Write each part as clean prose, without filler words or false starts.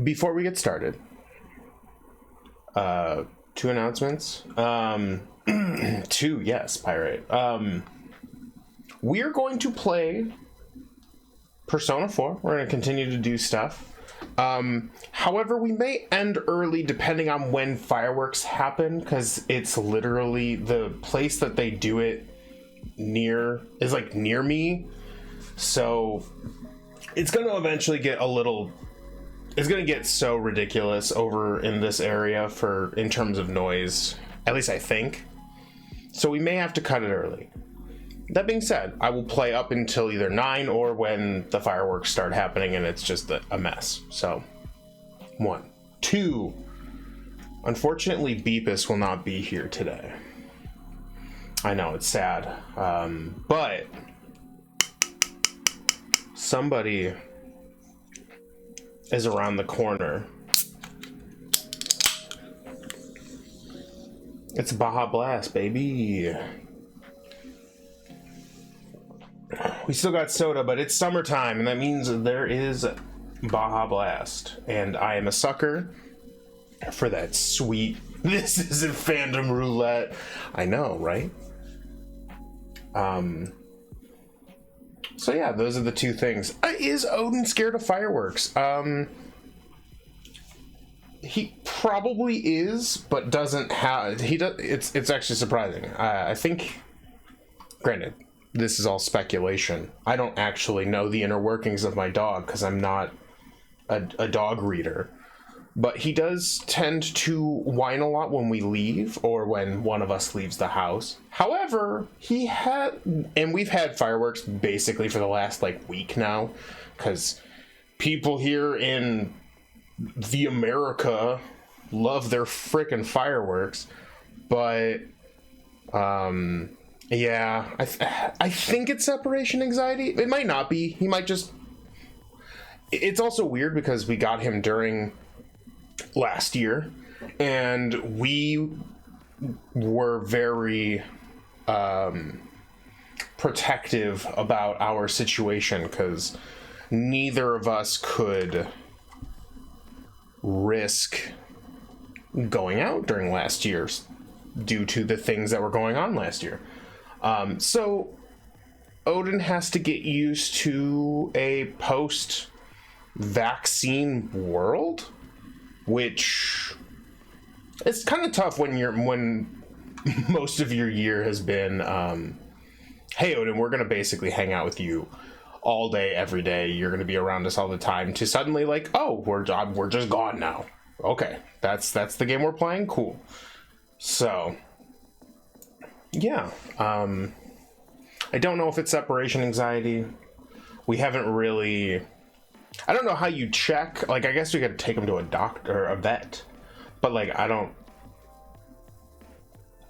Before we get started, two announcements. Two, yes, Pirate. We're going to play Persona 4. We're going to continue to do stuff. However, we may end early depending on when fireworks happen, because it's literally the place that they do it near is like near me. So it's going to eventually get a little... It's going to get so ridiculous over in this area in terms of noise. At least I think. So we may have to cut it early. That being said, I will play up until either 9 or when the fireworks start happening and it's just a mess. So, 1. 2. Unfortunately, Beepus will not be here today. I know, it's sad. But somebody is around the corner. It's Baja Blast, baby. We still got soda, but it's summertime, and that means there is Baja Blast. And I am a sucker for that sweet... This isn't fandom roulette. I know, right? So yeah, those are the two things. Is Odin scared of fireworks? He probably is, but doesn't have... It's actually surprising. I think... Granted, this is all speculation. I don't actually know the inner workings of my dog because I'm not a dog reader. But he does tend to whine a lot when we leave or when one of us leaves the house. However, and we've had fireworks basically for the last week now, because people here in the America love their frickin' fireworks. But yeah, I think it's separation anxiety. It might not be. He might just... It's also weird because we got him during last year, and we were very protective about our situation because neither of us could risk going out during last year's due to the things that were going on last year. So Odin has to get used to a post-vaccine world, which it's kind of tough when most of your year has been, hey Odin, we're going to basically hang out with you all day, every day. You're going to be around us all the time, to suddenly oh, we're just gone now. Okay, that's the game we're playing. Cool. So yeah, I don't know if it's separation anxiety. We haven't really... I don't know how you check. I guess we could take him to a doctor or a vet. But, I don't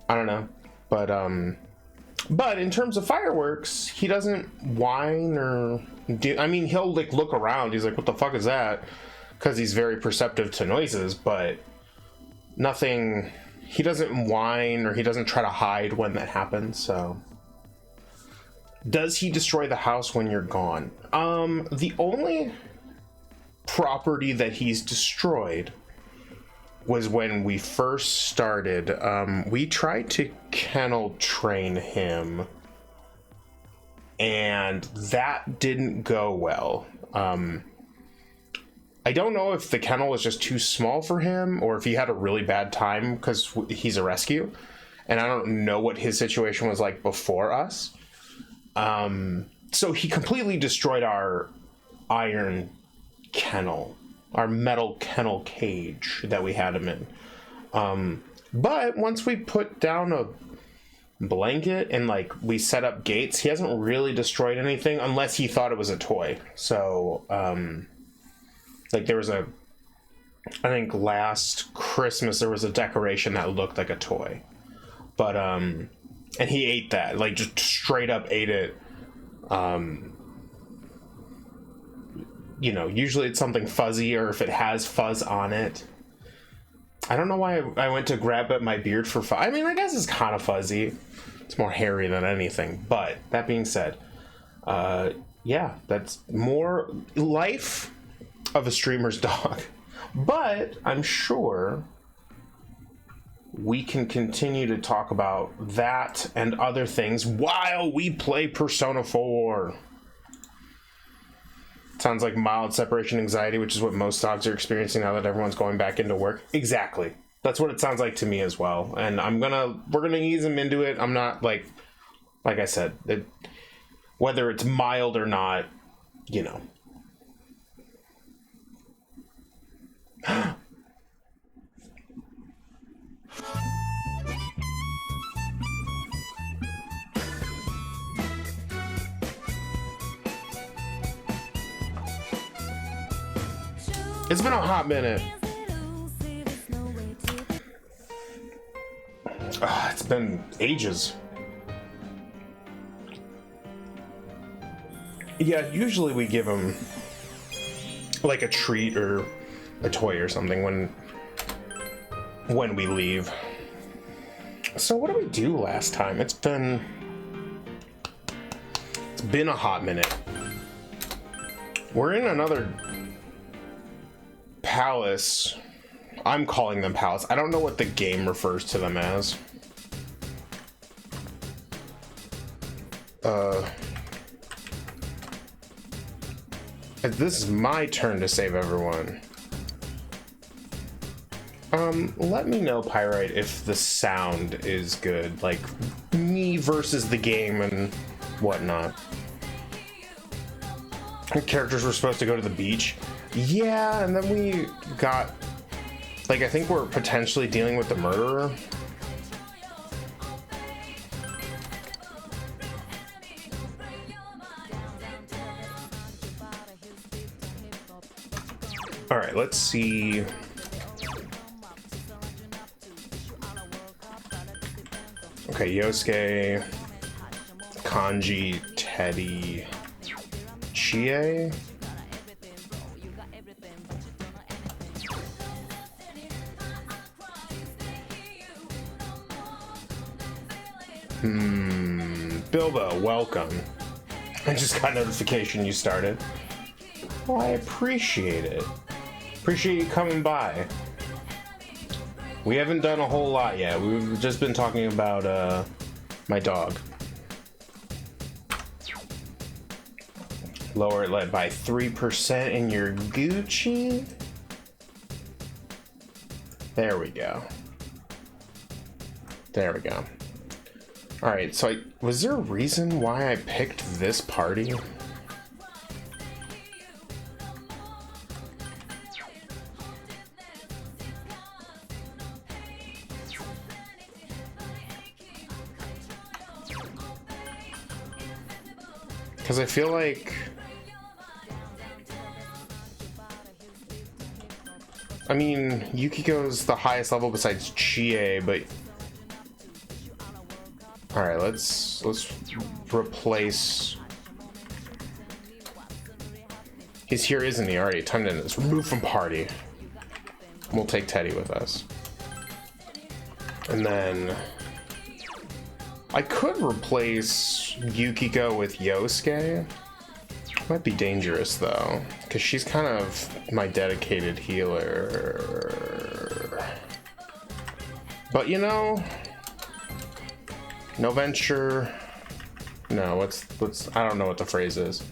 know. But in terms of fireworks, he doesn't whine or do... I mean, he'll, look around. He's like, what the fuck is that? Because he's very perceptive to noises, but nothing... He doesn't whine or he doesn't try to hide when that happens, so... Does he destroy the house when you're gone? The only property that he's destroyed was when we first started. We tried to kennel train him, and that didn't go well. I don't know if the kennel was just too small for him or if he had a really bad time because he's a rescue, and I don't know what his situation was like before us. So he completely destroyed our iron kennel, our metal kennel cage that we had him in. But once we put down a blanket and we set up gates, he hasn't really destroyed anything unless he thought it was a toy. So, there was I think last Christmas there was a decoration that looked like a toy. But, and he ate that, just straight up ate it. Usually it's something fuzzy, or if it has fuzz on it. I don't know why I went to grab at my beard for fuzz. I mean, I guess it's kind of fuzzy. It's more hairy than anything. But that being said, yeah, that's more life of a streamer's dog. But I'm sure we can continue to talk about that and other things while we play Persona 4. Sounds like mild separation anxiety, which is what most dogs are experiencing now that everyone's going back into work. Exactly. That's what it sounds like to me as well. And we're gonna ease them into it. I'm not like I said, whether it's mild or not, you know. It's been a hot minute. It's been ages. Yeah, usually we give them like a treat or a toy or something when we leave. So what did we do last time? It's been a hot minute. We're in another palace. I'm calling them palace. I don't know what the game refers to them as. This is my turn to save everyone. Let me know, Pyrite, if the sound is good. Like, me versus the game and whatnot. The characters were supposed to go to the beach. Yeah, and then we got... Like, I think we're potentially dealing with the murderer. Alright, let's see... Okay, Yosuke, Kanji, Teddy, Chie? Bilbo, welcome. I just got notification you started. Well, I appreciate it. Appreciate you coming by. We haven't done a whole lot yet. We've just been talking about my dog. Lower it by 3% in your Gucci. There we go. There we go. Alright, so was there a reason why I picked this party? Because I feel like... I mean, Yukiko's the highest level besides Chie, but... Alright, let's replace... He's here, isn't he? Alright, time to end this. Remove from party. We'll take Teddy with us. And then... I could replace Yukiko with Yosuke. Might be dangerous though, because she's kind of my dedicated healer. But you know, no venture. No, what's I don't know what the phrase is.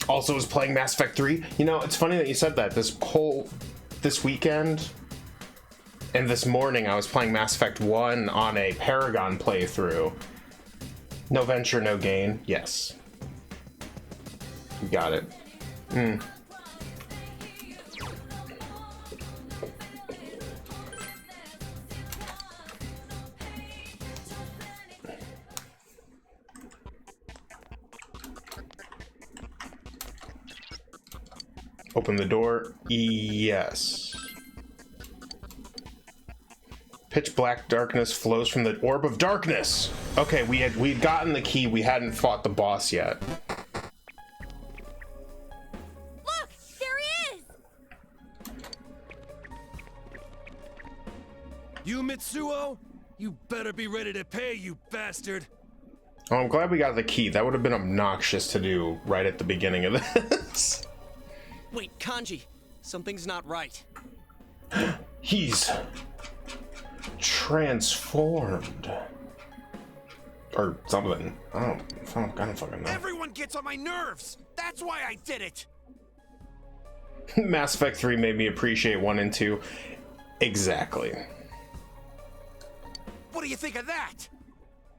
Also was playing Mass Effect 3. You know, it's funny that you said that. This weekend and this morning I was playing Mass Effect 1 on a Paragon playthrough. No venture, no gain. Yes. You got it. Open the door. Yes. Pitch black darkness flows from the orb of darkness. Okay, we'd gotten the key. We hadn't fought the boss yet. Look, there he is. You Mitsuo? You better be ready to pay, you bastard. Oh, I'm glad we got the key. That would have been obnoxious to do right at the beginning of this. Wait, Kanji, something's not right. He's transformed. Or something. I don't fucking know. Everyone gets on my nerves. That's why I did it. Mass Effect 3 made me appreciate 1 and 2. Exactly. What do you think of that?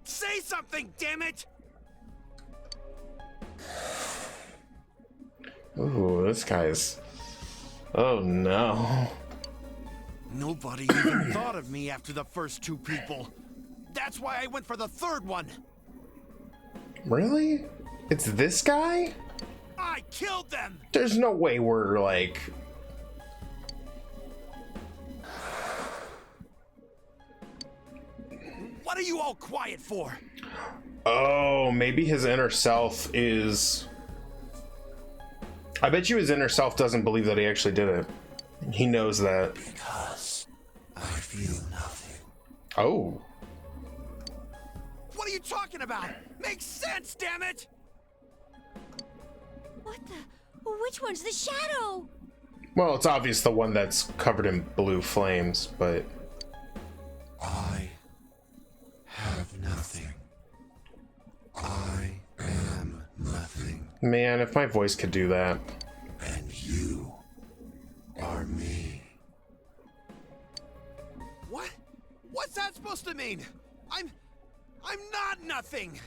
Say something, damn it! Ooh, this guy's... Oh no. Nobody even thought of me after the first two people. That's why I went for the third one. Really? It's this guy? I killed them! There's no way we're like... What are you all quiet for? Oh, maybe his inner self is... I bet you his inner self doesn't believe that he actually did it. He knows that. Because I feel nothing. Oh. What are you talking about? Makes sense, damn it! What the? Which one's the shadow? Well, it's obvious the one that's covered in blue flames, but... I have nothing. I am nothing. Man, if my voice could do that. And you are me. What? What's that supposed to mean? I'm not nothing.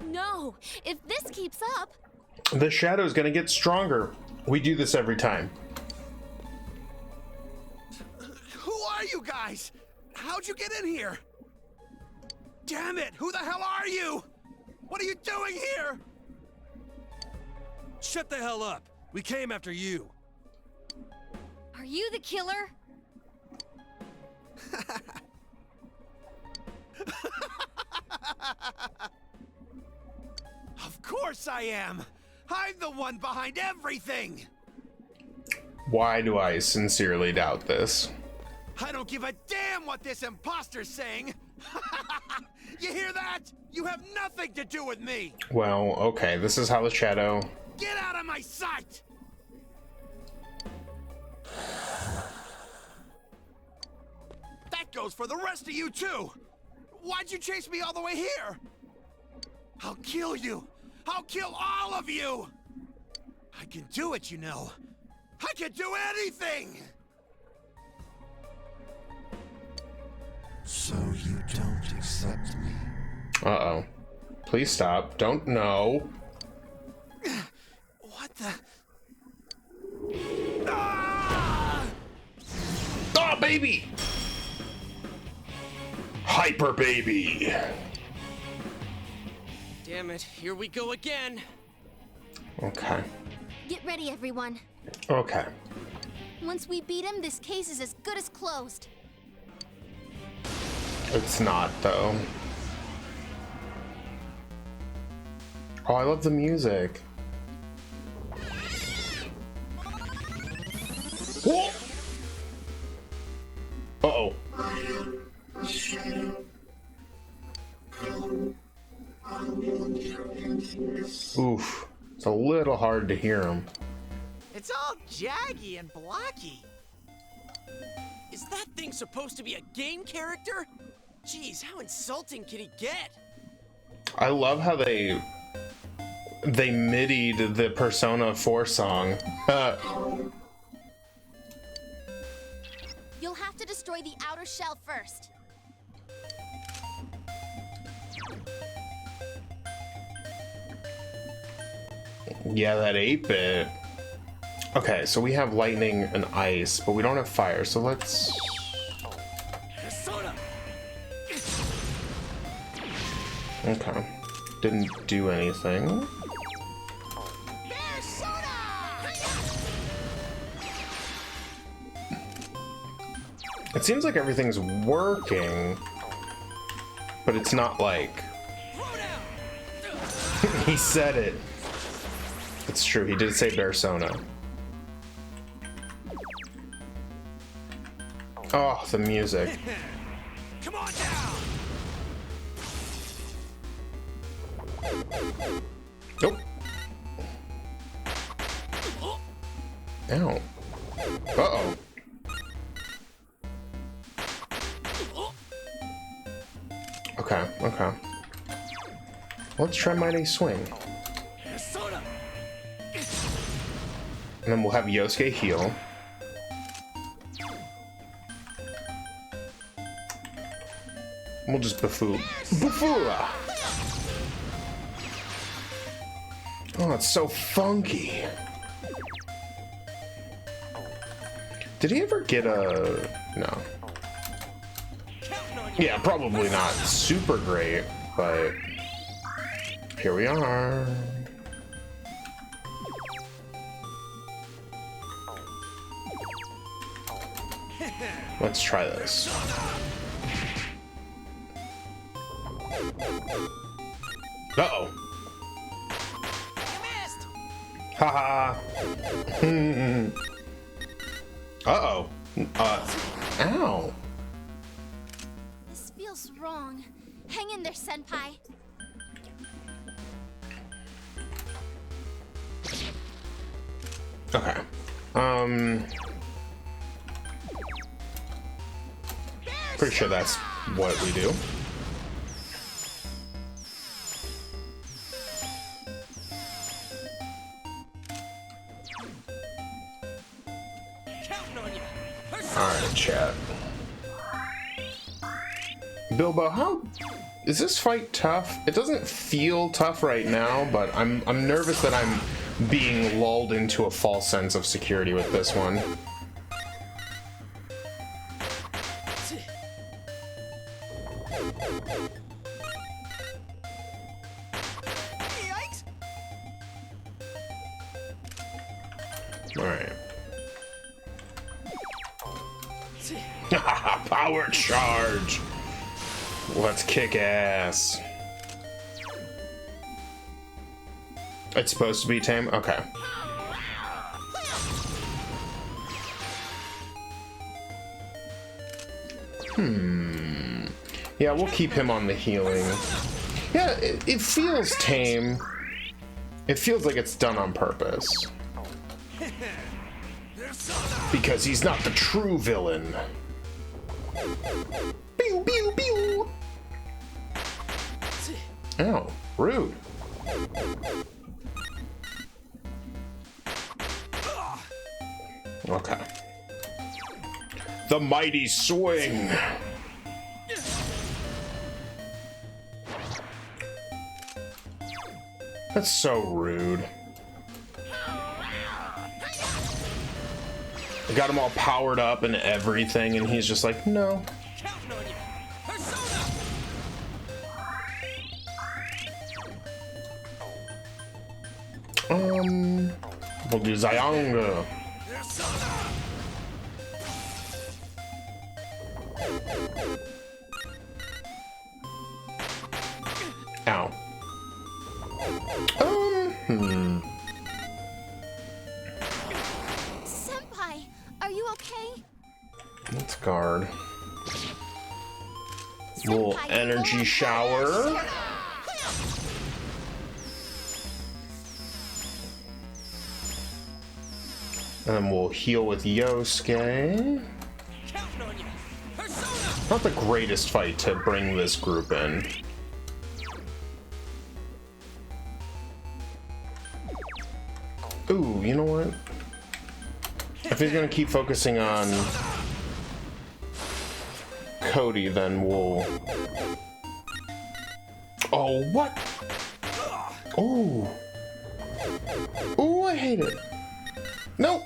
No, if this keeps up. The shadow's gonna get stronger. We do this every time. Who are you guys? How'd you get in here? Damn it, who the hell are you? What are you doing here? Shut the hell up. We came after you. Are you the killer? Of course I am. I'm the one behind everything. Why do I sincerely doubt this? I don't give a damn what this imposter's saying. You hear that? You have nothing to do with me. Well, okay, this is how the shadow... Get out of my sight! That goes for the rest of you too. Why'd you chase me all the way here? I'll kill you. I'll kill all of you. I can do it, you know. I can do anything. So you don't accept me? Uh-oh. Please stop. Don't know. What the? Ah! Oh, baby! Hyper baby! Damn it, here we go again. Okay. Get ready, everyone. Okay. Once we beat him, this case is as good as closed. It's not, though. Oh, I love the music. Whoa! Uh-oh. Oof. It's a little hard to hear him. It's all jaggy and blocky. Is that thing supposed to be a game character? Jeez, how insulting can he get? I love how they midied the Persona 4 song. You'll have to destroy the outer shell first. Yeah, that 8-bit. Okay, so we have lightning and ice, but we don't have fire, so let's... Okay. Didn't do anything. It seems like everything's working, but it's not like... He said it. It's true, he did say Persona. Oh, the music. Come on down. Nope. Ow. Uh-oh. Okay, okay. Let's try Mighty Swing. And then we'll have Yosuke heal. We'll just Bafura! Oh, it's so funky. Did he ever get a... No. Yeah, probably not super great, but... Here we are. Let's try this. Uh-oh. Haha. Uh-oh. Ow. This feels wrong. Hang in there, Senpai. Okay. Pretty sure that's what we do. Alright, chat. Bilbo, how is this fight tough? It doesn't feel tough right now, but I'm nervous that I'm being lulled into a false sense of security with this one. Yikes! Alright. Power charge! Let's kick ass. It's supposed to be tame? Okay. Yeah, we'll keep him on the healing. Yeah, it feels tame. It feels like it's done on purpose. Because he's not the true villain. Pew, pew, pew. Ow, rude. Okay. The mighty swing. That's so rude. I got him all powered up and everything, and he's just like, no. We'll do Zayanga. Ow. Senpai, are you okay? Let's guard. Little Senpai, energy go shower. And then we'll heal with Yosuke. Not the greatest fight to bring this group in. Ooh, you know what? If he's gonna keep focusing on Cody, then we'll... Oh, what? Oh. Oh, I hate it. Nope.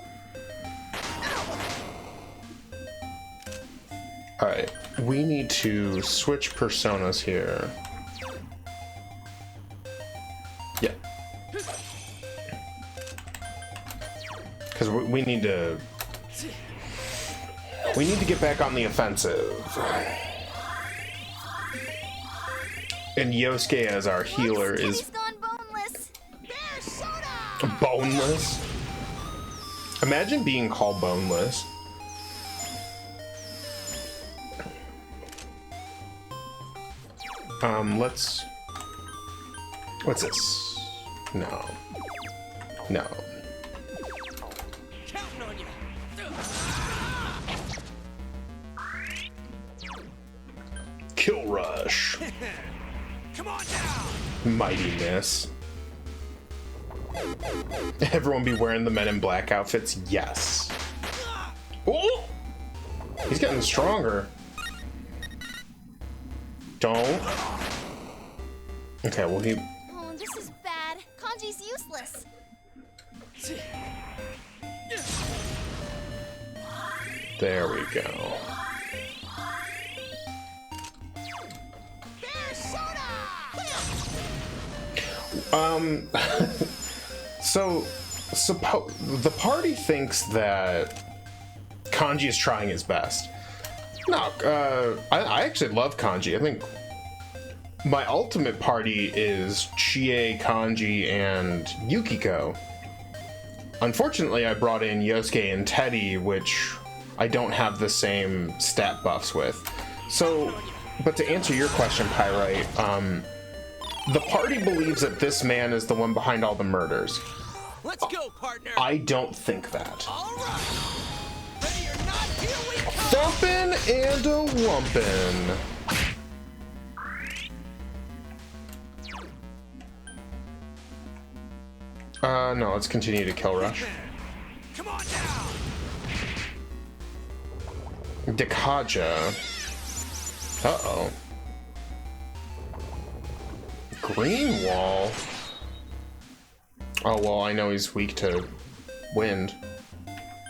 Alright, we need to switch personas here. Yeah. Because we need to... We need to get back on the offensive. And Yosuke as our healer is... He's gone boneless. Bear soda! Boneless? Imagine being called boneless. Let's... What's this? No. No. Kill rush. Come on down. Mighty miss. Everyone be wearing the Men in Black outfits? Yes. Oh! He's getting stronger. Don't. Okay, well he... Oh, this is bad. Kanji's useless. There we go. So the party thinks that Kanji is trying his best. No, I actually love Kanji. I think my ultimate party is Chie, Kanji, and Yukiko. Unfortunately, I brought in Yosuke and Teddy, which I don't have the same stat buffs with. So, but to answer your question, Pyrite, the party believes that this man is the one behind all the murders. Let's go, partner. I don't think that. All right. Ready or not, here we come. Thumpin' and a wumpin'. No, let's continue to kill rush. Come on down. Dekaja. Uh-oh. Green wall. Oh, well, I know he's weak to wind.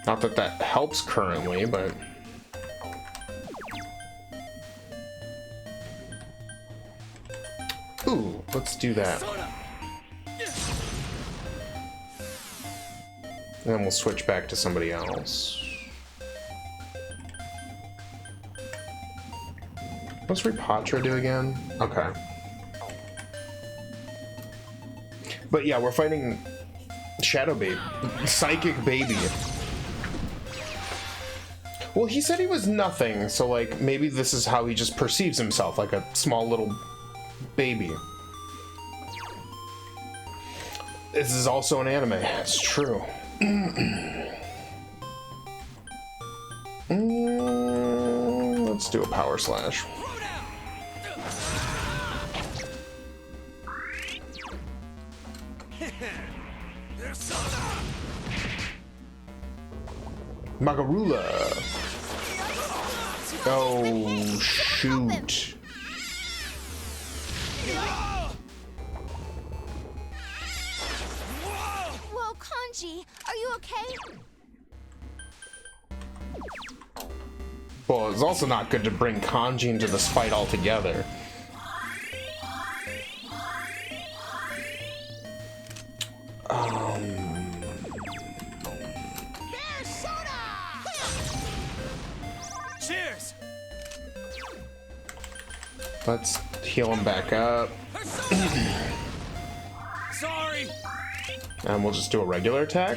Not that that helps currently, but... Ooh, let's do that. And then we'll switch back to somebody else. What's Repatra do again? Okay. But yeah, we're fighting Shadow Baby. Psychic Baby. Well, he said he was nothing, so like, maybe this is how he just perceives himself, like a small little baby. This is also an anime, it's true. Let's do a power slash. Magarula. Oh, shoot. Whoa, Kanji, are you okay? Well, it's also not good to bring Kanji into this fight altogether. Cheers. Let's heal him back up. Sorry. And we'll just do a regular attack.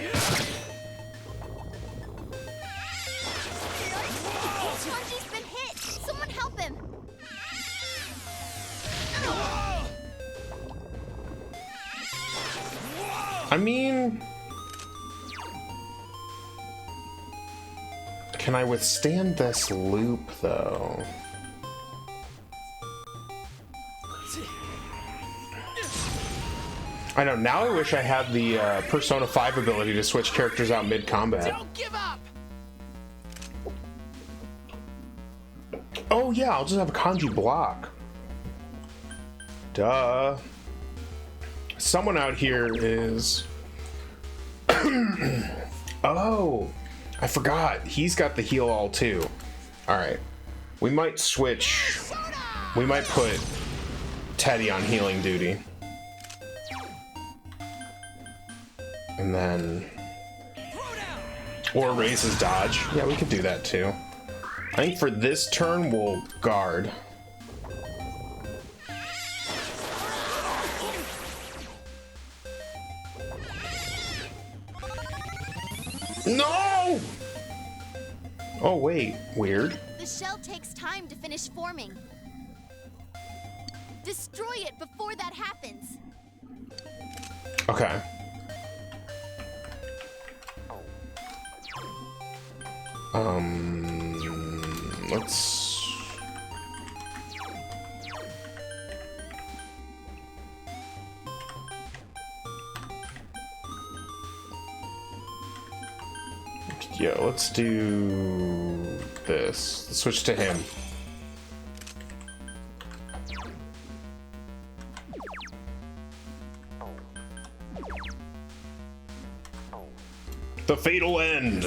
Kanji's been hit. Someone help him. I mean... Can I withstand this loop, though? I know, now I wish I had the Persona 5 ability to switch characters out mid-combat. Don't give up. Oh yeah, I'll just have a Kanji block. Duh. Someone out here is... Oh, I forgot. He's got the heal all too. Alright. We might switch. We might put Teddy on healing duty. And then... Or raise his dodge. Yeah, we could do that too. I think for this turn, we'll guard. No! Oh, wait. Weird. The shell takes time to finish forming. Destroy it before that happens. Okay. Let's... Yeah, let's do this. Let's switch to him. The fatal end.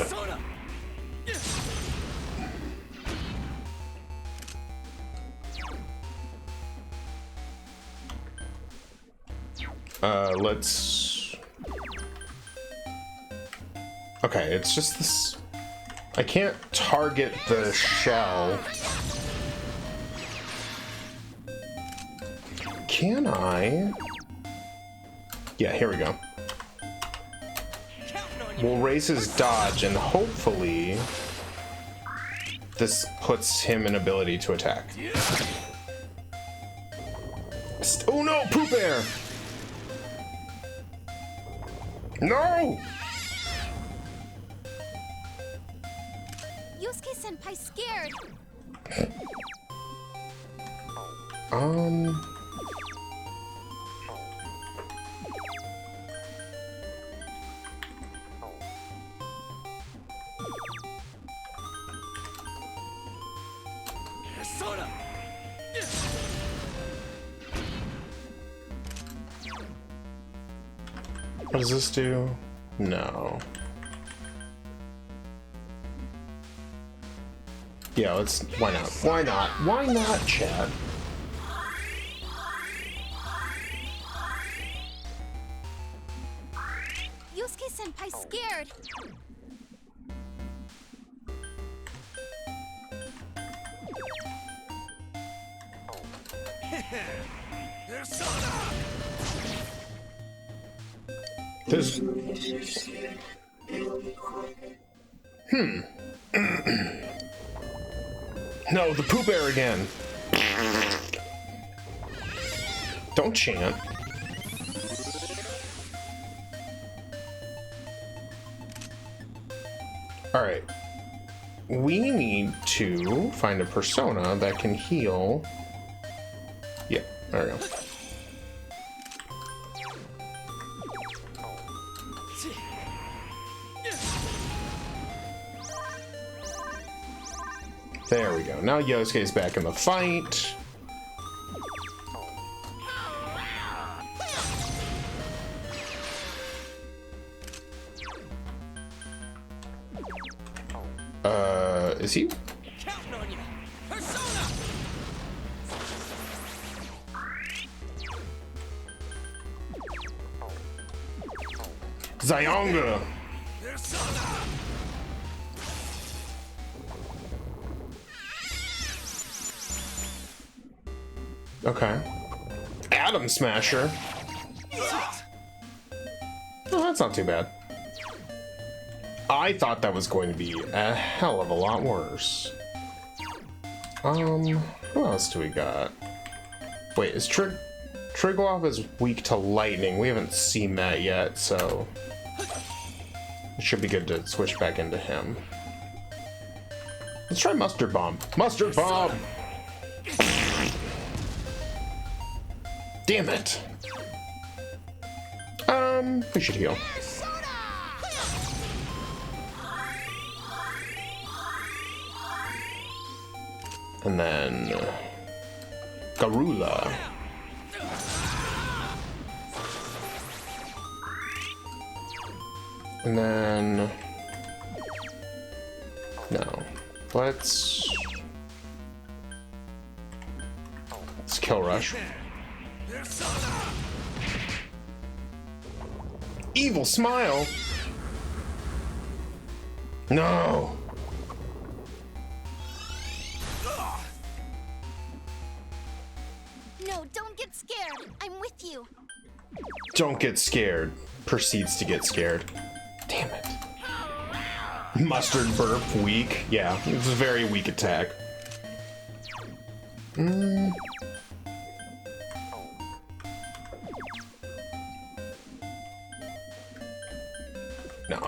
Let's... Okay, it's just this... I can't target the shell. Can I? Yeah, here we go. We'll raise his dodge, and hopefully this puts him in ability to attack. Oh no, poop air! No! Yusuke-senpai scared. What does this do? No. Yeah, let's... Why not? Why not? Why not, Chad? Yusuke-senpai scared. This... No, the poop air again. Don't chant. Alright. We need to find a persona that can heal. Yeah, there we go. There we go. Now Yosuke's back in the fight. Is he? Counting on you. Persona. Zayonga! Persona. Okay. Atom Smasher. Oh, that's not too bad. I thought that was going to be a hell of a lot worse. Who else do we got? Wait, is Triglav is weak to lightning? We haven't seen that yet, so it should be good to switch back into him. Let's try Mustard Bomb. Mustard Bomb! Damn it! We should heal. And then Garula. And then no. Let's kill Rush. Evil smile. No. No, don't get scared. I'm with you. Don't get scared. Proceeds to get scared. Damn it. Mustard burp weak. Yeah, it's a very weak attack. No,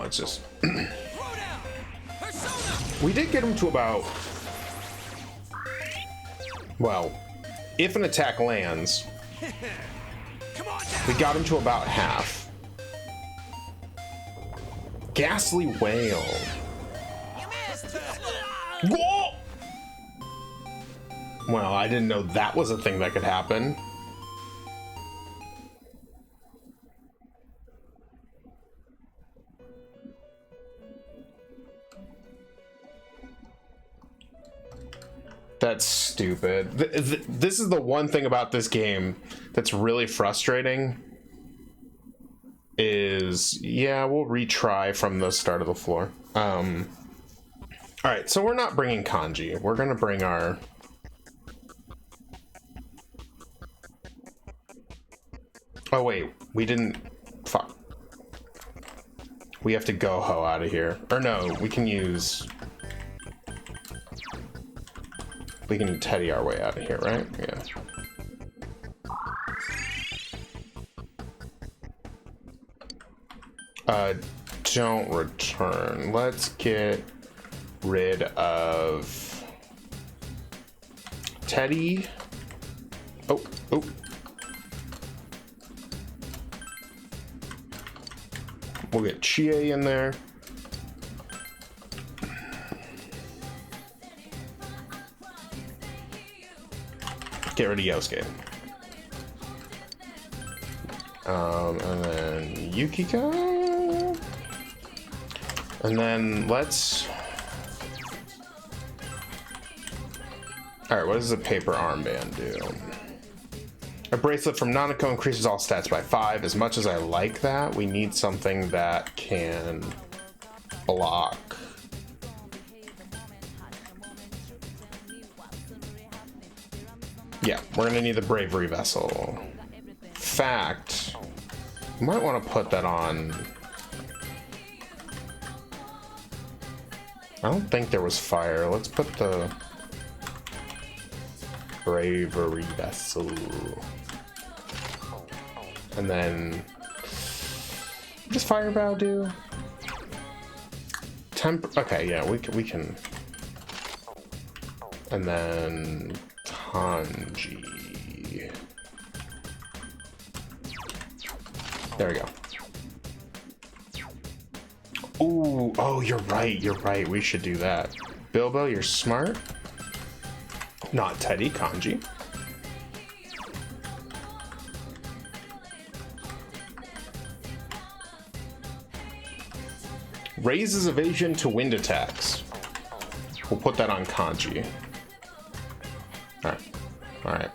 it's just... We did get him to about... Well, if an attack lands, Come on down. we got him to about half. Ghastly Whale. You missed! Whoa! Well, I didn't know that was a thing that could happen. That's stupid. This is the one thing about this game that's really frustrating. Is, yeah, we'll retry from the start of the floor. Alright, so we're not bringing Kanji. We're gonna bring our... Oh wait, we didn't... Fuck. We have to go-ho out of here. Or no, we can use... We can Teddy our way out of here, right? Yeah. Don't return. Let's get rid of Teddy. Oh. We'll get Chie in there. Get rid of Yosuke. And then Yukiko. And then let's... Alright, what does a paper armband do? A bracelet from Nanako increases all stats by 5. As much as I like that, we need something that can block. Yeah, we're gonna need the bravery vessel. Fact, you might want to put that on. I don't think there was fire. Let's put the bravery vessel. And then, what does Firebow do? Okay, yeah, we can. And then Kanji. There we go. Ooh, oh, you're right. We should do that. Bilbo, you're smart. Not Teddy, Kanji. Raises evasion to wind attacks. We'll put that on Kanji. Alright.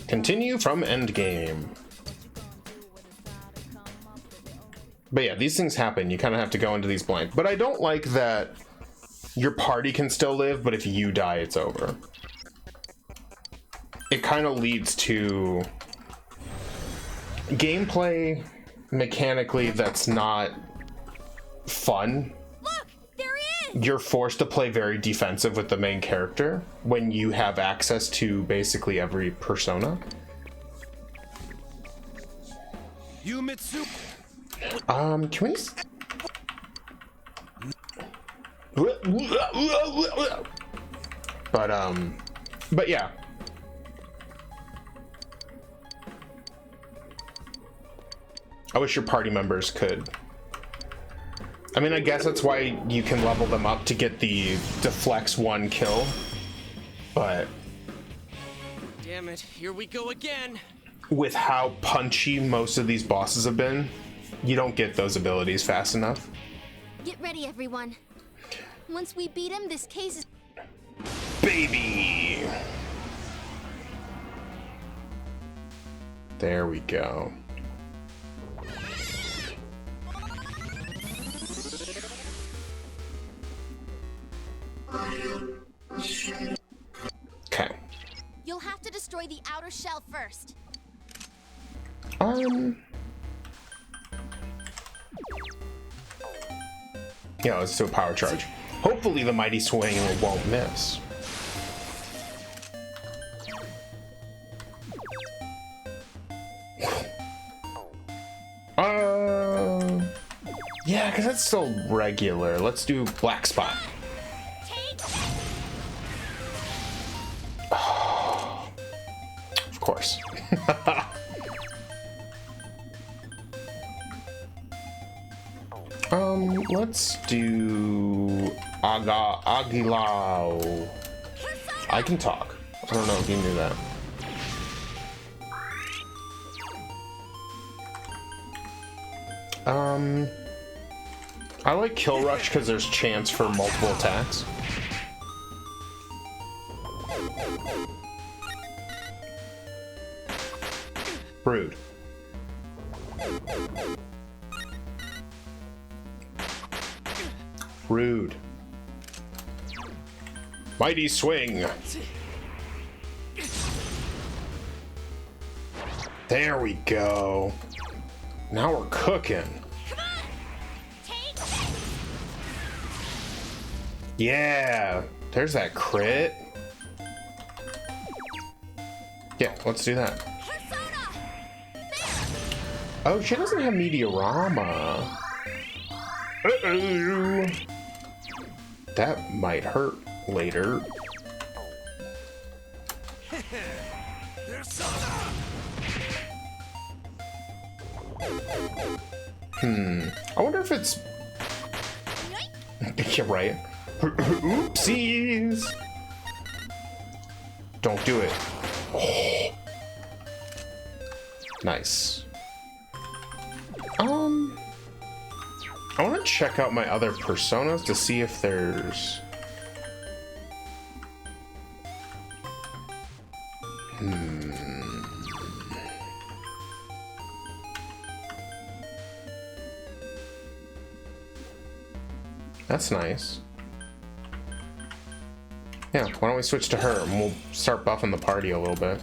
Continue from endgame. But yeah, these things happen. You kind of have to go into these blank. But I don't like that your party can still live, but if you die, it's over. It kind of leads to gameplay mechanically that's not fun. Look, there he is! You're forced to play very defensive with the main character when you have access to basically every persona. You Misou. Can we... But yeah. I wish your party members could. I mean, I guess that's why you can level them up to get the deflex 1 kill, but... Damn it, here we go again. With how punchy most of these bosses have been, you don't get those abilities fast enough. Get ready, everyone. Once we beat him, this case is... Baby! There we go. Okay. You'll have to destroy the outer shell first. Yeah, let's do a power charge. Hopefully the mighty swing won't miss. Yeah, because that's still regular. Let's do black spot. Take Of course. Let's do Agilao. I can talk. I don't know if you knew that. I like Kill Rush because there's chance for multiple attacks. Rude. Rude. Mighty swing. There we go. Now we're cooking. Yeah, there's that crit. Yeah, let's do that. Oh, she doesn't have Meteorama. Uh-oh. That might hurt later. I wonder if it's... Yeah, right. Oopsies! Don't do it. Oh. Nice. I want to check out my other personas to see if there's... That's nice. Yeah, why don't we switch to her and we'll start buffing the party a little bit.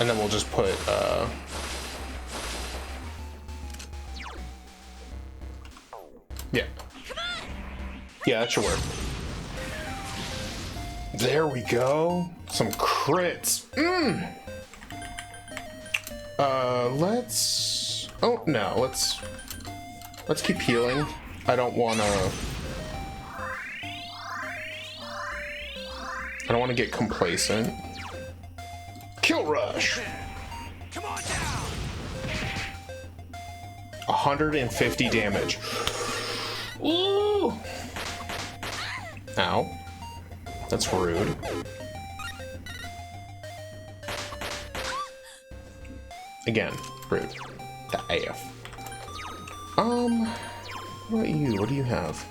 And then we'll just put, yeah. Yeah, that should work. There we go. Some crits. Let's... Oh, no, let's keep healing. I don't want to get complacent. Kill Rush! Come on down! 150 damage. Ooh! Ow. That's rude. Again, rude. The AF. What about you? What do you have?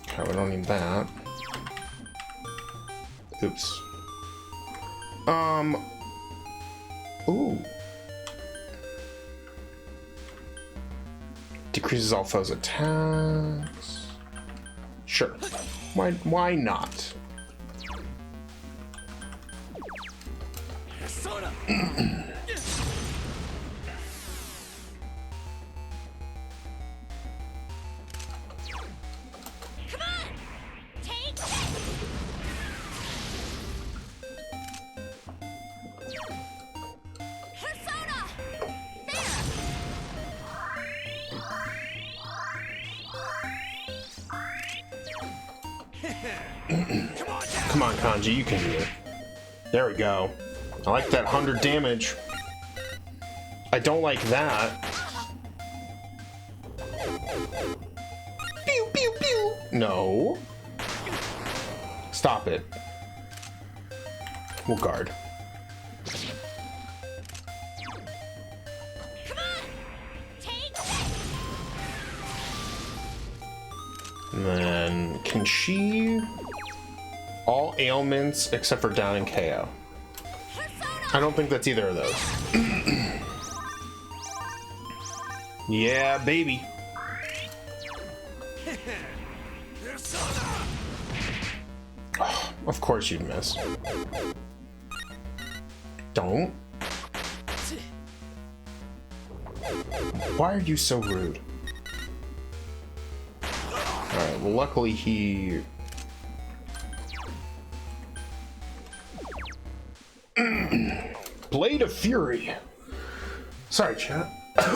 Okay, we don't need that. Oops. Ooh. Decreases all foes' attacks. Sure. Why not? Come on, Kanji, you can do it. There we go. I like that 100 damage. I don't like that. Pew, pew, pew. No. Stop it. We'll guard. And then, can she... All ailments except for down and KO. I don't think that's either of those. Yeah, baby. Oh, of course you'd miss. Don't. Why are you so rude? Alright, well, luckily he... Blade of Fury. Sorry, chat. Do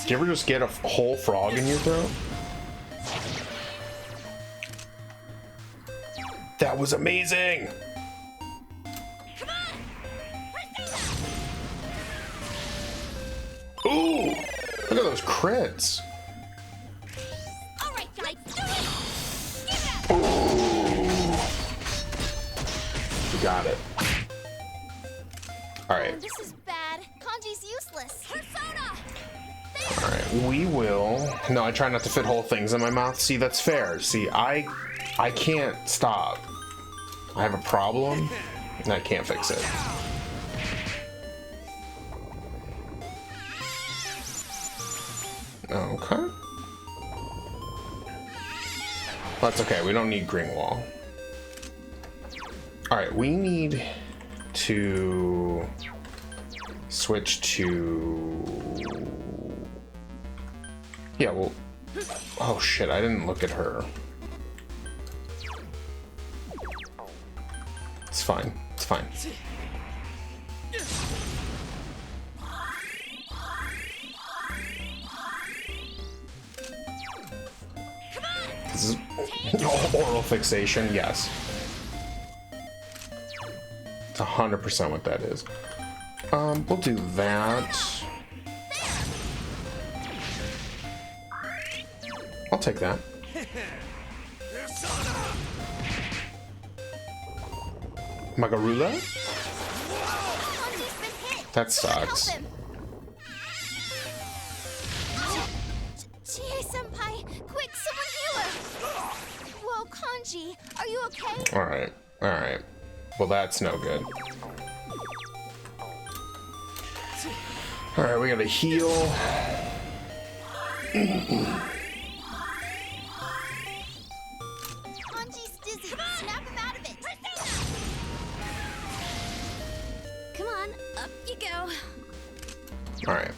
you ever just get a whole frog in your throat? That was amazing! Ooh! Look at those crits! All right, guys, do it. Give it up. Ooh! We got it. Alright. Oh, this is bad. Kanji's useless. Persona. Alright, we will... No, I try not to fit whole things in my mouth. See, that's fair. See, I can't stop. I have a problem, and I can't fix it. Okay. That's okay, we don't need green wall. Alright, we need to switch to... Yeah, well... Oh shit, I didn't look at her. It's fine, it's fine. This is oral fixation, yes. It's 100% what that is. We'll do that. I'll take that. Magarula? Kanji's been hit. That Someone sucks. help him. Chie-senpai, quick, someone heal her. Whoa, Kanji, are you okay? Alright, alright. Well, that's no good. Alright, we gotta heal. Kanji's dizzy. Snap him out of it. Come on, up you go. Alright.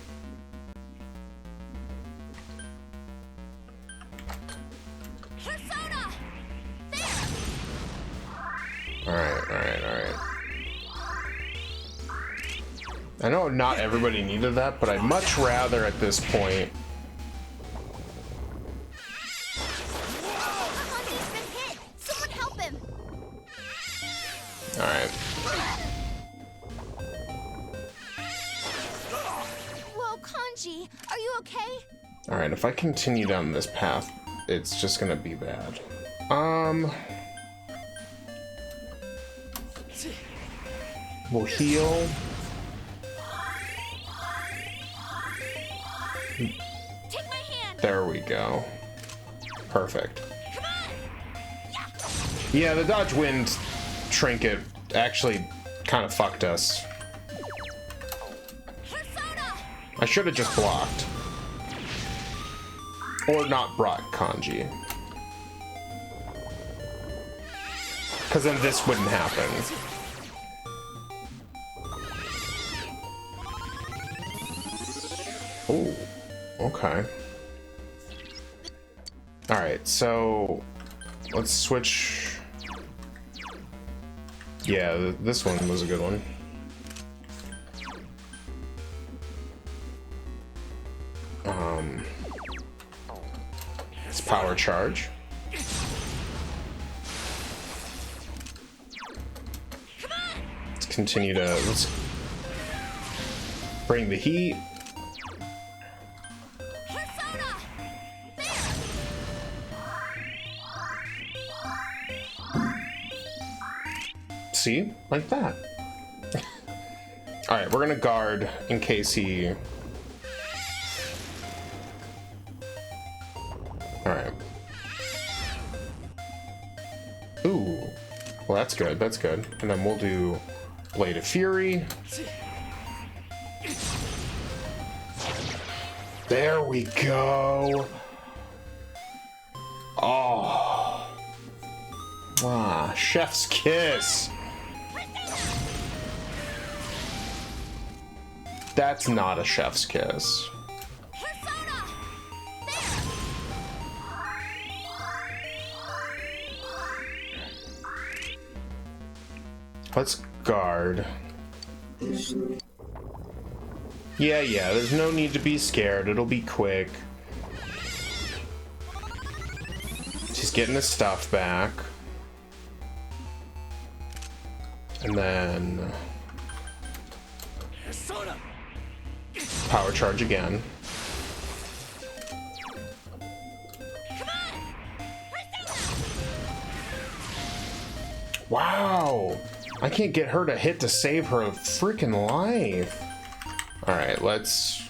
Persona. There. Alright, alright, alright. I know not everybody needed that, but I'd much rather at this point. Kanji's been hit. Someone help him. Alright. Whoa, Kanji, are you okay? Alright, if I continue down this path, it's just gonna be bad. We'll heal. Take my hand. There we go. Perfect. Yeah, the dodge wind trinket actually kind of fucked us. Persona. I should have just blocked. Or not brought Kanji. Because then this wouldn't happen. Oh, okay. Alright, so let's switch. Yeah, this one was a good one. It's power charge. Let's continue to let's bring the heat. Persona. See? Like that. Alright, we're gonna guard in case he... Alright. Ooh. Well, that's good, that's good. And then we'll do Blade of Fury. There we go. Oh. Ah, chef's kiss. That's not a chef's kiss. Persona. Let's guard. Yeah, there's no need to be scared. It'll be quick. She's getting his stuff back. And then... power charge again. Wow! I can't get her to hit to save her freaking life. Alright, let's...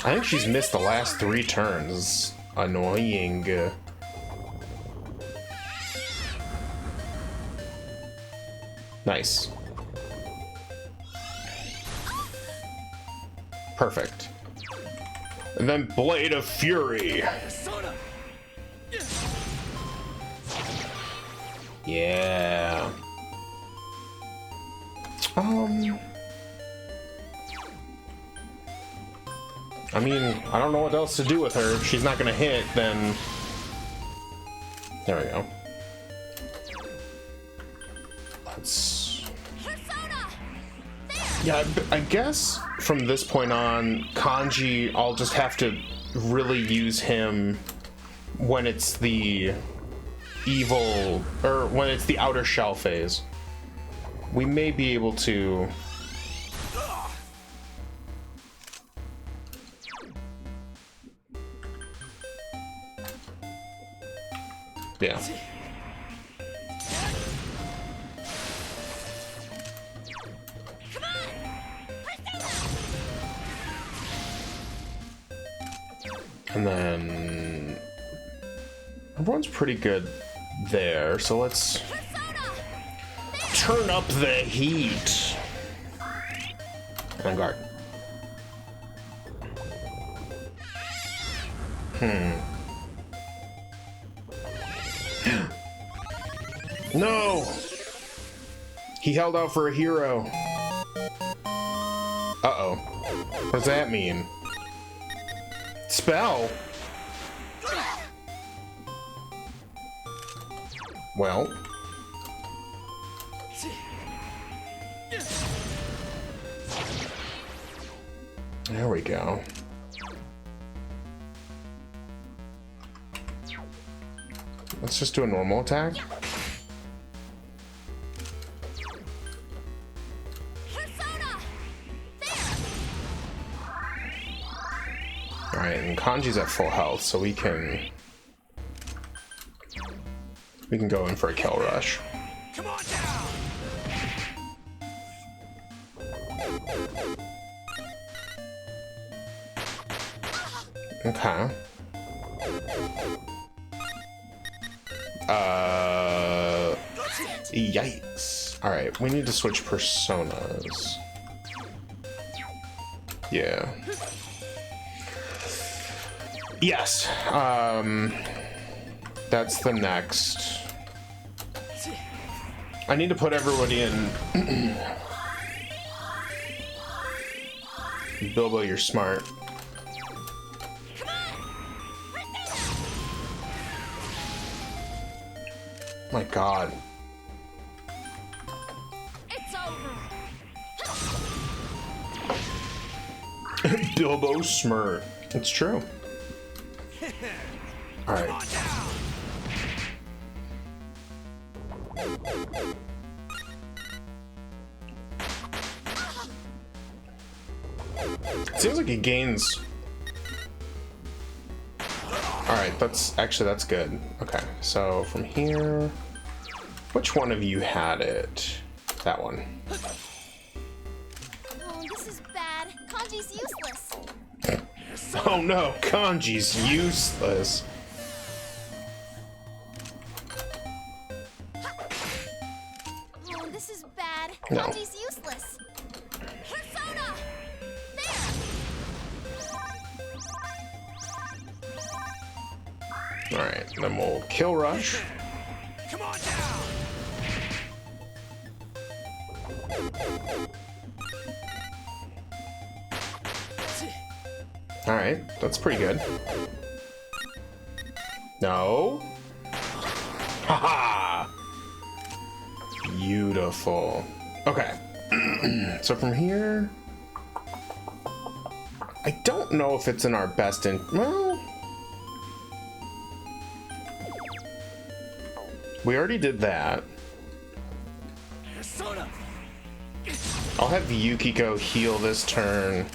I think she's missed the last 3 turns. Annoying. Nice. Perfect. And then Blade of Fury. Yeah. I mean, I don't know what else to do with her. If she's not gonna hit, then... There we go. Let's... Yeah, I guess from this point on, Kanji, I'll just have to really use him when it's the evil, or when it's the outer shell phase. We may be able to... Yeah. And then everyone's pretty good there, so let's turn up the heat. And guard. No! He held out for a hero. Uh-oh. What does that mean? Spell? Well. There we go. Let's just do a normal attack. Alright, and Kanji's at full health, so we can go in for a kill rush. Come on down. Okay. Yikes. Alright, we need to switch personas. Yeah. Yes. That's the next. I need to put everybody in. Bilbo, you're smart. My God. It's over. Bilbo smart. It's true. All right. Seems like he gains. All right, that's good. Okay, so from here, which one of you had it? That one. Oh, this is bad. Kanji's useless. Oh no, Kanji's useless. Oh, this is bad. No. Kanji's useless. Persona! There! Alright, then we'll kill rush. Come on down. Alright, that's pretty good. No. Haha! Beautiful. Okay. So from here, I don't know if it's in our best well, we already did that. Persona. I'll have Yukiko heal this turn.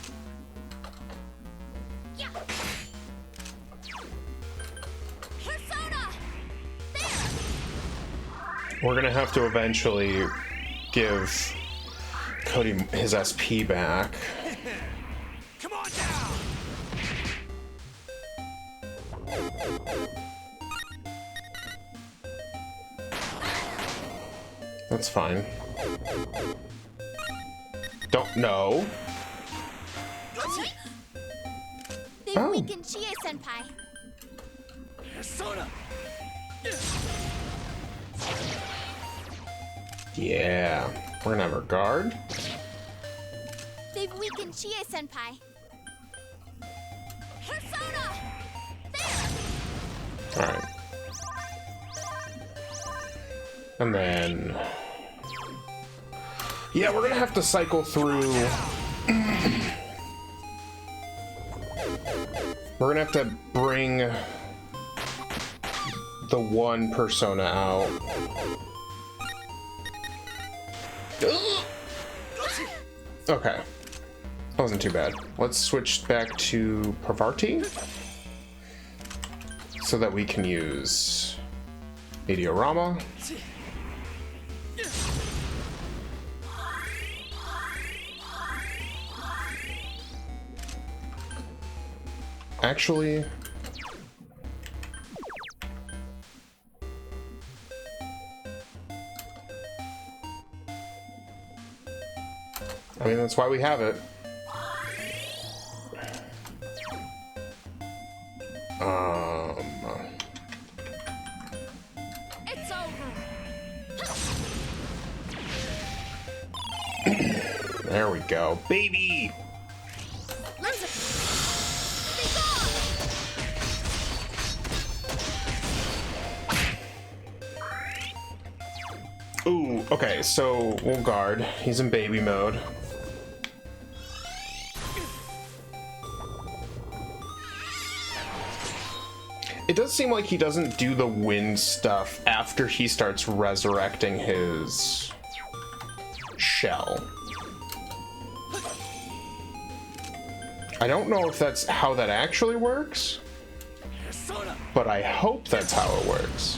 Persona! We're gonna have to eventually give Cody his SP back. Come on down. That's fine. Don't know. They've Oh. weakened Chie-senpai. Persona. Yeah. We're gonna have our guard. They've weakened Chie-senpai. Persona! Alright. And then... yeah, we're gonna have to cycle through... we're gonna have to bring the one persona out. Okay. That wasn't too bad. Let's switch back to Parvati so that we can use Meteorama. Actually, I mean, that's why we have it. It's over. There we go. Baby! Let's be gone. Ooh, okay, so we'll guard. He's in baby mode. It does seem like he doesn't do the wind stuff after he starts resurrecting his shell. I don't know if that's how that actually works, but I hope that's how it works.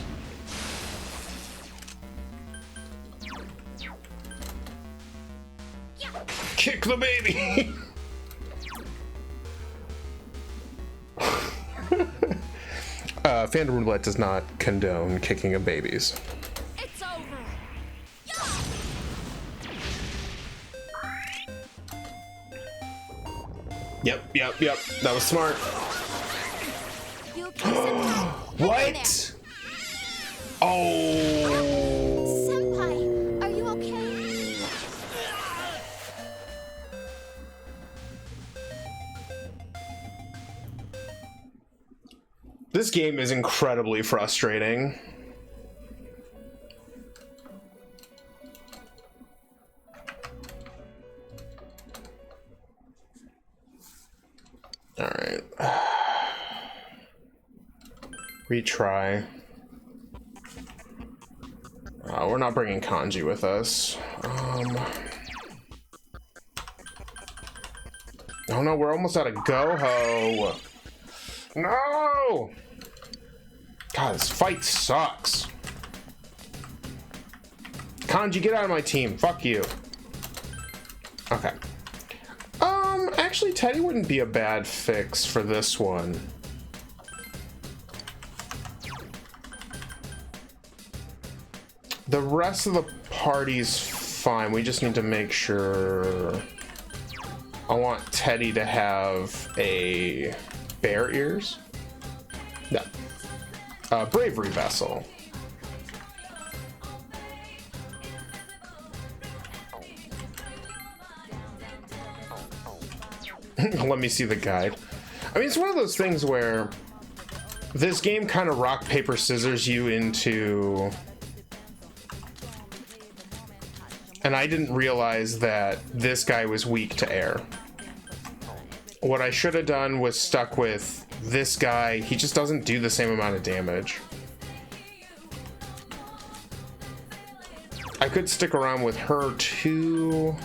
Kick the baby! Fandom Roulette does not condone kicking of babies. It's over. Yep. That was smart. You okay, Senpai? Hang in there. What? Oh. Senpai, are you okay? This game is incredibly frustrating. All right. Retry. We're not bringing Kanji with us. Oh no, we're almost out of Goho. No! God, this fight sucks. Kanji, get out of my team. Fuck you. Okay. Actually, Teddy wouldn't be a bad fix for this one. The rest of the party's fine. We just need to make sure... I want Teddy to have a bear ears. No. Bravery vessel. Let me see the guide. I mean, it's one of those things where this game kind of rock, paper, scissors you into And I didn't realize that this guy was weak to air. What I should have done was stuck with this guy. He just doesn't do the same amount of damage. I could stick around with her too.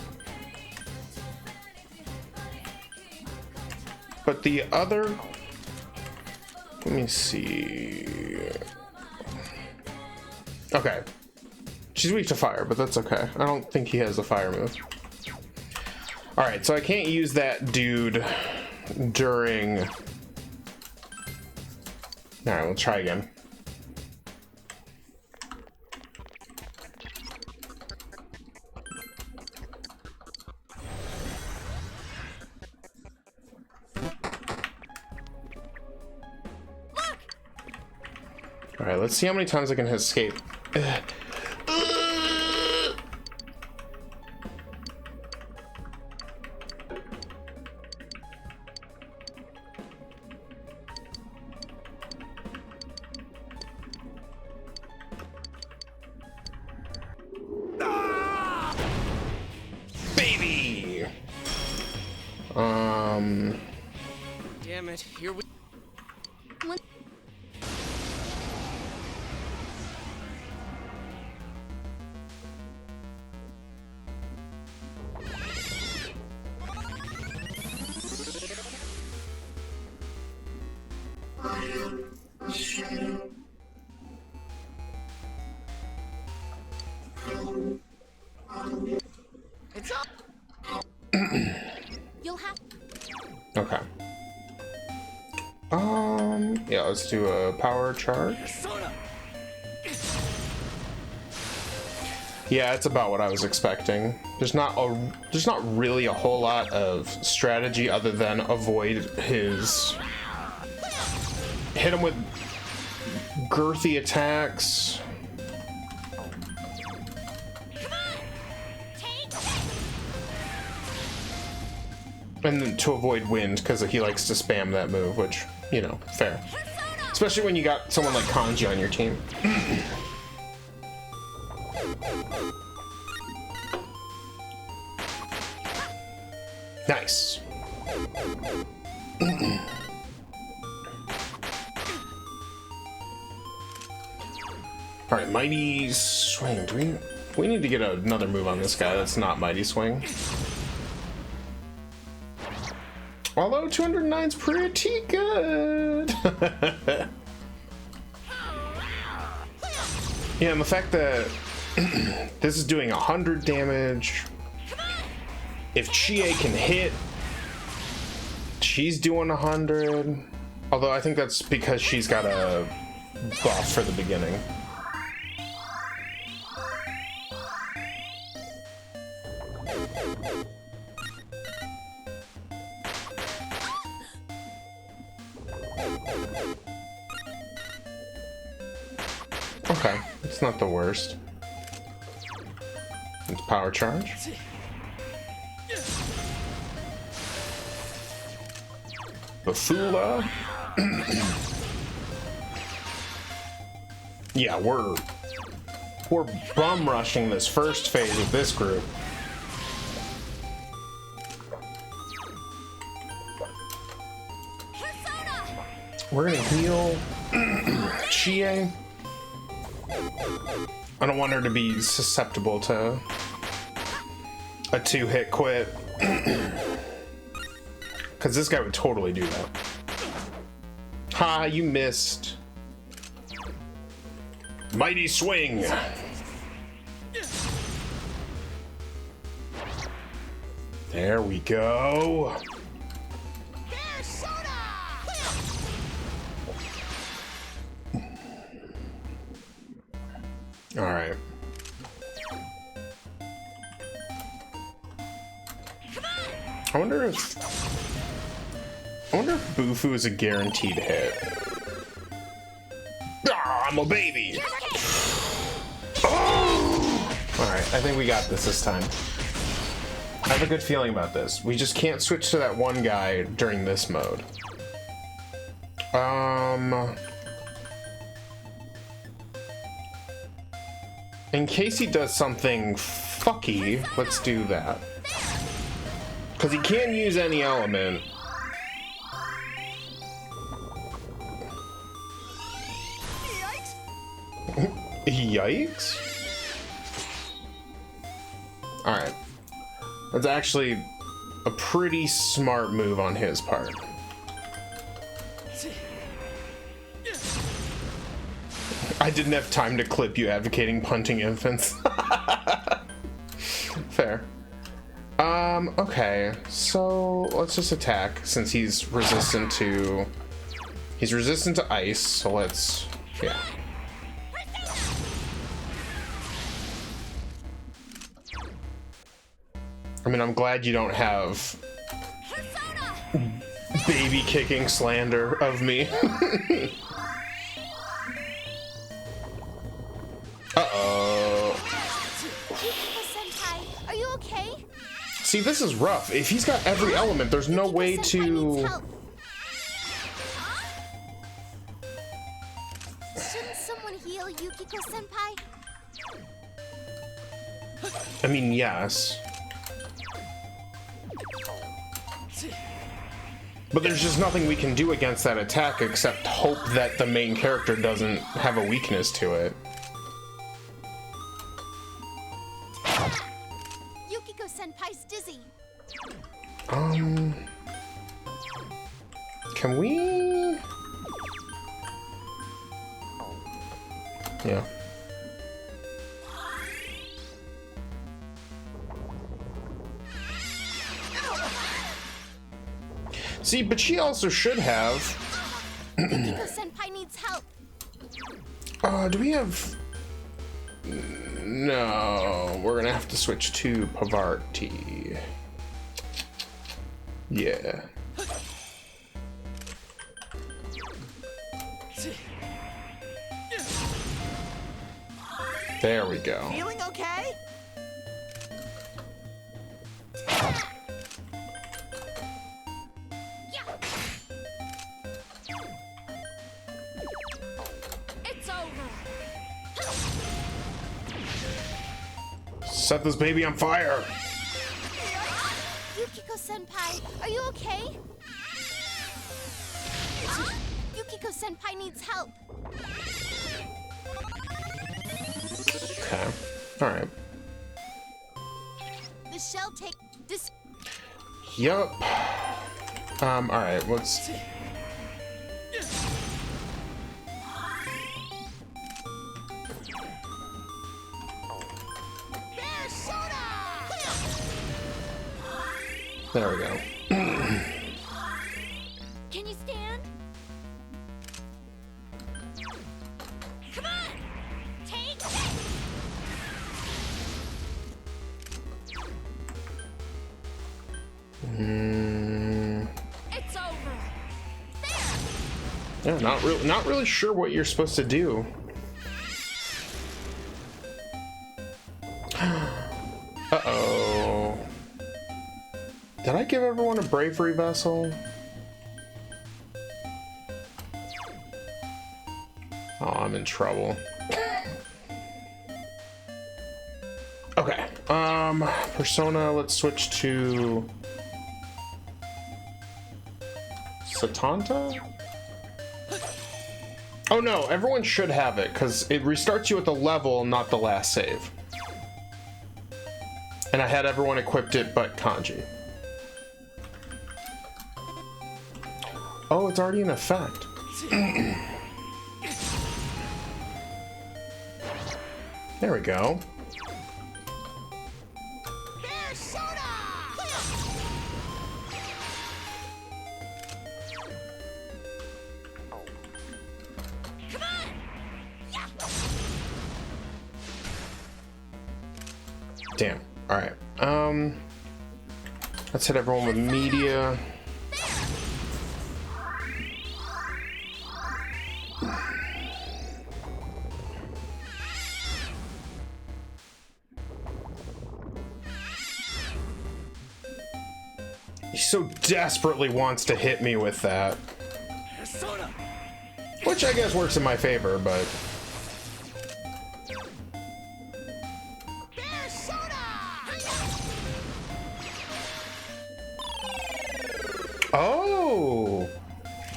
But the other... Let me see... Okay. She's weak to fire, but that's okay. I don't think he has a fire move. Alright, so I can't use that dude during... Alright, we'll try again. Alright, let's see how many times I can escape. Baby! Damn it, here we... What? It's up! You'll have. Okay. Yeah, let's do a power charge. Yeah, it's about what I was expecting. There's not really a whole lot of strategy other than avoid his... Hit him with girthy attacks. And then to avoid wind, because he likes to spam that move, which, you know, fair. Especially when you got someone like Kanji on your team. Nice. Alright, Mighty Swing. Do we need to get another move on this guy that's not Mighty Swing. Although 209's pretty good. Yeah, and the fact that this is doing 100 damage. If Chie can hit, she's doing 100. Although I think that's because she's got a buff for the beginning. Okay, it's not the worst. It's power charge. Bafula. Yeah, we're bum rushing this first phase of this group. We're gonna heal Chie. I don't want her to be susceptible to a 2-hit quit. Because this guy would totally do that. Ha, you missed. Mighty Swing. There we go. All right. I wonder if Bufu is a guaranteed hit. Ah, I'm a baby. Oh! All right, I think we got this time. I have a good feeling about this. We just can't switch to that one guy during this mode. In case he does something fucky, let's do that. Because he can use any element. Yikes. Alright. That's actually a pretty smart move on his part. I didn't have time to clip you advocating punting infants. Fair. Okay, so let's just attack since he's resistant to ice, so let's, yeah. I mean, I'm glad you don't have baby kicking slander of me. Uh-oh. Senpai, are you okay? See, this is rough. If he's got every element, there's no way to... Shouldn't someone heal Yukiko-senpai? I mean, yes. But there's just nothing we can do against that attack except hope that the main character doesn't have a weakness to it. Yukiko-senpai's dizzy. Can we? Yeah. See, but she also should have. Yukiko-senpai needs help. Do we have? No, we're gonna have to switch to Pavarti. Yeah. There we go. Feeling okay? It's over. Set this baby on fire. Yukiko-senpai, are you okay? Yukiko-senpai needs help. Okay. All right. The shell take this. Yup. All right. Let's. There we go. Can you stand? Come on! Take it! It's over. There. Yeah, not really sure what you're supposed to do. Uh-oh. Did I give everyone a bravery vessel? Oh, I'm in trouble. Okay. Persona, let's switch to Satanta? Oh no, everyone should have it, because it restarts you at the level, not the last save. And I had everyone equipped it but Kanji. Oh, it's already in effect. There we go. Damn. All right. Let's hit everyone with media. He so desperately wants to hit me with that. Which I guess works in my favor, but...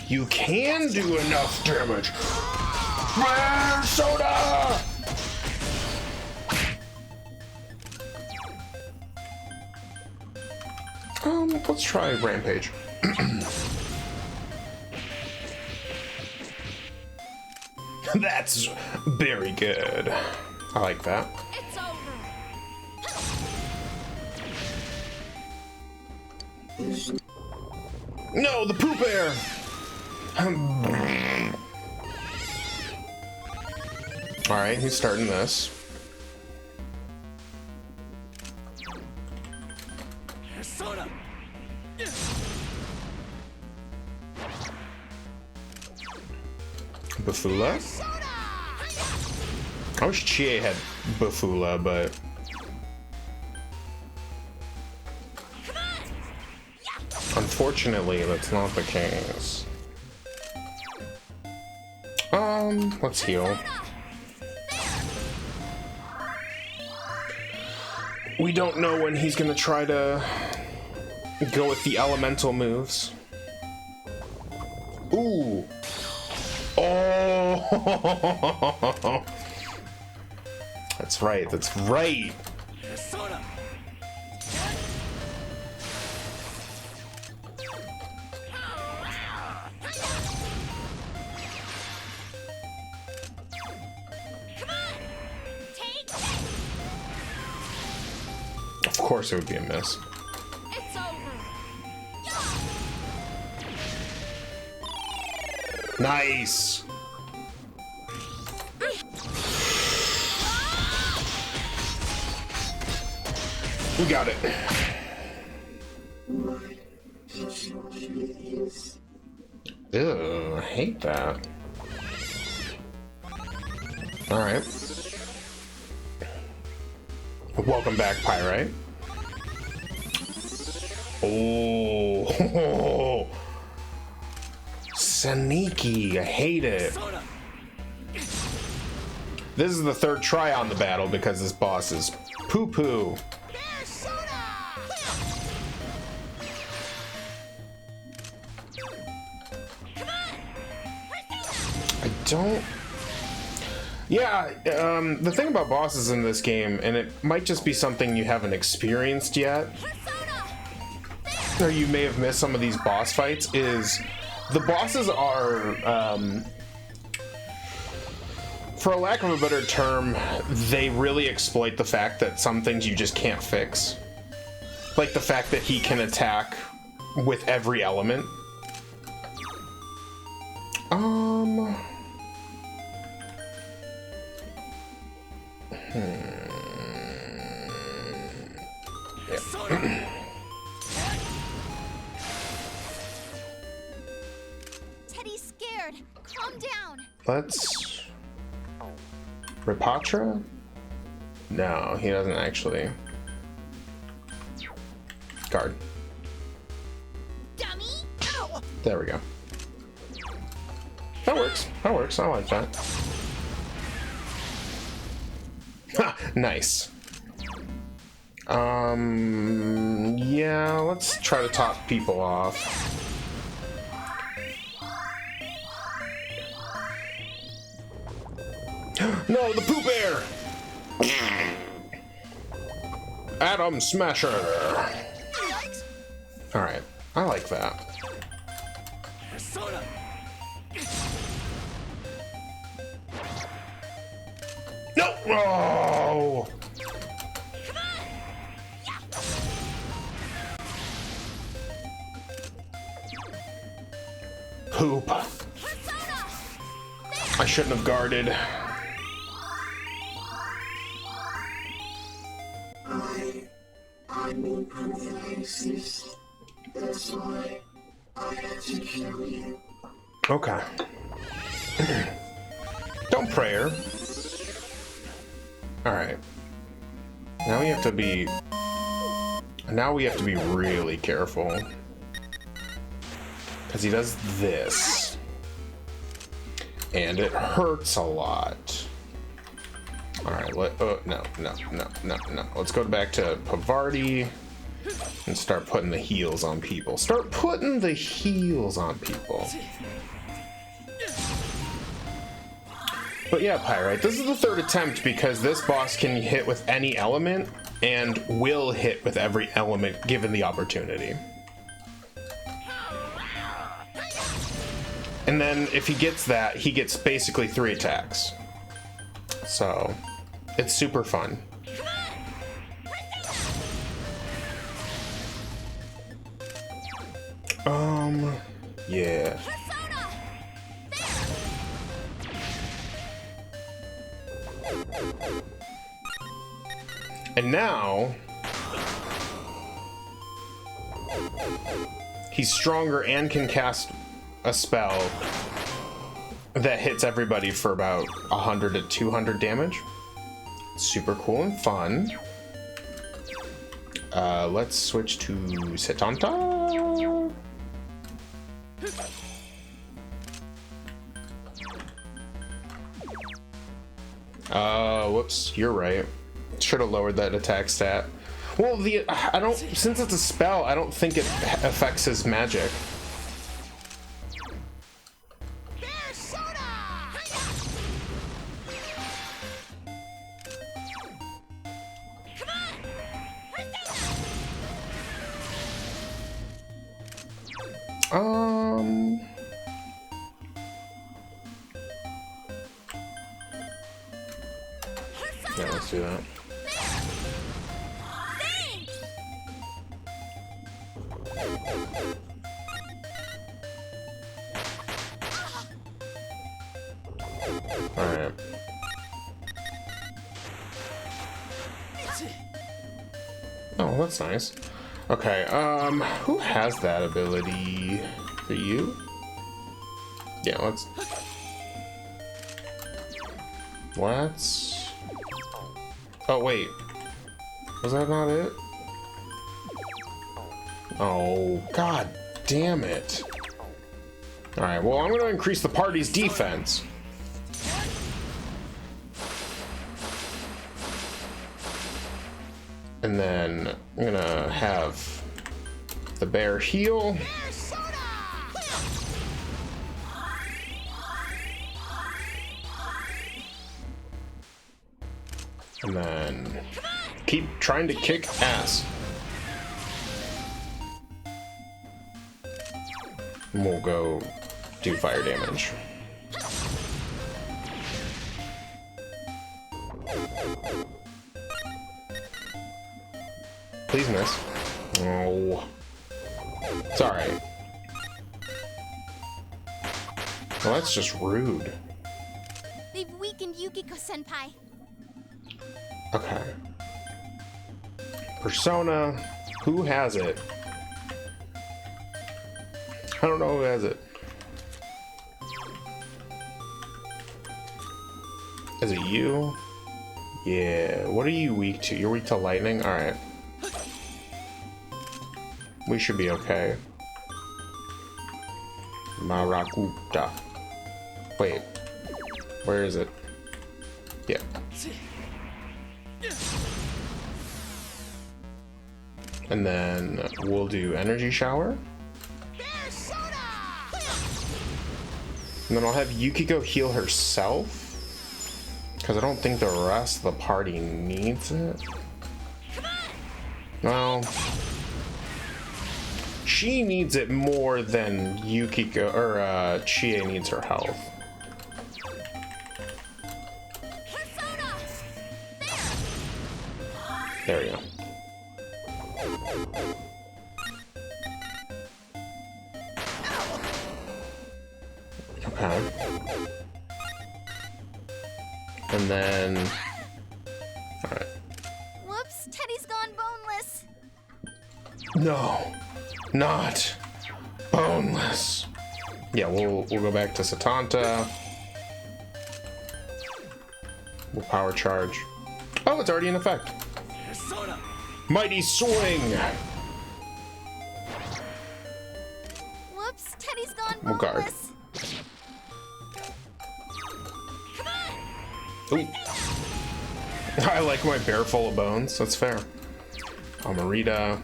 You can do enough damage. Rare soda! Let's try Rampage. That's very good. I like that. It's over. No, the poop bear! Alright, who's starting this? Soda. Bafula? I wish Chie had Bafula, but... unfortunately, that's not the case. Let's heal. We don't know when he's gonna try to go with the elemental moves. Ooh. Oh. That's right, that's right. Soda. Of course it would be a miss. It's over. Nice. We got it. Ew, I hate that. Alright. Welcome back, Pyrite. Oh, sneaky. I hate it. Soda. This is the third try on the battle because this boss is poo-poo. I don't... Yeah, the thing about bosses in this game, and it might just be something you haven't experienced yet, or you may have missed some of these boss fights, is the bosses are, for a lack of a better term, they really exploit the fact that some things you just can't fix. Like the fact that he can attack with every element. Teddy's scared. Calm down. Let's... Rapatra? No, he doesn't actually. Guard. Dummy. Ow. There we go. That works. That works. I like that. Ha! Nice. Yeah, let's try to top people off. No, the Pooh Bear! Atom Smasher! Alright, I like that. Soda. No! Oh! Poop. I shouldn't have guarded. I'm in prophylaxis. That's why I had to kill you. Okay. Don't pray her. Alright. Now we have to be... Now we have to be really careful. Because he does this. And it hurts a lot. Alright, no. Let's go back to Pavarti. And start putting the heals on people. Start putting the heals on people. But yeah, Pyrite, this is the third attempt because this boss can hit with any element and will hit with every element given the opportunity. And then if he gets that, he gets basically 3 attacks. So it's super fun. Yeah. And now he's stronger and can cast a spell that hits everybody for about 100 to 200 damage. Super cool and fun. Let's switch to Setanta. Whoops, you're right. Should have lowered that attack stat. Well, since it's a spell, I don't think it affects his magic. Yeah, let's do that. Alright. Oh, that's nice. Okay, who has that ability? For you? Yeah, let's... Oh, wait. Was that not it? Oh, god damn it. Alright, well, I'm gonna increase the party's defense. And then I'm gonna have the bear heal. And then keep trying to kick ass. And we'll go do fire damage. Please miss. Oh. It's alright. Well, that's just rude. They've weakened Yukiko-senpai. Okay. Persona. Who has it? I don't know who has it. Is it you? Yeah. What are you weak to? You're weak to lightning? Alright. We should be okay. Marakuta. Wait. Where is it? Yeah. And then we'll do energy shower. And then I'll have Yukiko heal herself. Because I don't think the rest of the party needs it. Well, she needs it more than Yukiko or Chie needs her health. There we go. Okay. And then... Alright. Whoops, Teddy's gone boneless. No, not boneless. Yeah, we'll go back to Setanta. We'll power charge. Oh, it's already in effect. Mighty swing. Whoops, Teddy's gone We'll guard. boneless. Ooh. I like my bear full of bones. That's fair. Amarita.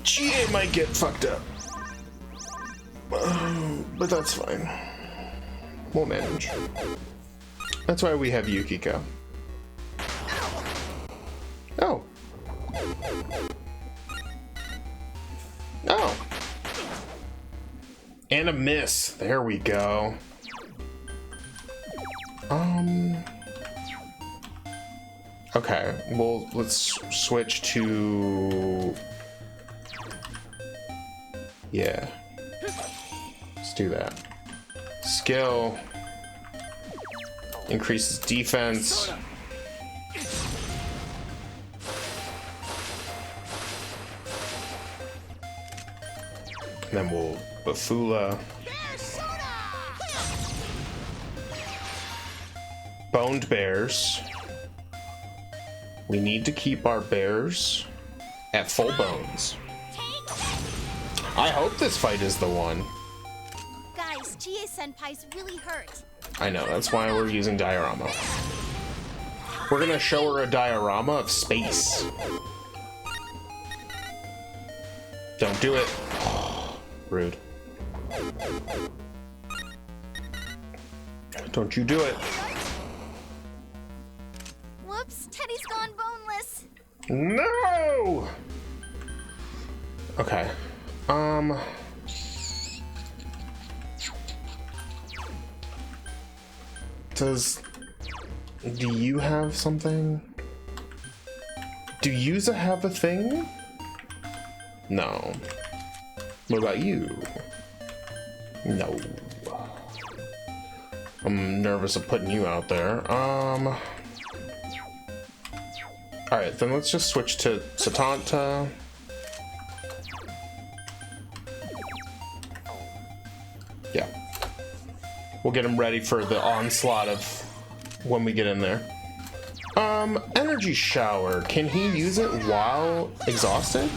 GA might get fucked up. But that's fine. We'll manage. That's why we have Yukiko. Oh. Oh. And a miss. There we go. Okay, well, let's switch to... Yeah. Let's do that. Skill. Increases defense. And then we'll Bafula. Boned bears. We need to keep our bears at full bones. I hope this fight is the one. Guys, Chie-senpai's really hurt. I know, that's why we're using diorama. We're gonna show her a diorama of space. Don't do it. Rude. Don't you do it. Whoops, Teddy's gone boneless. No! Okay. Do you have something? Do Yuza have a thing? No. What about you? No. I'm nervous of putting you out there. Alright, then let's just switch to Satanta. Yeah. We'll get him ready for the onslaught of when we get in there. Energy shower. Can he use it while exhausted?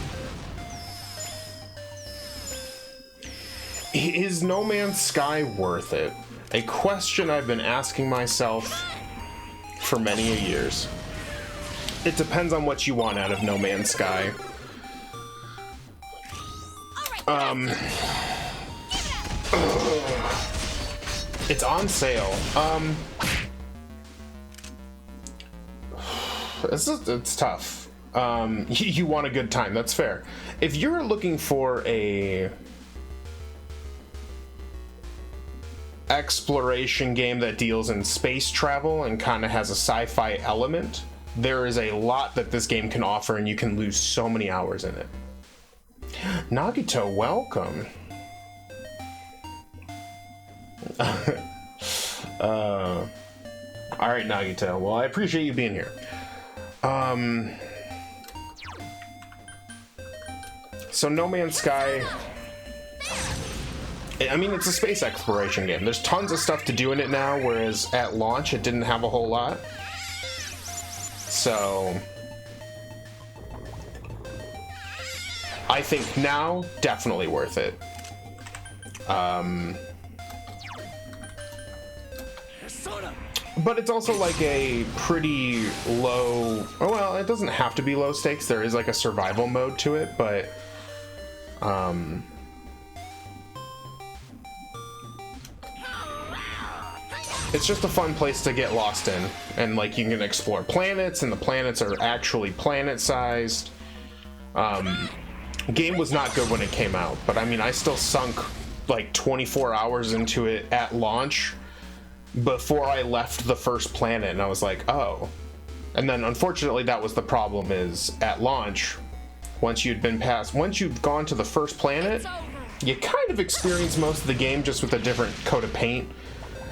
Is No Man's Sky worth it? A question I've been asking myself for many a years. It depends on what you want out of No Man's Sky. It's on sale. It's tough. You want a good time, that's fair. If you're looking for a exploration game that deals in space travel and kind of has a sci-fi element, there is a lot that this game can offer, and you can lose so many hours in it. Nagito, welcome. Alright, Nagito. Well, I appreciate you being here. So No Man's Sky... I mean, it's a space exploration game. There's tons of stuff to do in it now, whereas at launch it didn't have a whole lot. So... I think now, definitely worth it. But it's also like a pretty low... Oh, well, it doesn't have to be low stakes. There is like a survival mode to it, but... it's just a fun place to get lost in. And like you can explore planets, and the planets are actually planet-sized. Game was not good when it came out, but I mean, I still sunk like 24 hours into it at launch before I left the first planet, and I was like, oh. And then unfortunately that was the problem, is at launch, once you'd gone to the first planet, you kind of experience most of the game just with a different coat of paint.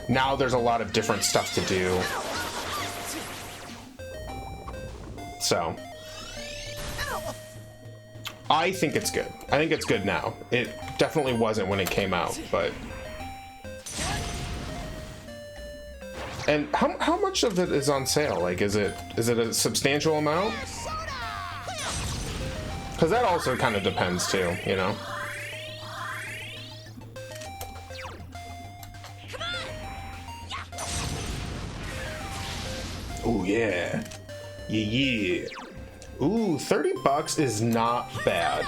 Now there's a lot of different stuff to do. So I think it's good. I think it's good now. It definitely wasn't when it came out, but... And how much of it is on sale? Like, is it a substantial amount? Because that also kind of depends too, you know? Oh yeah. Yeah. Ooh, 30 bucks is not bad.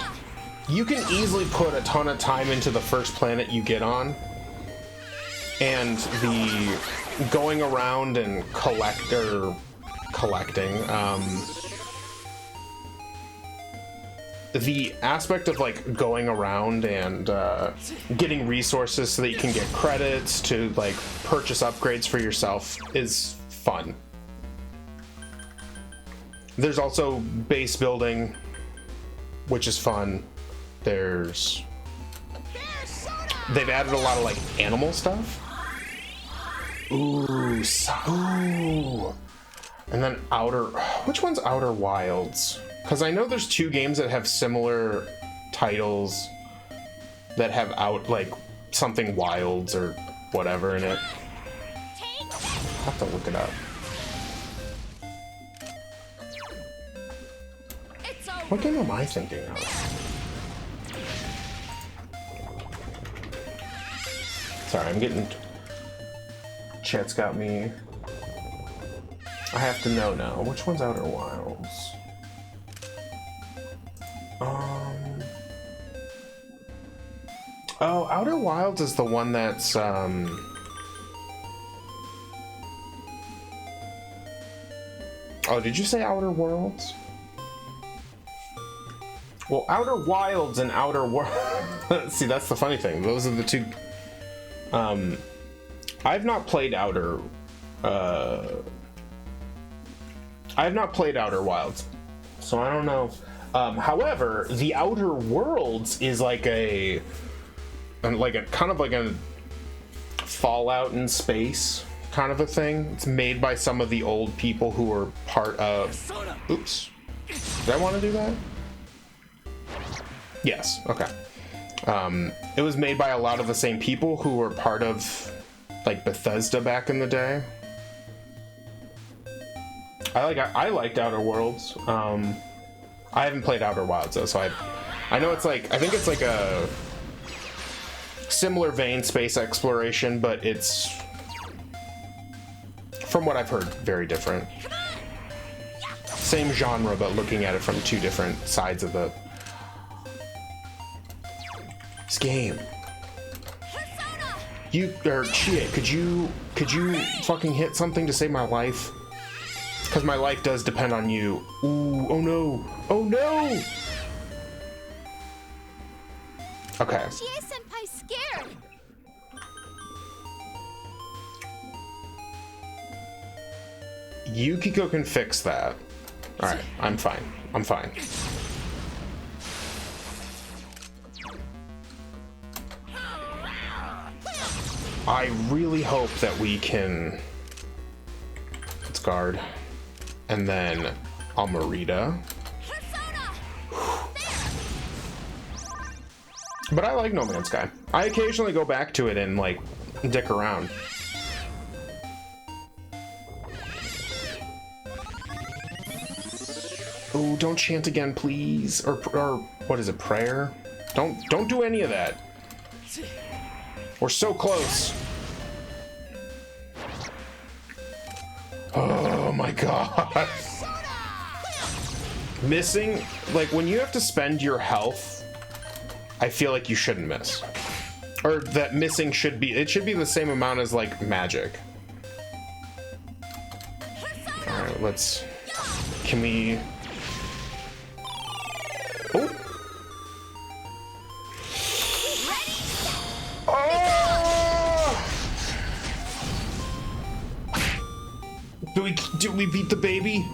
You can easily put a ton of time into the first planet you get on. And the going around and collecting, the aspect of like going around and getting resources so that you can get credits to like purchase upgrades for yourself is fun. There's also base building, which is fun. They've added a lot of like animal stuff. Ooh, ooh. And then which one's Outer Wilds? Because I know there's two games that have similar titles that have like something Wilds or whatever in it. I'll have to look it up. What game am I thinking of? Sorry, I'm getting... Chat's got me... I have to know now. Which one's Outer Wilds? Oh, Outer Wilds is the one that's, Oh, did you say Outer Worlds? Well, Outer Wilds and Outer Worlds... See, that's the funny thing. Those are the two... I've not played Outer Wilds, so I don't know. However, the Outer Worlds is like a kind of like a Fallout in space kind of a thing. It's made by some of the old people who were part of... Oops. Did I want to do that? Yes, okay. It was made by a lot of the same people who were part of like Bethesda back in the day. I liked Outer Worlds. I haven't played Outer Wilds though, so I know it's like, I think it's like a similar vein space exploration, but it's, from what I've heard, very different. Same genre, but looking at it from two different sides of the this game. You or Chie, could you fucking hit something to save my life? Because my life does depend on you. Ooh, oh no. Oh no! Okay. Chie-senpai's scared. Yukiko can fix that. Alright, I'm fine. I'm fine. I really hope that we can... Let's guard. And then Amarita. But I like No Man's Sky. I occasionally go back to it and, like, dick around. Oh, don't chant again, please. Or what is it, prayer? Don't do any of that. We're so close. Oh my god. Missing, like when you have to spend your health, I feel like you shouldn't miss. Or that missing should be, it should be the same amount as like magic. Alright, let's, can we... Oh! Do we beat the baby?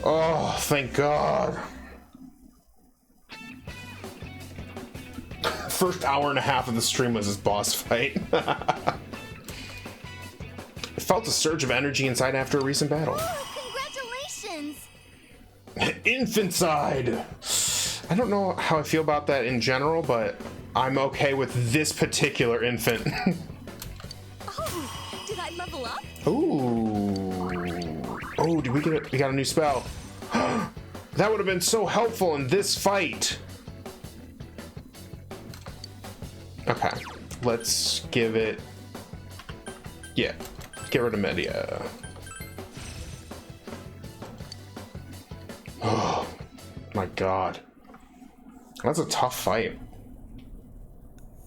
Oh, thank God. First hour and a half of the stream was this boss fight. I felt a surge of energy inside after a recent battle. Oh, congratulations! Infanticide! I don't know how I feel about that in general, but I'm okay with this particular infant. Oh, did I level up? Ooh. Oh, did we get it? We got a new spell. That would have been so helpful in this fight. Okay, let's give it... Yeah, get rid of Media. Oh my god. That's a tough fight.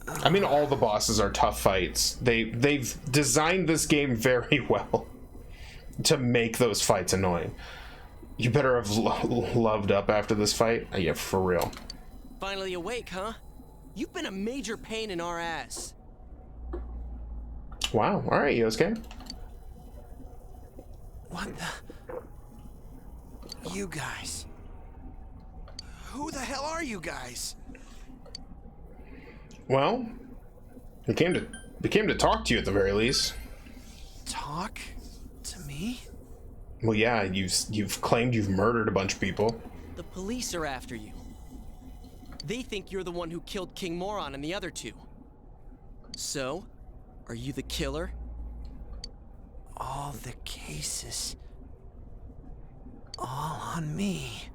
I mean, all the bosses are tough fights. They've designed this game very well to make those fights annoying. You better have loved up after this fight. Yeah, for real. Finally awake, huh? You've been a major pain in our ass. Wow. All right, Yosuke. What the? You guys. Who the hell are you guys? Well, we came to talk to you at the very least. Talk to me? Well, yeah, you've claimed you've murdered a bunch of people. The police are after you. They think you're the one who killed King Moron and the other two. So, are you the killer? All the cases. All on me.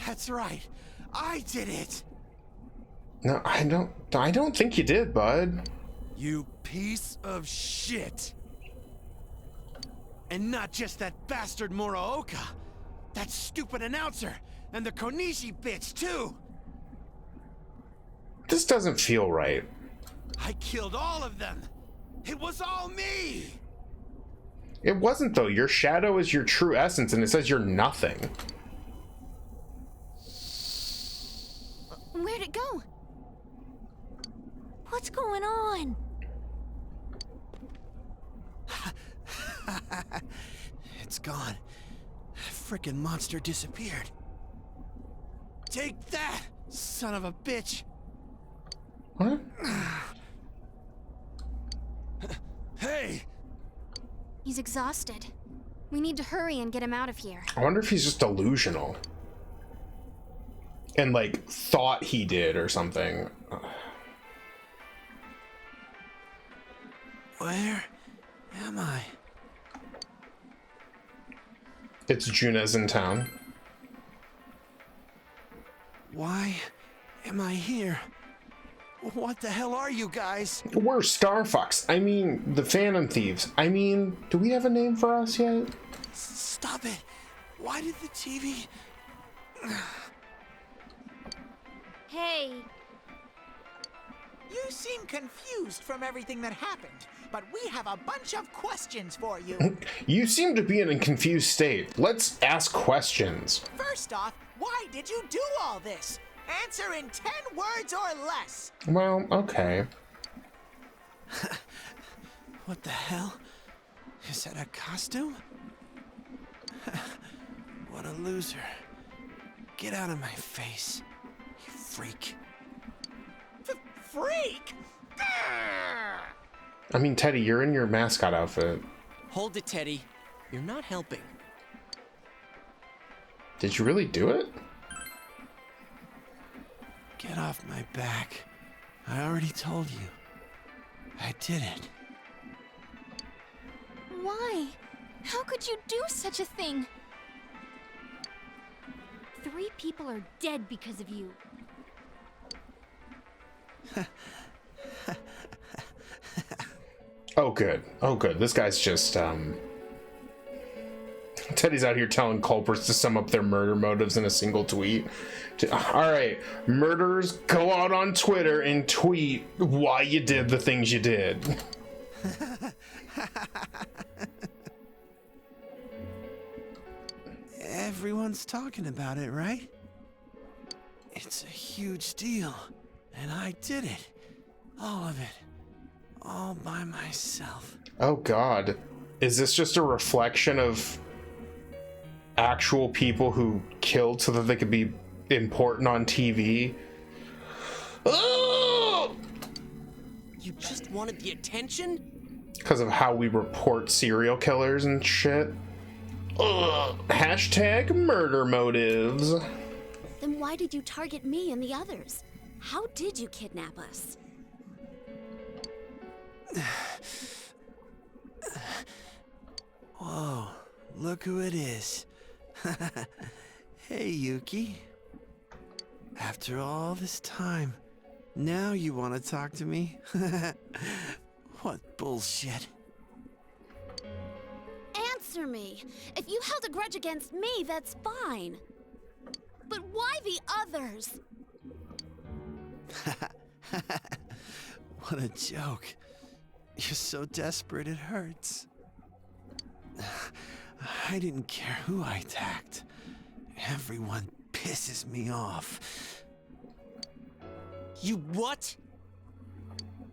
That's right. I did it. No, I don't think you did, bud. You piece of shit. And not just that bastard Muraoka. That stupid announcer. And the Konishi bitch, too. This doesn't feel right. I killed all of them. It was all me. It wasn't, though. Your shadow is your true essence, and it says you're nothing. Where'd it go? What's going on? It's gone. Frickin' monster disappeared. Take that, son of a bitch. What? Hey! He's exhausted. We need to hurry and get him out of here. I wonder if he's just delusional. And, like, thought he did or something. Where am I? It's Junes in town. Why am I here? What the hell are you guys? We're Star Fox. I mean, the Phantom Thieves. I mean, do we have a name for us yet? Stop it. Why did the TV... Hey, You seem confused from everything that happened, but we have a bunch of questions for you. You seem to be in a confused state. Let's ask questions. First off, why did you do all this? Answer in 10 words or less. Well, okay. What the hell? Is that a costume? What a loser. Get out of my face, you freak. Freak! I mean, Teddy, you're in your mascot outfit. Hold it, Teddy. You're not helping. Did you really do it? Get off my back. I already told you. I did it. why? How could you do such a thing? 3 people are dead because of you. Oh, good. Oh, good. This guy's just, Teddy's out here telling culprits to sum up their murder motives in a single tweet. All right, murderers, go out on Twitter and tweet why you did the things you did. Everyone's talking about it, right? It's a huge deal, and I did it. All of it. All by myself. Oh, God. Is this just a reflection of actual people who killed so that they could be important on TV? Oh! You just wanted the attention? Because of how we report serial killers and shit. Ugh. Hashtag murder motives. Then why did you target me and the others? How did you kidnap us? Whoa, look who it is. Hey, Yuki. After all this time, now you want to talk to me? What bullshit. answer me. If you held a grudge against me, that's fine. But why the others? What a joke. You're so desperate it hurts. I didn't care who I attacked. Everyone pisses me off. You what?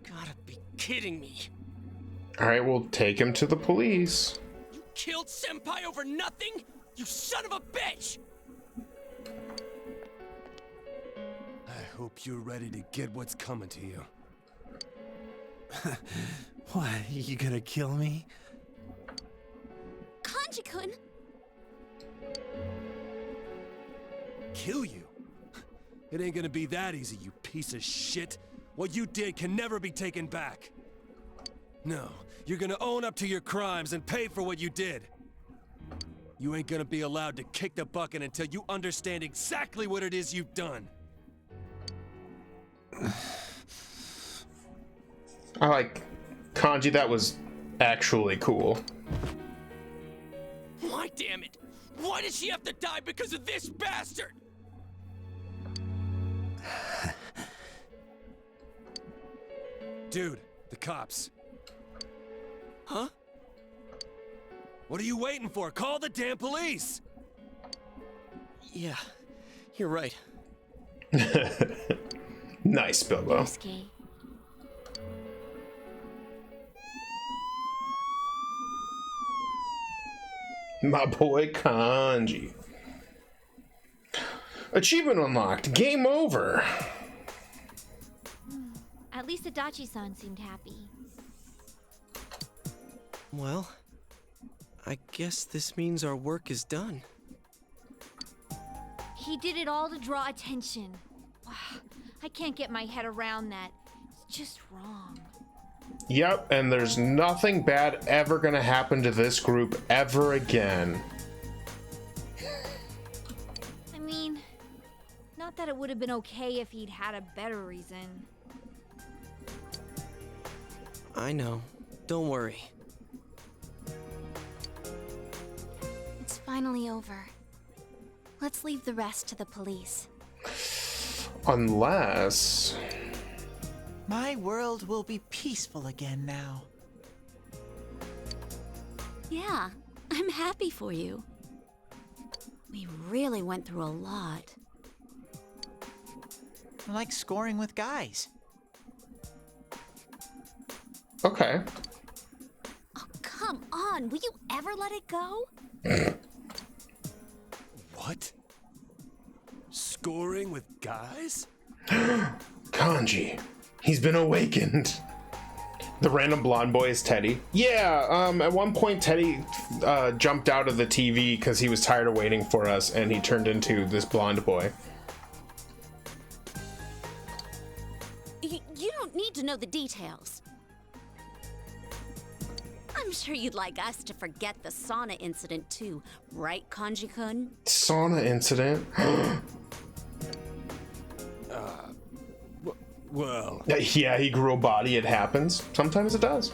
Gotta be kidding me. All right, we'll take him to the police. You killed Senpai over nothing? You son of a bitch! I hope you're ready to get what's coming to you. What, you gonna kill me? Kanji-kun! Kill you? It ain't gonna be that easy, you piece of shit. What you did can never be taken back. No, you're gonna own up to your crimes and pay for what you did. You ain't gonna be allowed to kick the bucket until you understand exactly what it is you've done. I like Kanji. That was actually cool. Why, damn it? Why did she have to die because of this bastard? Dude, the cops. Huh? What are you waiting for? Call the damn police! Yeah, you're right. Nice, Bilbo. Yosuke. My boy Kanji. Achievement unlocked. Game over. At least Adachi-san seemed happy. Well, I guess this means our work is done. He did it all to draw attention. I can't get my head around that. It's just wrong. Yep, and there's nothing bad ever gonna happen to this group ever again. I mean, not that it would have been okay if he'd had a better reason. I know. Don't worry. It's finally over. Let's leave the rest to the police. Unless... My world will be peaceful again now. Yeah, I'm happy for you. We really went through a lot. Like scoring with guys. Okay. Oh, come on. Will you ever let it go? What? Scoring with guys? Kanji. He's been awakened. The random blonde boy is Teddy. Yeah, at one point Teddy jumped out of the TV because he was tired of waiting for us, and he turned into this blonde boy. You don't need to know the details. I'm sure you'd like us to forget the sauna incident too, right, Kanji-kun? Sauna incident. Well... Yeah, he grew a body. It happens. Sometimes it does.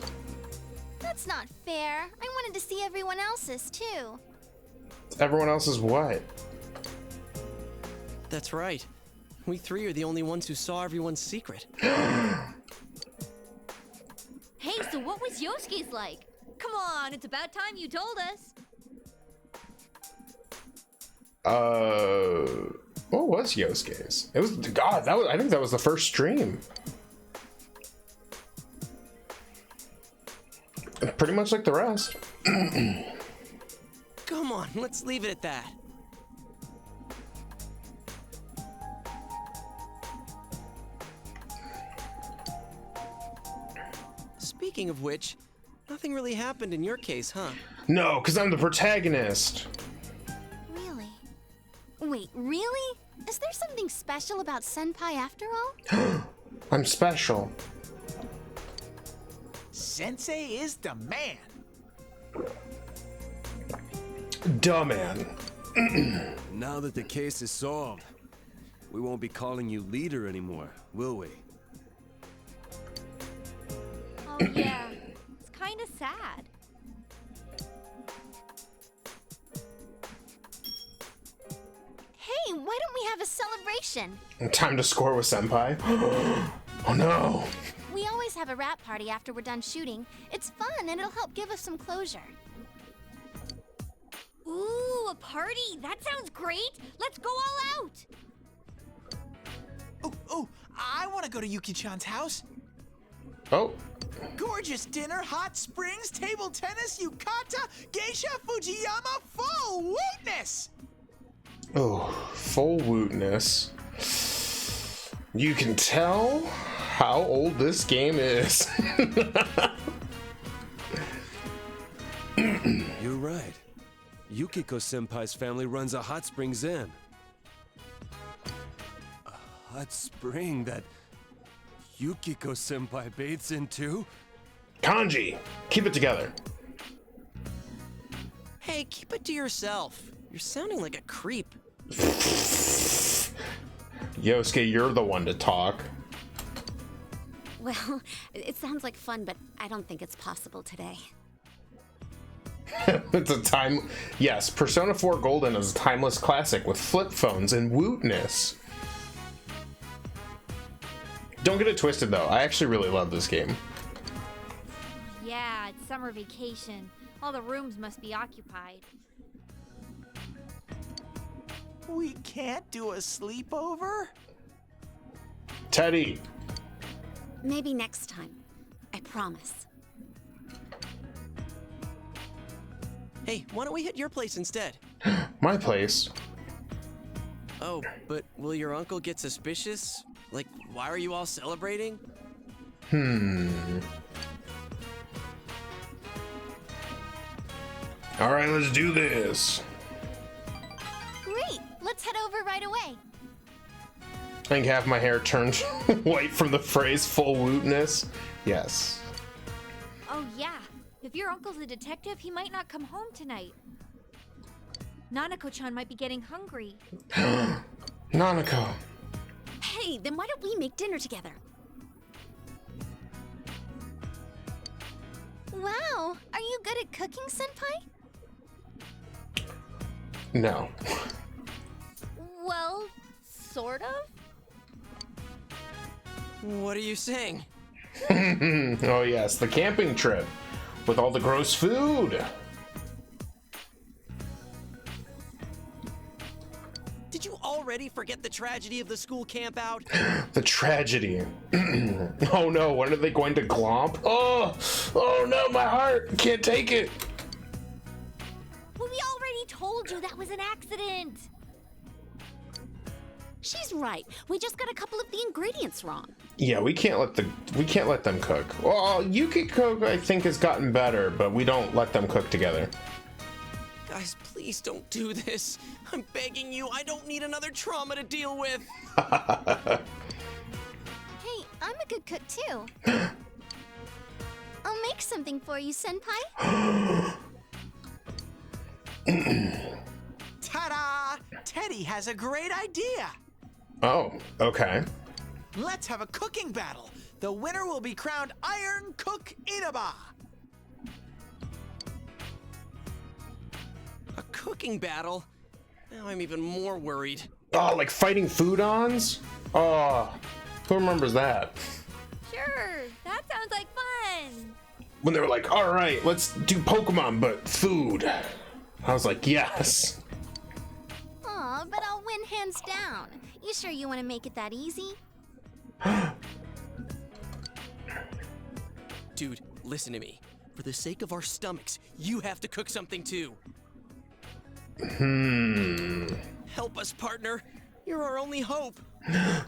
That's not fair. I wanted to see everyone else's too. Everyone else is what? That's right. We three are the only ones who saw everyone's secret. Hey, so what was Yosuke's like? Come on, it's about time you told us. What was Yosuke's? It was God. I think that was the first stream. Pretty much like the rest. Come on, let's leave it at that. Speaking of which, nothing really happened in your case, huh? No, because I'm the protagonist. Really? Wait, really? Is there something special about Senpai after all? I'm special. Sensei is the man. Duh, man. Now that the case is solved, we won't be calling you leader anymore, will we? Oh yeah, it's kind of sad. why don't we have a celebration? Time to score with Senpai. Oh no. We always have a wrap party after we're done shooting. It's fun and it'll help give us some closure. Ooh, a party! That sounds great! Let's go all out! Oh, I want to go to Yuki-chan's house. Oh. Gorgeous dinner, hot springs, table tennis, yukata, geisha, Fujiyama, full wootness! Oh, full wootness. You can tell how old this game is. You're right. Yukiko-senpai's family runs a hot springs inn. A hot spring that Yukiko-senpai bathes in too? Kanji, keep it together. Hey, keep it to yourself. You're sounding like a creep. Yosuke, you're the one to talk. Well, it sounds like fun, but I don't think it's possible today. It's a time. Yes, Persona 4 Golden is a timeless classic with flip phones and wootness. Don't get it twisted though. I actually really love this game. Yeah, it's summer vacation. All the rooms must be occupied. We can't do a sleepover? Teddy. Maybe next time. I promise. Hey, why don't we hit your place instead? My place. Oh, but will your uncle get suspicious? Like, why are you all celebrating? All right, let's do this. Great! Let's head over right away. I think half my hair turned white from the phrase full wootness. Yes. Oh yeah, if your uncle's a detective, he might not come home tonight. Nanako-chan might be getting hungry. Nanako. Hey, then why don't we make dinner together? Wow, are you good at cooking, Senpai? No. Well, sort of. What are you saying? Oh yes, the camping trip with all the gross food. Did you already forget the tragedy of the school camp out? The tragedy. Oh no, when are they going to glomp? Oh no, my heart can't take it. Well, we already told you that was an accident. She's right. We just got a couple of the ingredients wrong. Yeah, we can't let them cook. Well, Yukiko I think has gotten better, but we don't let them cook together. Guys, please don't do this. I'm begging you. I don't need another trauma to deal with. Hey, I'm a good cook too. I'll make something for you, Senpai. Ta-da! Teddy has a great idea. Oh, okay. Let's have a cooking battle. The winner will be crowned Iron Cook Inaba. A cooking battle? Now I'm even more worried. Oh, like fighting food-ons? Oh, who remembers that? Sure, that sounds like fun. When they were like, all right, let's do Pokemon, but food. I was like, yes. Aw, but I'll win hands down. You sure you want to make it that easy? Dude, listen to me. For the sake of our stomachs, you have to cook something too. Help us, partner. You're our only hope. Then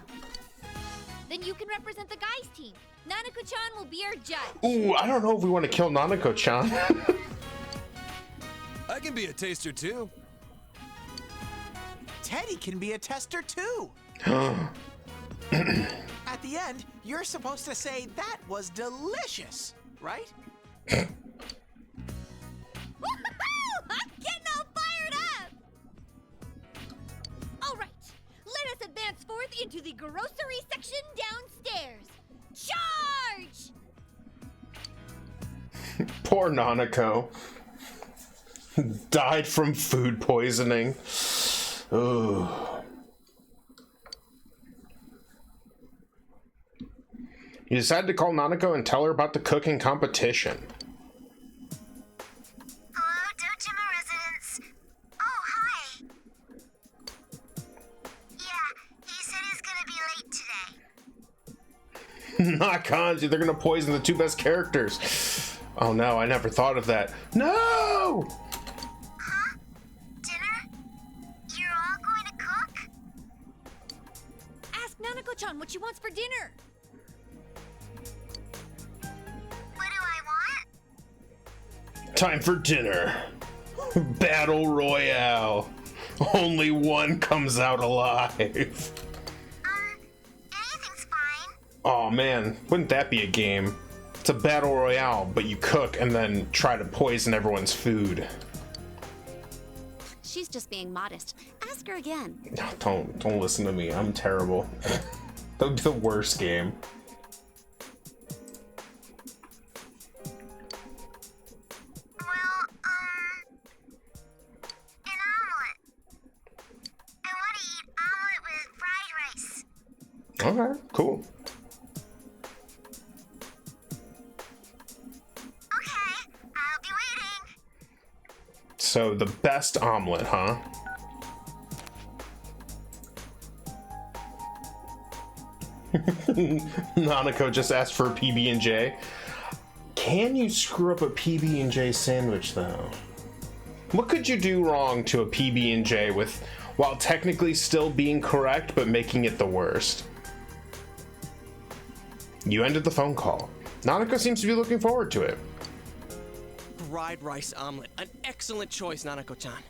you can represent the guys' team. Nanako-chan will be our judge. Ooh, I don't know if we want to kill Nanako-chan. I can be a taster too. Teddy can be a tester too. At the end, you're supposed to say that was delicious, right? Woohoo! I'm getting all fired up! All right, let us advance forth into the grocery section downstairs. Charge! Poor Nanako. Died from food poisoning. Ooh. You decided to call Nanako and tell her about the cooking competition. Hello, Dojima residents. Oh, hi. Yeah, he said he's gonna be late today. Not Kanji, they're gonna poison the two best characters. Oh no, I never thought of that. No! Huh? Dinner? You're all going to cook? Ask Nanako-chan what she wants for dinner. What do I want? Time for dinner. Battle Royale. Only one comes out alive. Anything's fine. Oh man, wouldn't that be a game? It's a battle royale, but you cook and then try to poison everyone's food. She's just being modest. Ask her again. No, don't listen to me. I'm terrible. That would be the worst game. Well, an omelet. I want to eat omelet with fried rice. Okay, cool. Okay, I'll be waiting. So the best omelet, huh? Nanako just asked for a PB&J. Can you screw up a PB&J sandwich though? What could you do wrong to a PB&J with, while technically still being correct, but making it the worst? You ended the phone call. Nanako seems to be looking forward to it. Fried rice omelet. An excellent choice, Nanako-chan.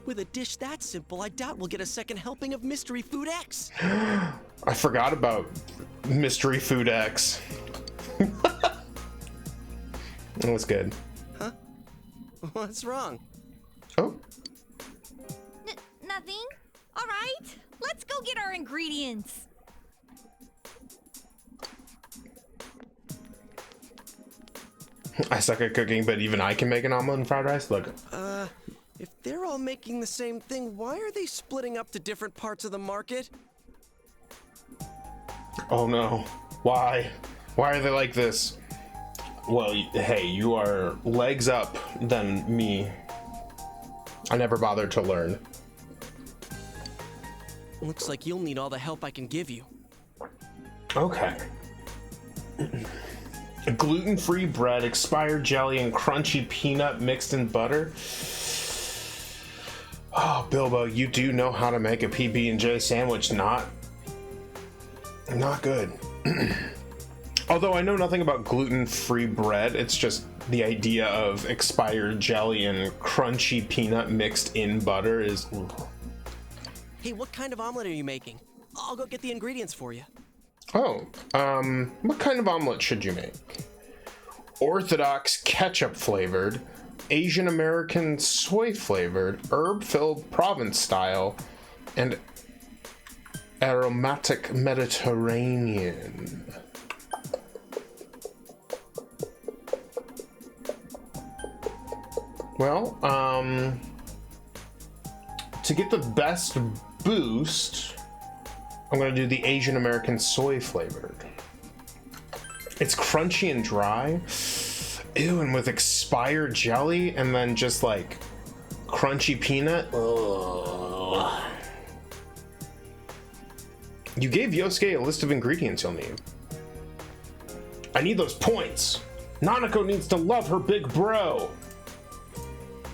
With a dish that simple, I doubt we'll get a second helping of Mystery Food X. I forgot about Mystery Food X. That was good. Huh? What's wrong? Oh. Nothing? All right, let's go get our ingredients. I suck at cooking, but even I can make an omelet and fried rice. Look. If they're all making the same thing, why are they splitting up to different parts of the market? Oh no. Why? Why are they like this? Well, hey, you are legs up than me. I never bothered to learn. Looks like you'll need all the help I can give you. Okay. Gluten-free bread, expired jelly, and crunchy peanut mixed in butter. Oh, Bilbo, you do know how to make a PB&J sandwich. Not good. Although I know nothing about gluten-free bread, it's just the idea of expired jelly and crunchy peanut mixed in butter is... Hey, what kind of omelet are you making? I'll go get the ingredients for you. Oh, what kind of omelet should you make? Orthodox ketchup flavored, Asian American soy flavored, herb filled Provence style, and aromatic Mediterranean. Well, to get the best boost, I'm gonna do the Asian American soy flavored. It's crunchy and dry. Ew, and with expired jelly and then just like crunchy peanut. Ugh. You gave Yosuke a list of ingredients you'll need. I need those points. Nanako needs to love her big bro.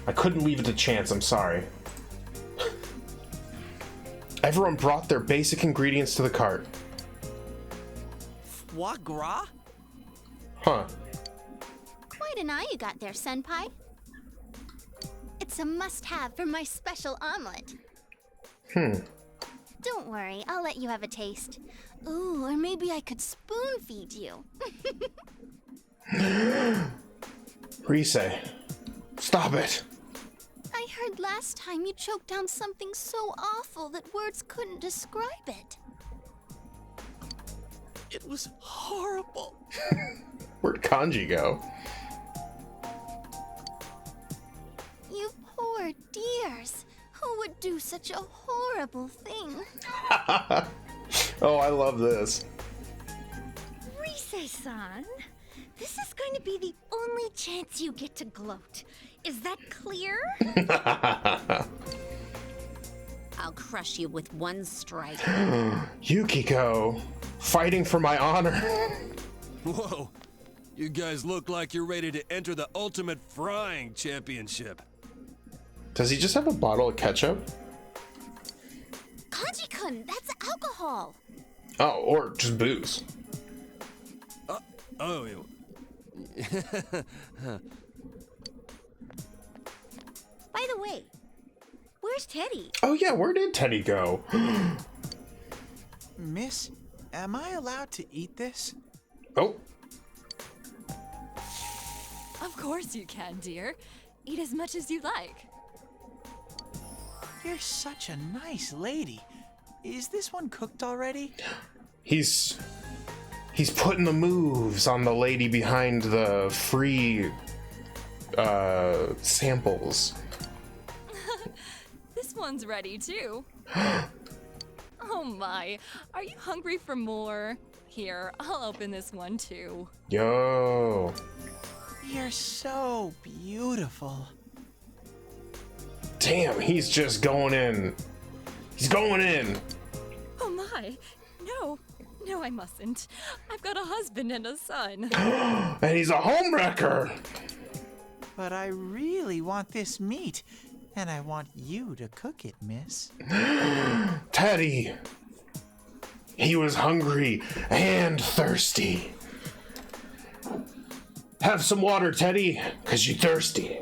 I couldn't leave it to chance, I'm sorry. Everyone brought their basic ingredients to the cart. Foie gras? Huh. Quite an eye you got there, Senpai. It's a must-have for my special omelet. Don't worry, I'll let you have a taste. Ooh, or maybe I could spoon-feed you. Rise, stop it. I heard last time you choked down something so awful that words couldn't describe it. It was horrible. Where'd Kanji go? You poor dears. Who would do such a horrible thing? Oh, I love this. son. This is going to be the only chance you get to gloat. Is that clear? I'll crush you with one strike. Yukiko, fighting for my honor. Whoa. You guys look like you're ready to enter the Ultimate Frying Championship. Does he just have a bottle of ketchup? Kanji-kun, that's alcohol. Oh, or just booze. Oh, By the way, where's Teddy? Oh yeah, where did Teddy go? Miss, am I allowed to eat this? Oh, Of course you can, dear. Eat as much as you like. You're such a nice lady. Is this one cooked already? he's putting the moves on the lady behind the free samples. This one's ready too. Oh my, are you hungry for more? Here, I'll open this one too. Yo. You're so beautiful. Damn, he's just going in. He's going in. Oh my, no, I mustn't. I've got a husband and a son. And he's a homewrecker. But I really want this meat, and I want you to cook it, miss. Teddy. He was hungry and thirsty. Have some water, Teddy, because you're thirsty.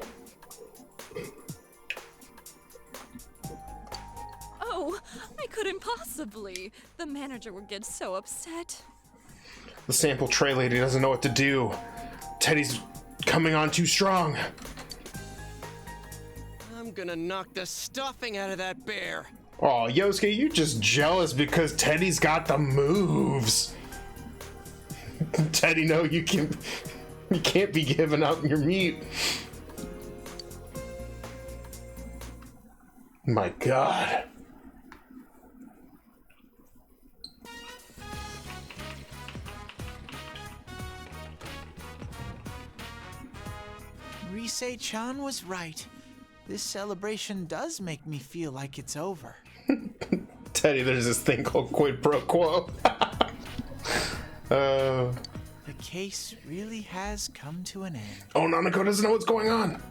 Oh, I couldn't possibly. The manager would get so upset. The sample tray lady doesn't know what to do. Teddy's coming on too strong. I'm gonna knock the stuffing out of that bear. Oh, Yosuke, you're just jealous because Teddy's got the moves. Teddy, no, you can't be giving up your meat. My God. Rise-chan was right. This celebration does make me feel like it's over. Teddy, there's this thing called quid pro quo. The case really has come to an end. Oh, Nanako doesn't know what's going on.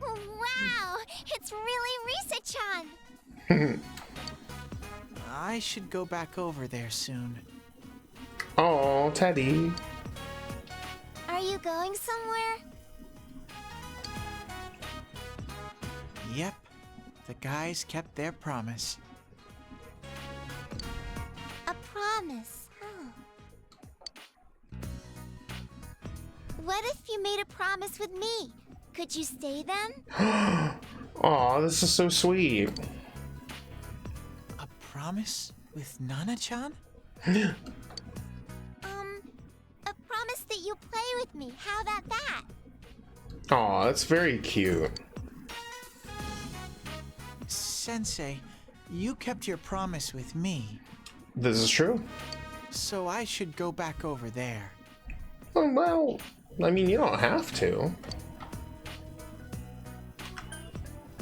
Wow, it's really Risa-chan. I should go back over there soon. Oh, Teddy. Are you going somewhere? Yep, the guys kept their promise. A promise, huh? What if you made a promise with me? Could you stay then? Aw, this is so sweet. A promise with Nana-chan? A promise that you'll play with me. How about that? Aw, that's very cute. Sensei, you kept your promise with me, This is true. so I should go back over there. Oh, well, I mean, you don't have to.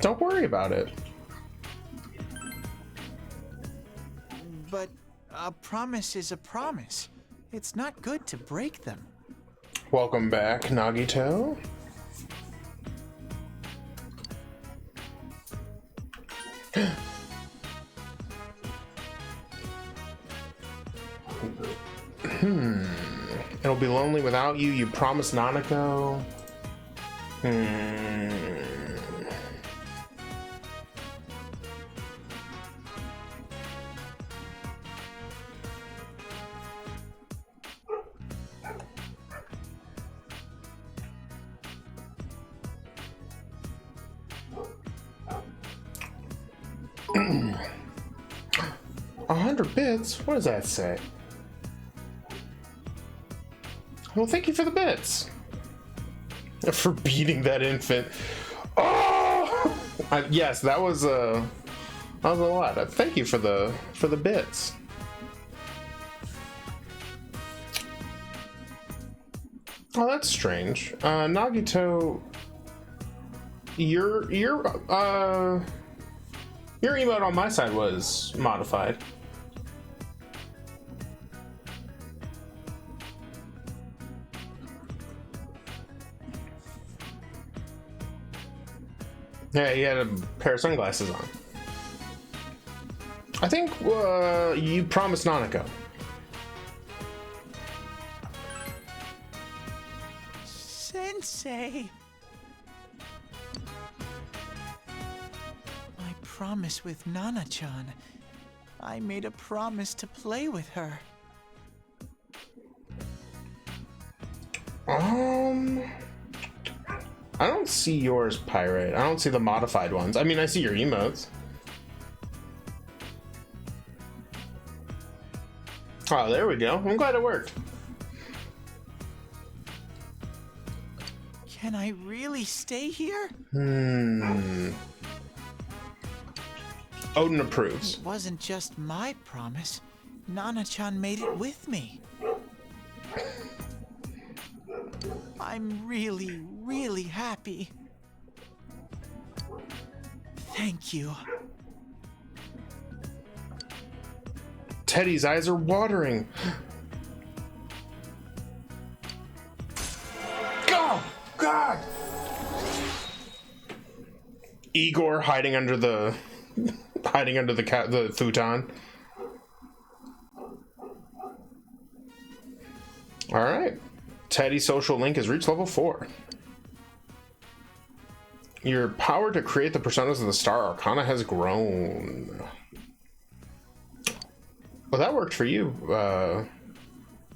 Don't worry about it. But a promise is a promise. It's not good to break them. Welcome back, Nagito. It'll be lonely without you. You promised Nanako. A 100 bits? What does that say? Well, thank you for the bits. For beating that infant. Oh! Yes, that was That was a lot. Thank you for the bits. Oh, that's strange. Nagito, your emote on my side was modified. Yeah, he had a pair of sunglasses on. I think you promised Nanako. Sensei. My promise with Nana-chan. I made a promise to play with her. I don't see yours, Pirate. I don't see the modified ones. I mean, I see your emotes. Oh, there we go. I'm glad it worked. Can I really stay here? Odin approves. It wasn't just my promise. Nana-chan made it with me. I'm really, really happy. Thank you. Teddy's eyes are watering. Oh, God! Igor hiding under the the futon. All right. Teddy's social link has reached level 4. Your power to create the personas of the Star Arcana has grown. Well, that worked for you,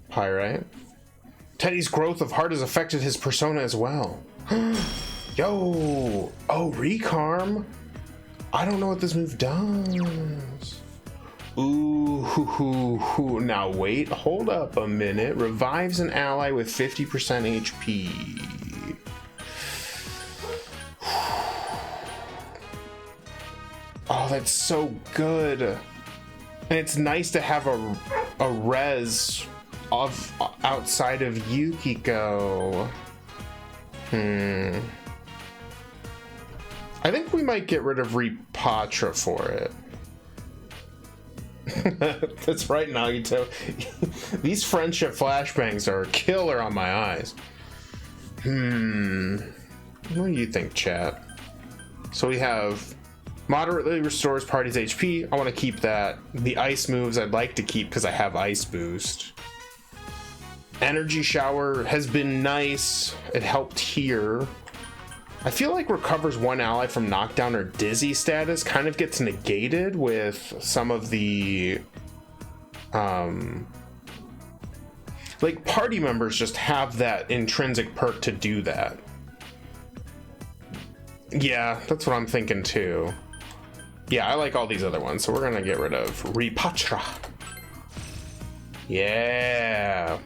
Pyrite. Teddy's growth of heart has affected his persona as well. Yo! Oh, Recarm! I don't know what this move does. Ooh, now wait, hold up a minute. Revives an ally with 50% HP. Oh, that's so good. And it's nice to have a res of outside of Yukiko. I think we might get rid of Repatra for it. That's right, Nagito. These friendship flashbangs are killer on my eyes. What do you think, chat? So we have moderately restores party's HP. I want to keep that. The ice moves I'd like to keep because I have ice boost. Energy shower has been nice. It helped here. I feel like recovers one ally from knockdown or dizzy status kind of gets negated with some of the like party members just have that intrinsic perk to do that. Yeah, that's what I'm thinking too. Yeah, I like all these other ones, so we're gonna get rid of Repatra. Yeah.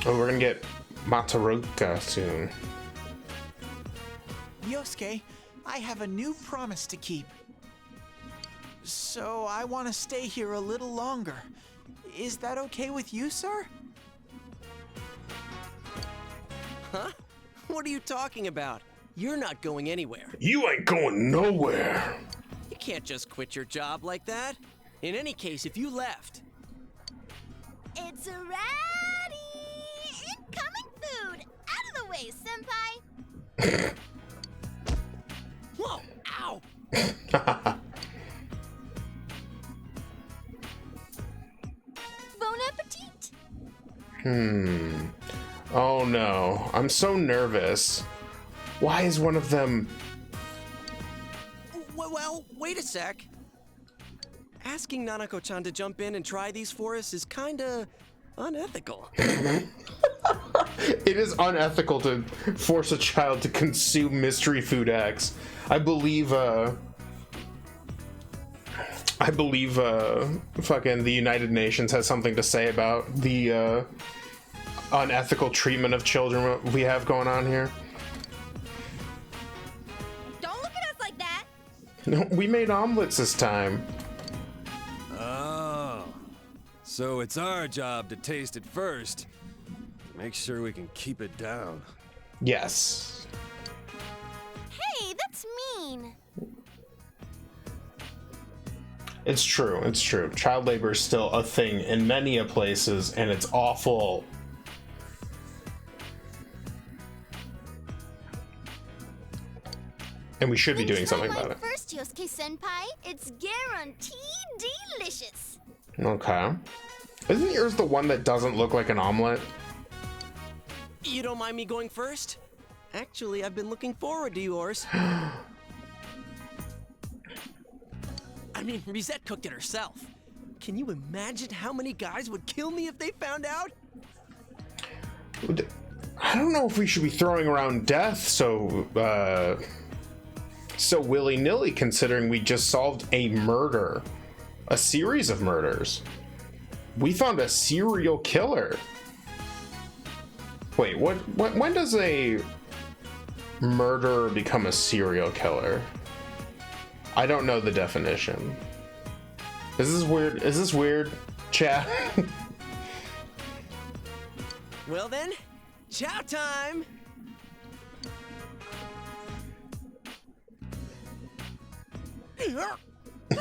Oh, we're gonna get Mataruka soon. Yosuke, I have a new promise to keep. So I want to stay here a little longer. Is that okay with you, sir? Huh? What are you talking about? You're not going anywhere. You ain't going nowhere. You can't just quit your job like that. In any case, if you left... It's ready! Incoming food! Out of the way, senpai! Whoa! Ow! Bon appetit! Oh no, I'm so nervous. Why is one of them... Well, wait a sec. Asking Nanako-chan to jump in and try these for us is kinda unethical. It is unethical to force a child to consume Mystery Food X. I believe fucking the United Nations has something to say about the unethical treatment of children we have going on here. Don't look at us like that. No, we made omelets this time. Oh. So it's our job to taste it first. Make sure we can keep it down. Yes. Hey, that's mean. It's true. It's true. Child labor is still a thing in many a places, and it's awful. And we should be doing something about it. First, Yosuke Senpai, it's guaranteed delicious. Okay. Isn't yours the one that doesn't look like an omelet? You don't mind me going first? Actually, I've been looking forward to yours. I mean, Risette cooked it herself. Can you imagine how many guys would kill me if they found out? I don't know if we should be throwing around death so willy-nilly, considering we just solved a murder. A series of murders. We found a serial killer. Wait, when does a murderer become a serial killer? I don't know the definition. Is this weird? Is this weird, chat? Well then, chow time!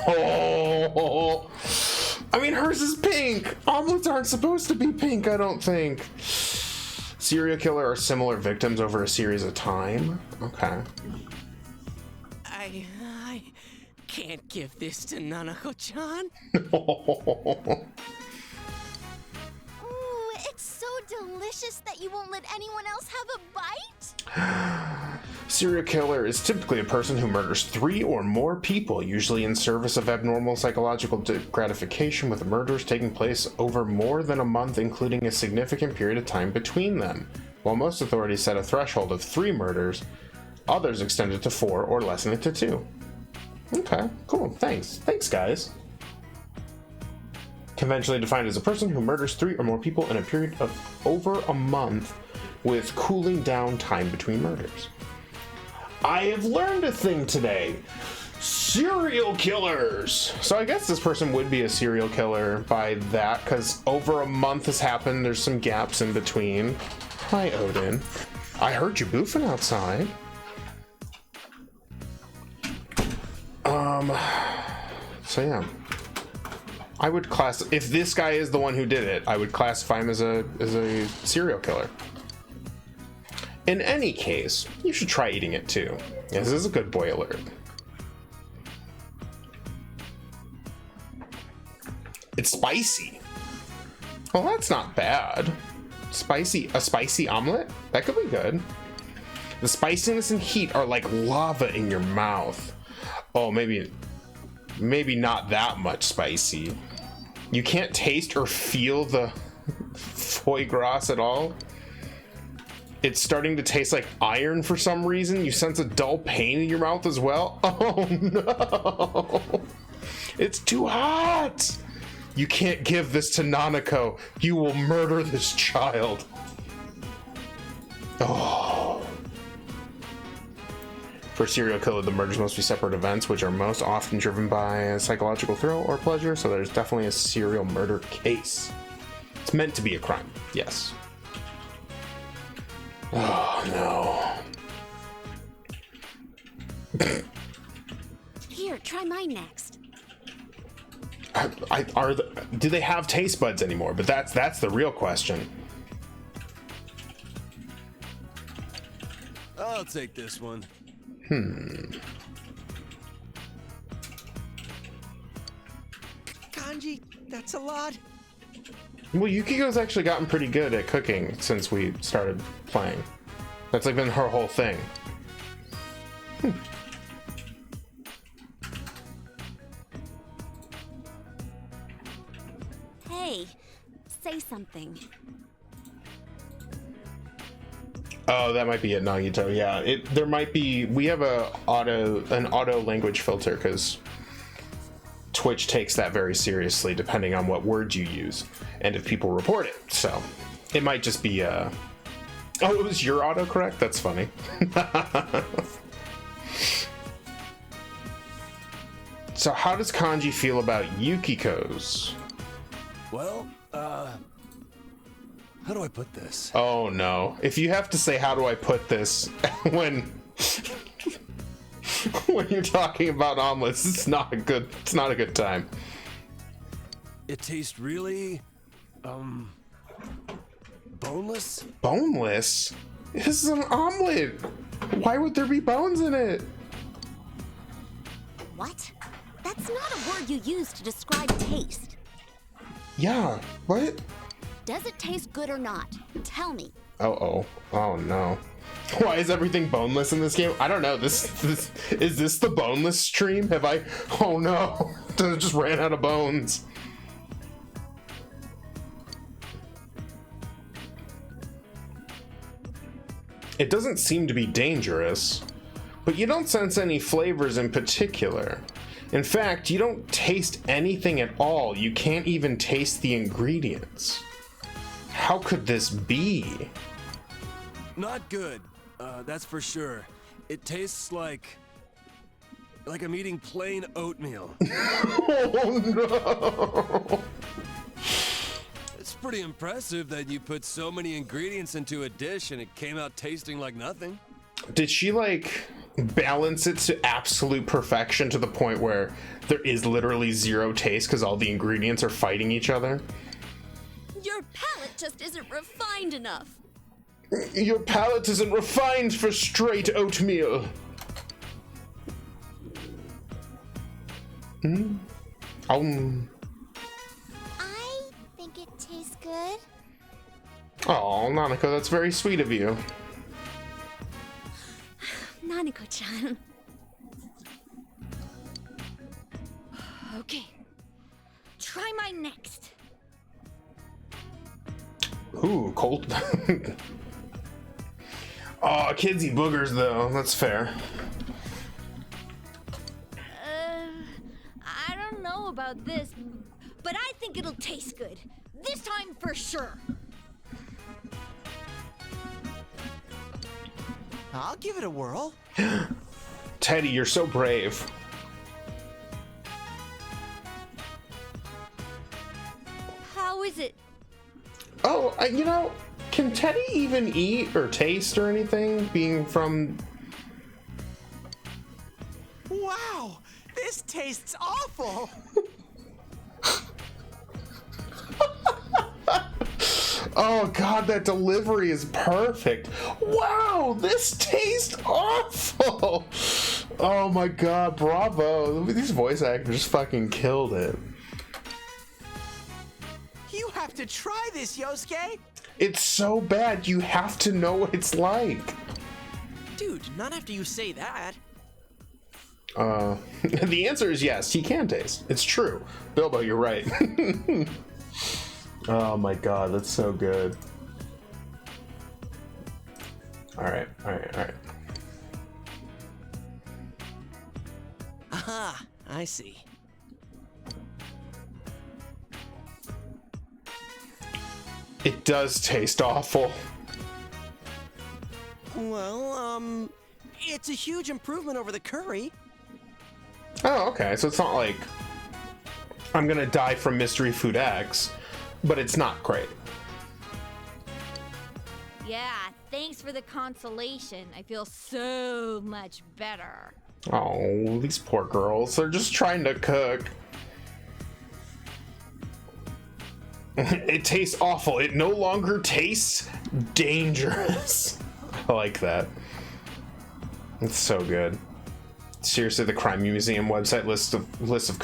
Oh, I mean, hers is pink. Omelets aren't supposed to be pink, I don't think. Serial killer or similar victims over a series of time. Okay. I can't give this to Nanako-chan. Ooh, it's so delicious that you won't let anyone else have a bite? Serial killer is typically a person who murders 3 or more people, usually in service of abnormal psychological gratification, with murders taking place over more than a month, including a significant period of time between them. While most authorities set a threshold of 3 murders, others extend it to 4 or lessen it to 2. Okay, cool. Thanks, guys. Conventionally defined as a person who murders 3 or more people in a period of over a month, with cooling down time between murders. I have learned a thing today. Serial killers. So I guess this person would be a serial killer by that, because over a month has happened. There's some gaps in between. Hi, Odin. I heard you boofing outside. So yeah. I would if this guy is the one who did it, I would classify him as a serial killer. In any case, you should try eating it too. This is a good boy alert. It's spicy. Well, that's not bad. A spicy omelet? That could be good. The spiciness and heat are like lava in your mouth. Oh, maybe not that much spicy. You can't taste or feel the foie gras at all. It's starting to taste like iron for some reason. You sense a dull pain in your mouth as well. Oh no! It's too hot! You can't give this to Nanako. You will murder this child. Oh. For serial killer, the murders must be separate events, which are most often driven by a psychological thrill or pleasure, so there's definitely a serial murder case. It's meant to be a crime, yes. Oh no. Here, try mine next. Do they have taste buds anymore? But that's the real question. I'll take this one. Kanji, that's a lot. Well, Yukiko's actually gotten pretty good at cooking since we started playing. That's like been her whole thing. Hey, say something. Oh, that might be it, Nagito. Yeah, there might be. We have an auto language filter because Twitch takes that very seriously, depending on what words you use and if people report it. So it might just be. Oh, it was your autocorrect. That's funny. So how does Kanji feel about Yukiko's? Well, how do I put this? Oh no. If you have to say how do I put this when when you're talking about omelets, it's not a good time. It tastes really, boneless? Boneless? This is an omelet. Why would there be bones in it? What? That's not a word you use to describe taste. Yeah, what? Does it taste good or not? Tell me. Oh no. Why is everything boneless in this game? I don't know. This is this the boneless stream? Have I? Oh no. I just ran out of bones. It doesn't seem to be dangerous, but you don't sense any flavors in particular. In fact, you don't taste anything at all. You can't even taste the ingredients. How could this be? Not good, that's for sure. It tastes like I'm eating plain oatmeal. Oh no! It's pretty impressive that you put so many ingredients into a dish and it came out tasting like nothing. Did she like balance it to absolute perfection to the point where there is literally zero taste because all the ingredients are fighting each other? Your palate just isn't refined enough. Your palate isn't refined for straight oatmeal. I think it tastes good. Oh, Nanako, that's very sweet of you. Nanako-chan. Okay. Try mine next. Ooh, cold. Oh, kids eat boogers though. That's fair. I don't know about this, but I think it'll taste good. This time for sure. I'll give it a whirl. Teddy, you're so brave. How is it? Oh, you know, can Teddy even eat or taste or anything, being from... Wow, this tastes awful. Oh god, that delivery is perfect. Wow, this tastes awful. Oh my god, bravo. These voice actors fucking killed it. You have to try this, Yosuke. It's so bad, you have to know what it's like. Dude, not after you say that. The answer is yes, he can taste. It's true. Bilbo, you're right. Oh my god, that's so good. Alright. Aha, I see. It does taste awful. Well, it's a huge improvement over the curry. Oh, okay, so it's not like I'm gonna die from Mystery Food X, but it's not great. Yeah, thanks for the consolation. I feel so much better. Oh, these poor girls. They're just trying to cook. It tastes awful. It no longer tastes dangerous. I like that. It's so good. Seriously, the Crime Museum website list of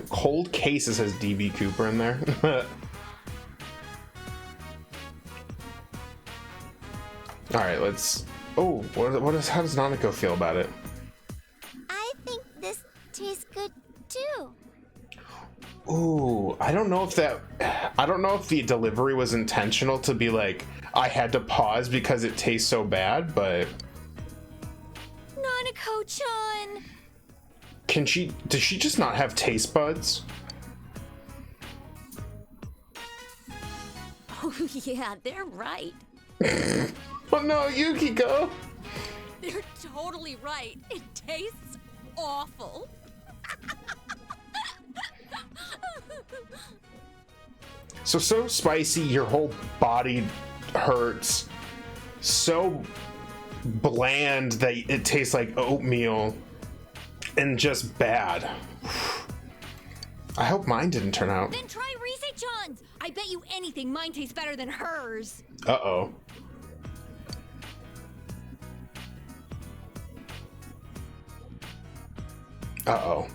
cold cases has DB Cooper in there. All right, let's. Oh, how does Nanako feel about it? I think this tastes good too. Ooh, I don't know if the delivery was intentional to be like, I had to pause because it tastes so bad, but Nanako-chan! does she just not have taste buds? Oh yeah, they're right. Oh no, Yukiko! They're totally right. It tastes awful. So spicy, your whole body hurts. So bland that it tastes like oatmeal, and just bad. I hope mine didn't turn out. Then try Rise-chan's. I bet you anything mine tastes better than hers. Uh-oh. Uh-oh.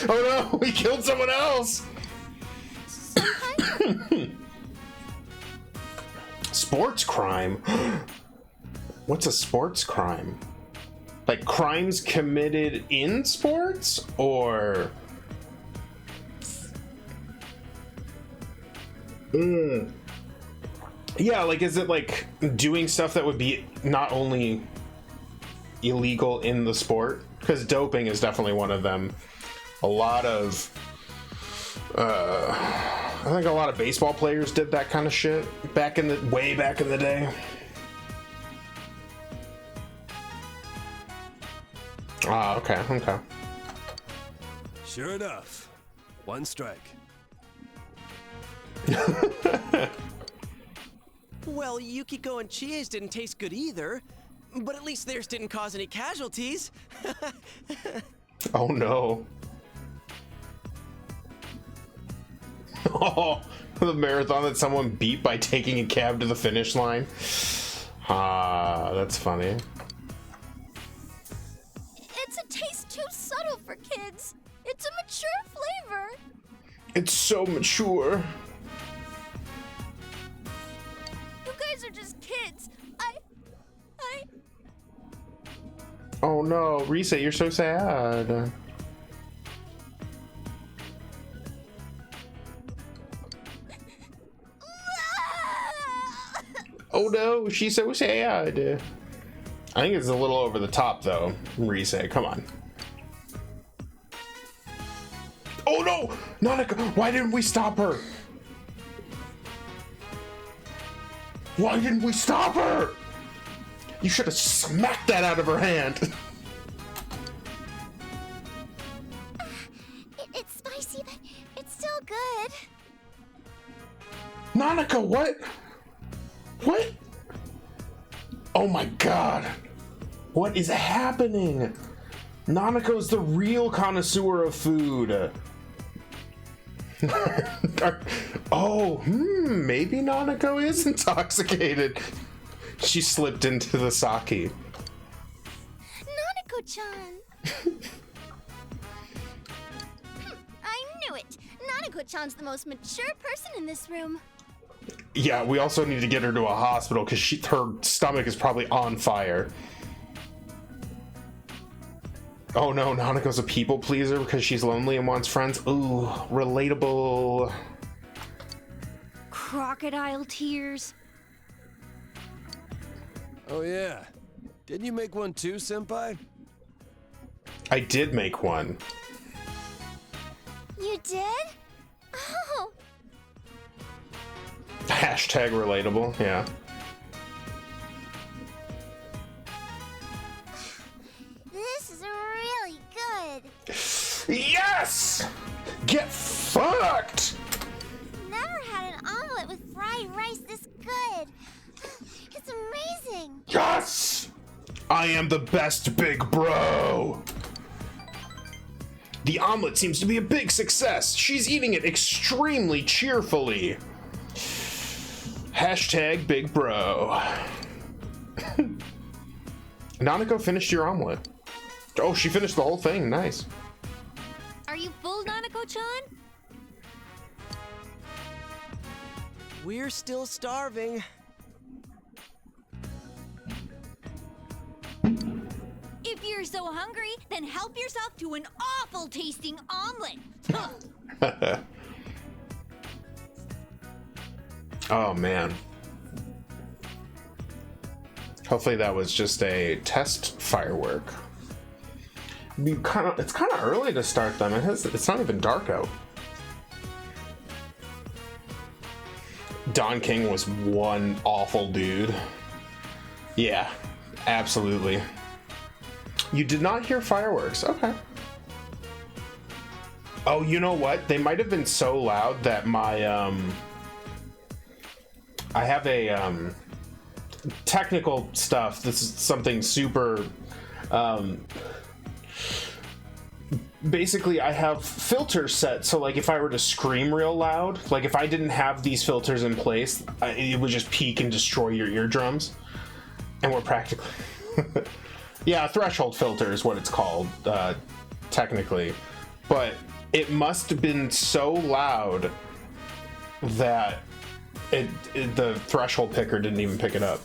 Oh no, we killed someone else! Sports crime? What's a sports crime? Like crimes committed in sports? Or... Yeah, like, is it like doing stuff that would be not only illegal in the sport? Because doping is definitely one of them. A lot of... I think a lot of baseball players did that kind of shit way back in the day. Ah, okay. Sure enough. One strike. Well, Yukiko and Chie's didn't taste good either, but at least theirs didn't cause any casualties. Oh no. Oh, the marathon that someone beat by taking a cab to the finish line. Ah, that's funny. It's a taste too subtle for kids. It's a mature flavor. It's so mature. You guys are just kids. Oh no, Risa, you're so sad. Oh no, she's so sad. I think it's a little over the top though, Risa, come on. Oh no! Nanako, why didn't we stop her? Why didn't we stop her? You should have smacked that out of her hand. It's spicy, but it's still good. Nanako, what? What? Oh my god. What is happening? Nanako's the real connoisseur of food. Oh, maybe Nanako is intoxicated. She slipped into the sake. Nanako-chan. I knew it. Nanako-chan's the most mature person in this room. Yeah, we also need to get her to a hospital because her stomach is probably on fire. Oh no, Nanako's a people pleaser because she's lonely and wants friends. Ooh, relatable. Crocodile tears. Oh yeah. Didn't you make one too, Senpai? I did make one. You did? Oh. Hashtag relatable, yeah. This is really good. Yes! Get fucked! Never had an omelet with fried rice this good. It's amazing. Yes! I am the best big bro! The omelet seems to be a big success. She's eating it extremely cheerfully. Hashtag big bro. Nanako finished your omelet. Oh, she finished the whole thing. Nice. Are you full, Nanako-chan? We're still starving. If you're so hungry, then help yourself to an awful tasting omelet. Oh man. Hopefully that was just a test firework. It's kind of early to start them. It's not even dark out. Don King was one awful dude. Yeah, absolutely. You did not hear fireworks. Okay. Oh, you know what? They might have been so loud that my I have a technical stuff. This is something super basically I have filters set, so like if I were to scream real loud, like if I didn't have these filters in place, it would just peak and destroy your eardrums. And we're practically yeah, threshold filter is what it's called technically, but it must have been so loud that the threshold picker didn't even pick it up.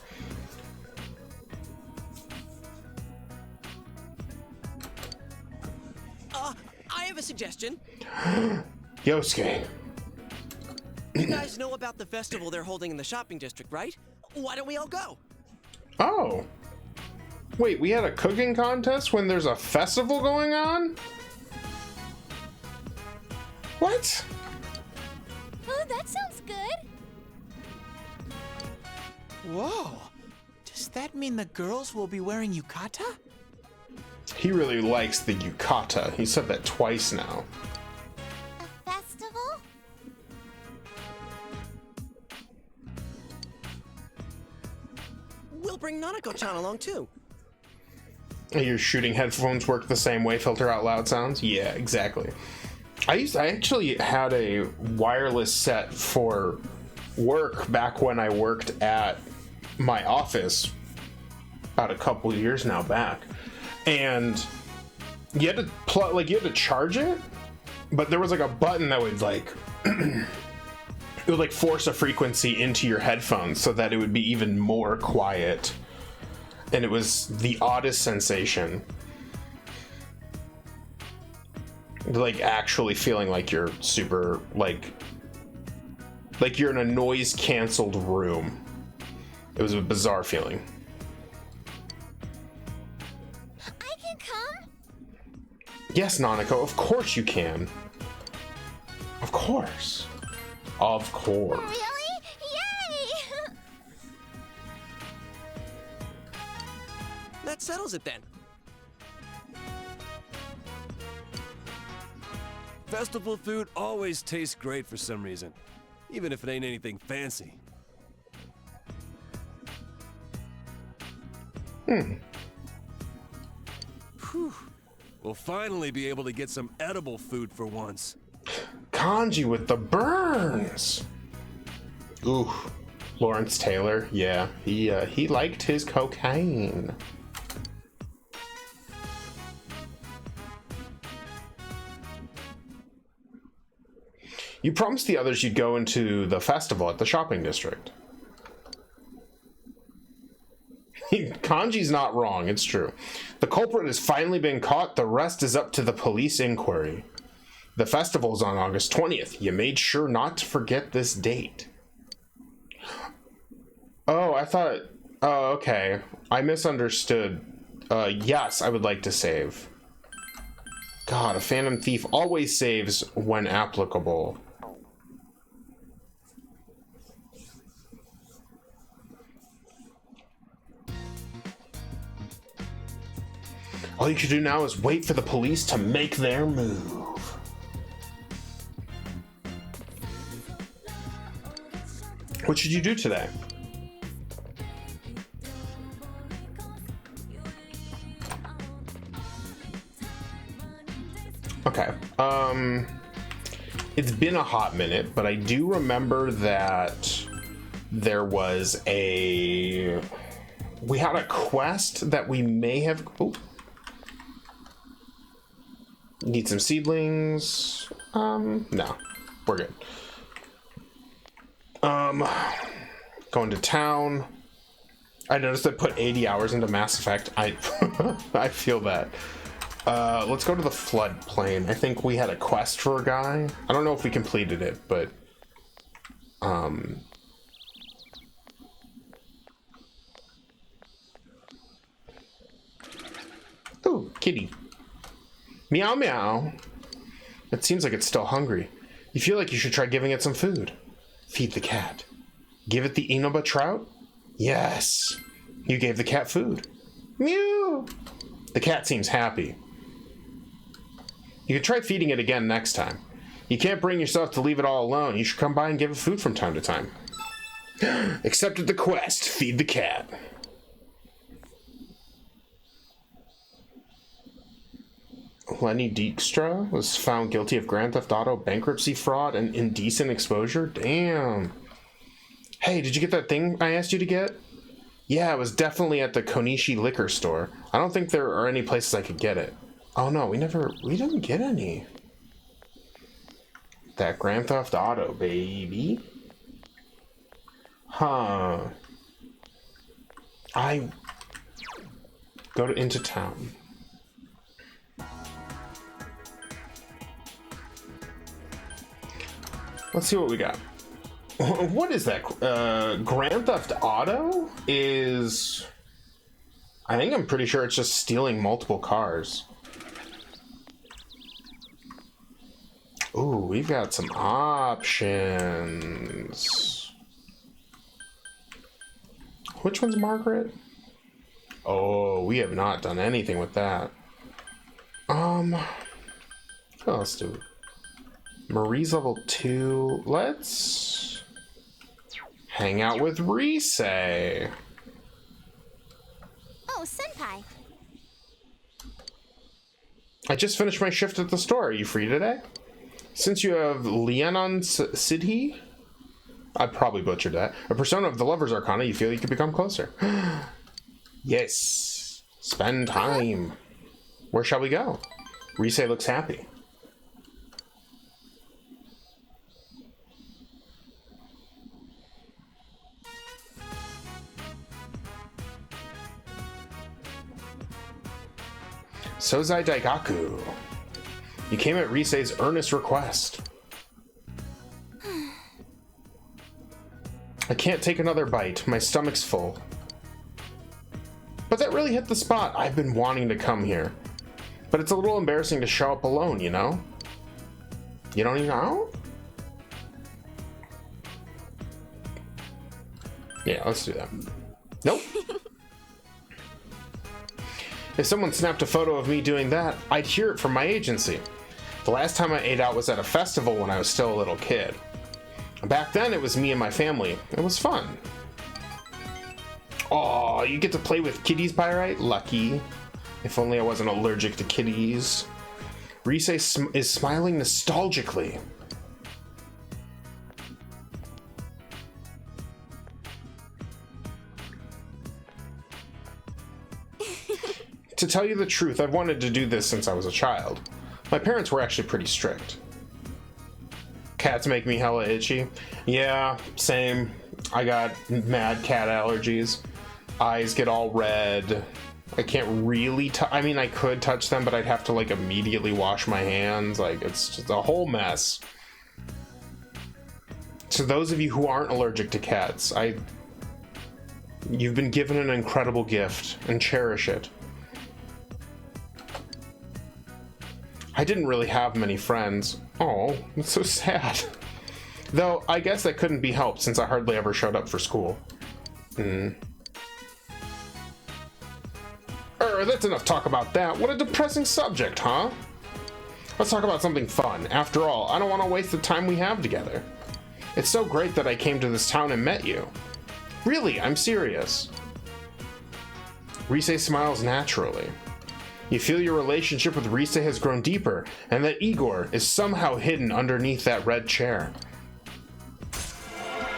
I have a suggestion. Yosuke. You guys know about the festival they're holding in the shopping district, right? Why don't we all go? Oh. Wait, we had a cooking contest when there's a festival going on? What? Oh, that sounds good. Whoa. Does that mean the girls will be wearing yukata? He really likes the yukata. He said that twice now. A festival? We'll bring Nanako-chan along too. Your shooting headphones work the same way, filter out loud sounds? Yeah, exactly. I actually had a wireless set for work back when I worked at my office about a couple years now back, and you had to charge it, but there was like a button that would like it would like force a frequency into your headphones so that it would be even more quiet, and it was the oddest sensation. Like actually feeling like you're super like you're in a noise canceled room. It was a bizarre feeling. I can come? Yes, Nanako, of course you can. Of course. Of course. Really? Yay! That settles it then. Festival food always tastes great for some reason, even if it ain't anything fancy. Whew. We'll finally be able to get some edible food for once. Kanji with the burns. Ooh, Lawrence Taylor. Yeah, he liked his cocaine. You promised the others you'd go into the festival at the shopping district. Kanji's not wrong, it's true. The culprit has finally been caught, the rest is up to the police inquiry. The festival's on August 20th. You made sure not to forget this date. Oh, I thought... Oh, okay. I misunderstood. Yes, I would like to save. God, a Phantom Thief always saves when applicable. All you can do now is wait for the police to make their move. What should you do today? Okay. It's been a hot minute, but I do remember that there was we had a quest that we may have... Oh. Need some seedlings. No. We're good. Going to town. I noticed I put 80 hours into Mass Effect. I feel that. Let's go to the floodplain. I think we had a quest for a guy. I don't know if we completed it, but ooh, kitty. Meow meow. It seems like it's still hungry. You feel like you should try giving it some food. Feed the cat. Give it the Inoba trout? Yes. You gave the cat food. Mew. The cat seems happy. You could try feeding it again next time. You can't bring yourself to leave it all alone. You should come by and give it food from time to time. Accepted the quest. Feed the cat. Lenny Dijkstra was found guilty of Grand Theft Auto, bankruptcy fraud, and indecent exposure. Damn. Hey, did you get that thing I asked you to get? Yeah, it was definitely at the Konishi liquor store. I don't think there are any places I could get it. Oh no, we didn't get any. That Grand Theft Auto, baby. Huh. I go into town. Let's see what we got. What is that? Grand Theft Auto is... I think I'm pretty sure it's just stealing multiple cars. Ooh, we've got some options. Which one's Margaret? Oh, we have not done anything with that. What else do we... Marie's level 2. Let's hang out with Rise. Oh, Senpai. I just finished my shift at the store. Are you free today? Since you have Lianon Sidhi, I probably butchered that, a persona of the Lover's Arcana, you feel you could become closer. Yes. Spend time. Where shall we go? Rise looks happy. Sozai Daigaku. You came at Rise's earnest request. I can't take another bite. My stomach's full. But that really hit the spot. I've been wanting to come here. But it's a little embarrassing to show up alone, you know? You don't even know? Yeah, let's do that. Nope. If someone snapped a photo of me doing that, I'd hear it from my agency. The last time I ate out was at a festival when I was still a little kid. Back then, it was me and my family. It was fun. Aw, you get to play with kitties, Pyrite? Lucky. If only I wasn't allergic to kitties. Rise is smiling nostalgically. To tell you the truth, I've wanted to do this since I was a child. My parents were actually pretty strict. Cats make me hella itchy. Yeah, same. I got mad cat allergies. Eyes get all red. I can't really I mean, I could touch them, but I'd have to like immediately wash my hands. Like, it's just a whole mess. To those of you who aren't allergic to cats, you've been given an incredible gift, and cherish it. I didn't really have many friends. Oh, it's so sad. Though, I guess that couldn't be helped since I hardly ever showed up for school. That's enough talk about that. What a depressing subject, huh? Let's talk about something fun. After all, I don't want to waste the time we have together. It's so great that I came to this town and met you. Really, I'm serious. Rise smiles naturally. You feel your relationship with Rise has grown deeper, and that Igor is somehow hidden underneath that red chair.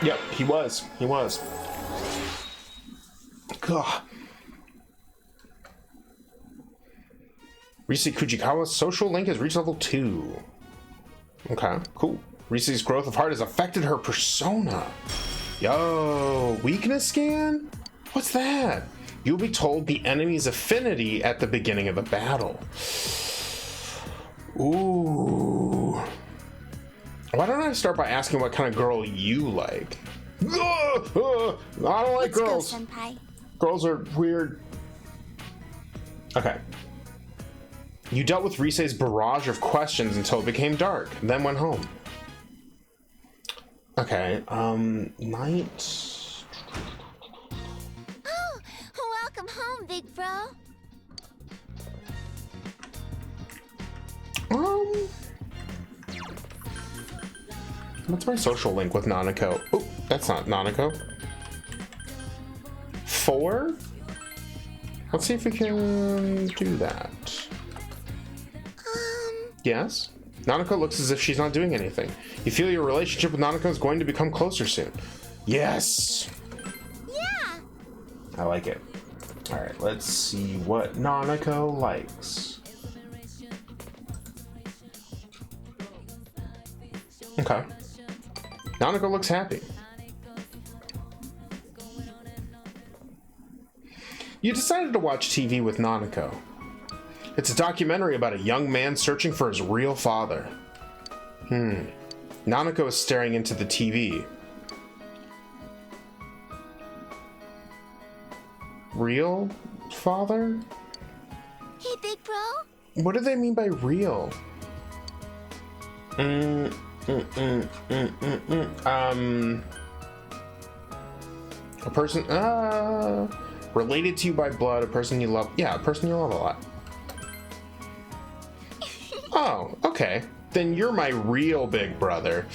Yep, he was. He was. Gah. Rise Kujikawa's social link has reached level 2. Okay, cool. Rise's growth of heart has affected her persona. Yo, weakness scan? What's that? You'll be told the enemy's affinity at the beginning of the battle. Ooh. Why don't I start by asking what kind of girl you like? I don't like girls. Let's go, Senpai. Girls are weird. Okay. You dealt with Rise's barrage of questions until it became dark, then went home. Okay, night... Welcome home, big bro. What's my social link with Nanako? Oh, that's not Nanako. 4? Let's see if we can do that. Yes? Nanako looks as if she's not doing anything. You feel your relationship with Nanako is going to become closer soon. Yes! Yeah! I like it. Alright, let's see what Nanako likes. Okay. Nanako looks happy. You decided to watch TV with Nanako. It's a documentary about a young man searching for his real father. Nanako is staring into the TV. Real father? Hey, big bro? What do they mean by real? A person, related to you by blood, a person you love. Yeah, a person you love a lot. Oh, okay. Then you're my real big brother.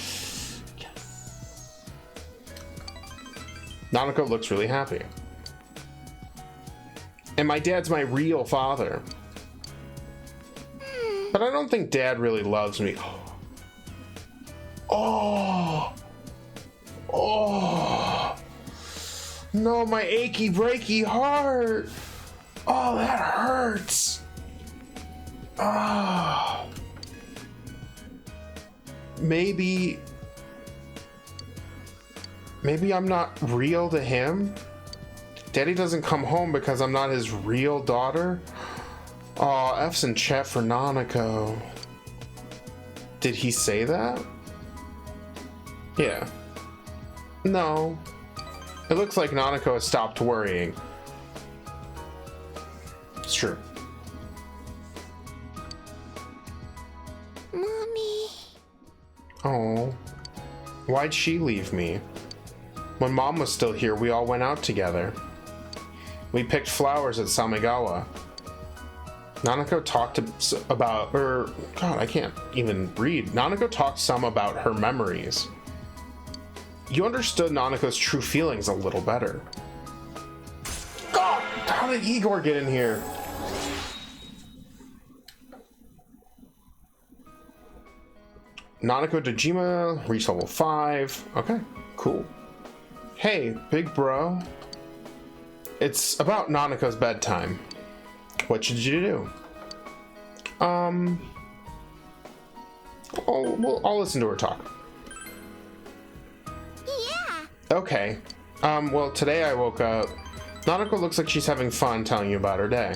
Nanako looks really happy. And my dad's my real father. But I don't think dad really loves me. Oh. Oh. No, my achy breaky heart. Oh, that hurts. Ah. Maybe I'm not real to him. Daddy doesn't come home because I'm not his real daughter. Oh, F's in chat for Nanako. Did he say that? Yeah. No. It looks like Nanako has stopped worrying. It's true. Mommy. Oh. Why'd she leave me? When Mom was still here, we all went out together. We picked flowers at Samigawa. Nanako talked about, God, I can't even read. Nanako talked some about her memories. You understood Nanako's true feelings a little better. God, how did Igor get in here? Nanako Dojima reached level 5. Okay, cool. Hey, big bro. It's about Nanako's bedtime. What should you do? I'll listen to her talk. Yeah. Okay. Well, today I woke up. Nanako looks like she's having fun telling you about her day.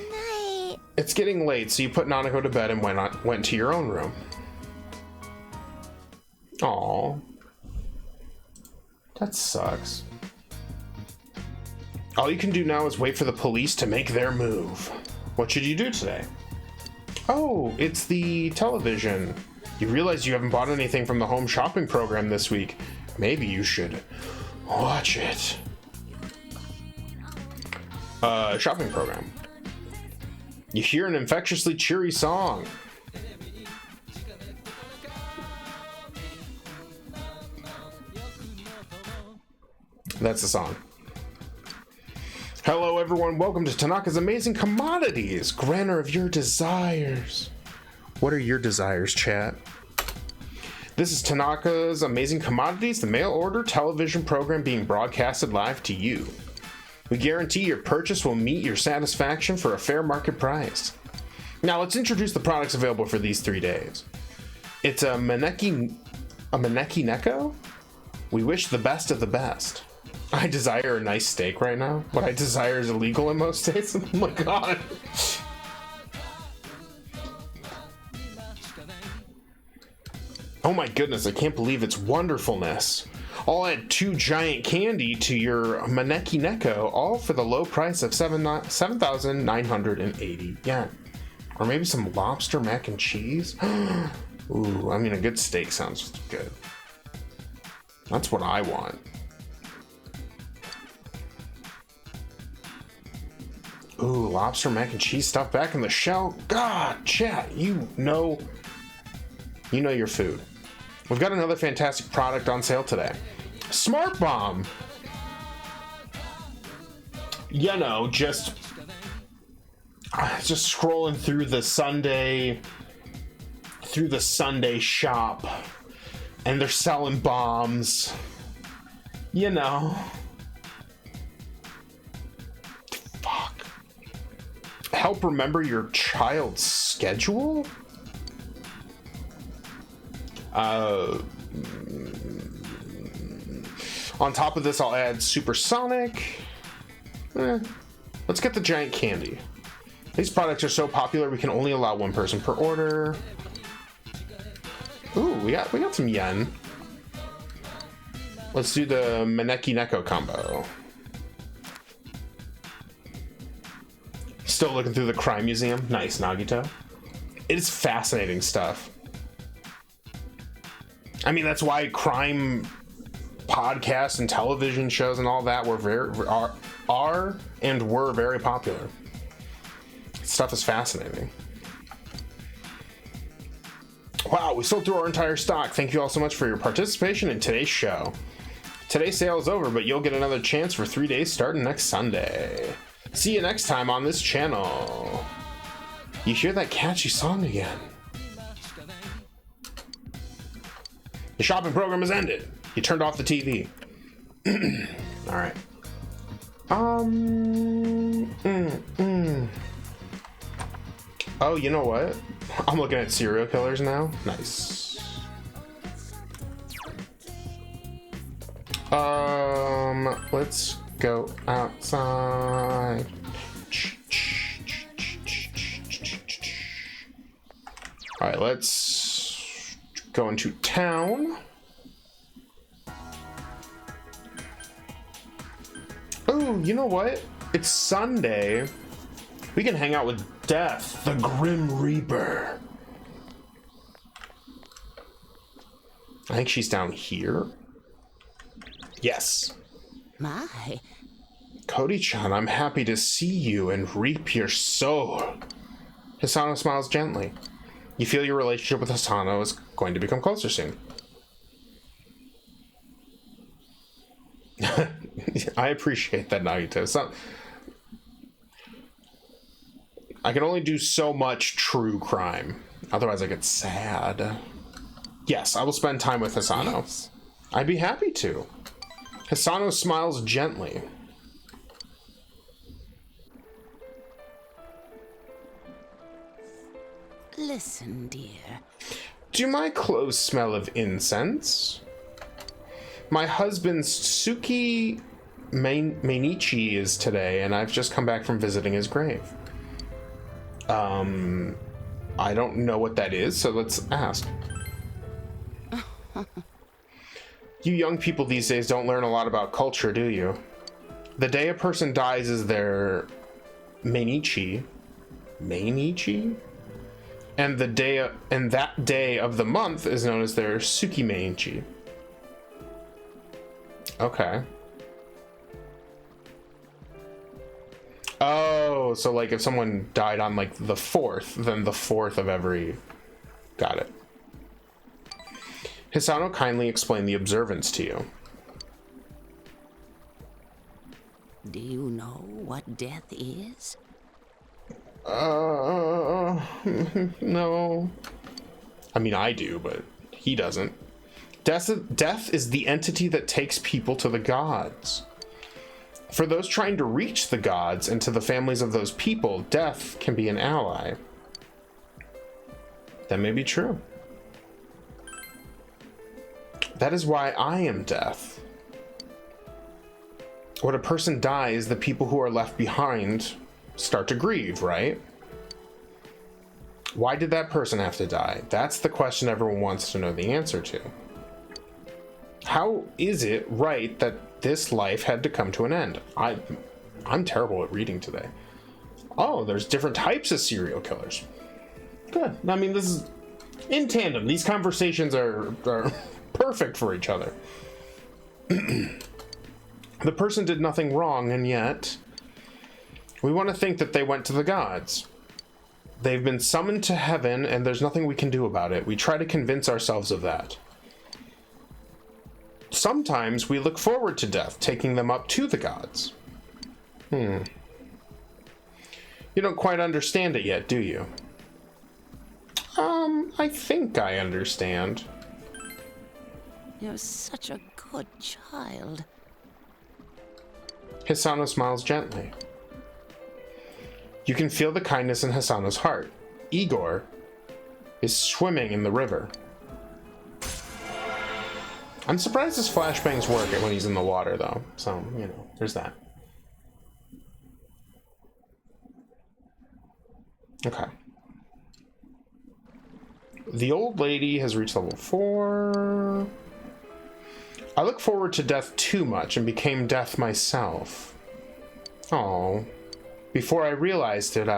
Night. It's getting late, so you put Nanako to bed and went to your own room. Aw. That sucks. All you can do now is wait for the police to make their move. What should you do today? Oh, it's the television. You realize you haven't bought anything from the home shopping program this week. Maybe you should watch it. Shopping program. You hear an infectiously cheery song. That's the song. Hello everyone, welcome to Tanaka's Amazing Commodities, granter of your desires. What are your desires, chat? This is Tanaka's Amazing Commodities, the mail order television program being broadcasted live to you. We guarantee your purchase will meet your satisfaction for a fair market price. Now let's introduce the products available for these 3 days. It's a Maneki Neko? We wish the best of the best. I desire a nice steak right now. What I desire is illegal in most states. Oh my god. Oh my goodness, I can't believe its wonderfulness. I'll add 2 giant candy to your Maneki Neko, all for the low price of 7,980 yen. Or maybe some lobster mac and cheese? Ooh, I mean, a good steak sounds good. That's what I want. Ooh, lobster mac and cheese stuff back in the shell. God, chat, you know your food. We've got another fantastic product on sale today. Smart Bomb. You know, just scrolling through the Sunday shop, and they're selling bombs. You know. Fuck. Help remember your child's schedule? On top of this, I'll add supersonic. Let's get the giant candy. These products are so popular we can only allow one person per order. Ooh, we got some yen. Let's do the Maneki Neko combo. Still looking through the crime museum. Nice, Nagito. It is fascinating stuff. I mean, that's why crime podcasts and television shows and all that were very popular. Stuff is fascinating. Wow, we sold through our entire stock. Thank you all so much for your participation in today's show. Today's sale is over, but you'll get another chance for 3 days starting next Sunday. See you next time on this channel. You hear that catchy song again? The shopping program has ended. You turned off the TV. All right. Oh, you know what? I'm looking at serial killers now. Nice. Let's go outside. All right, let's go into town. Oh, you know what? It's Sunday. We can hang out with Death, the Grim Reaper. I think she's down here. Yes. My. Cody-chan, I'm happy to see you and reap your soul. Hisano smiles gently. You feel your relationship with Hisano is going to become closer soon. I appreciate that, Nagito. I can only do so much true crime. Otherwise I get sad. Yes, I will spend time with Hisano. Yes. I'd be happy to. Hisano smiles gently. Listen, dear. Do my clothes smell of incense? My husband's Tsuki Mainichi is today, and I've just come back from visiting his grave. I don't know what that is, so let's ask. You young people these days don't learn a lot about culture, do you? The day a person dies is their Mainichi. Mainichi? And that day of the month is known as their Tsuki Mainichi. Okay. Oh, so like if someone died on like the 4th, then the 4th of every... Got it. Hisano kindly explained the observance to you. Do you know what death is? No. I mean, I do, but he doesn't. Death is the entity that takes people to the gods. For those trying to reach the gods and to the families of those people, death can be an ally. That may be true. That is why I am death. When a person dies, the people who are left behind start to grieve, right? Why did that person have to die? That's the question everyone wants to know the answer to. How is it right that this life had to come to an end? I'm terrible at reading today. Oh, there's different types of serial killers. Good. I mean, this is in tandem. These conversations are perfect for each other. The person did nothing wrong, and yet We want to think that they went to the gods. They've been summoned to heaven, and there's nothing we can do about it. We try to convince ourselves of that. Sometimes we look forward to death, taking them up to the gods. You don't quite understand it yet, do you? I think I understand. You're such a good child. Hisano smiles gently. You can feel the kindness in Hisano's heart. Igor is swimming in the river. I'm surprised his flashbangs work when he's in the water, though. So, you know, there's that. Okay. The old lady has reached level 4. I look forward to death too much and became death myself. Oh. Before I realized it,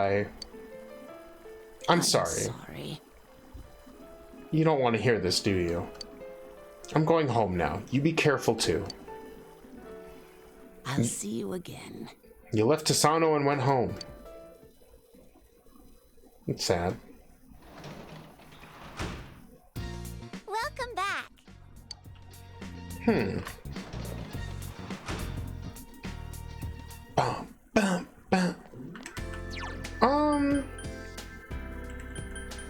I'm sorry. You don't want to hear this, do you? I'm going home now. You be careful too. I'll see you again. You left Tisano and went home. It's sad. Welcome back. Bum, bum, bum.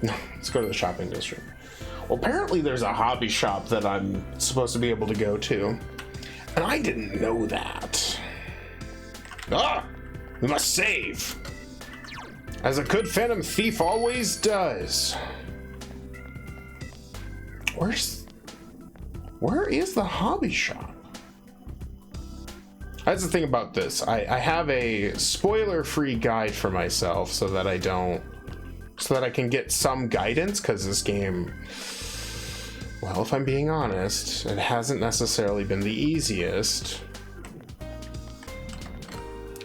No, let's go to the shopping district. Well, apparently there's a hobby shop that I'm supposed to be able to go to. And I didn't know that. Ah! We must save! As a good phantom thief always does. Where is the hobby shop? That's the thing about this. I have a spoiler-free guide for myself so that I can get some guidance, because this game, well, if I'm being honest, it hasn't necessarily been the easiest.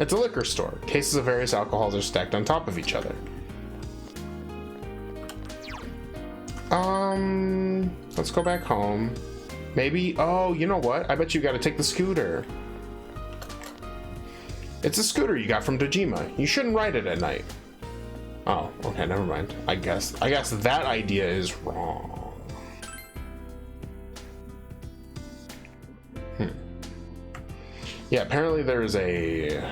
It's a liquor store. Cases of various alcohols are stacked on top of each other. Let's go back home. Maybe, oh, you know what? I bet you gotta take the scooter. It's a scooter you got from Dojima. You shouldn't ride it at night. Oh, okay, never mind. I guess that idea is wrong. Yeah, apparently there's a...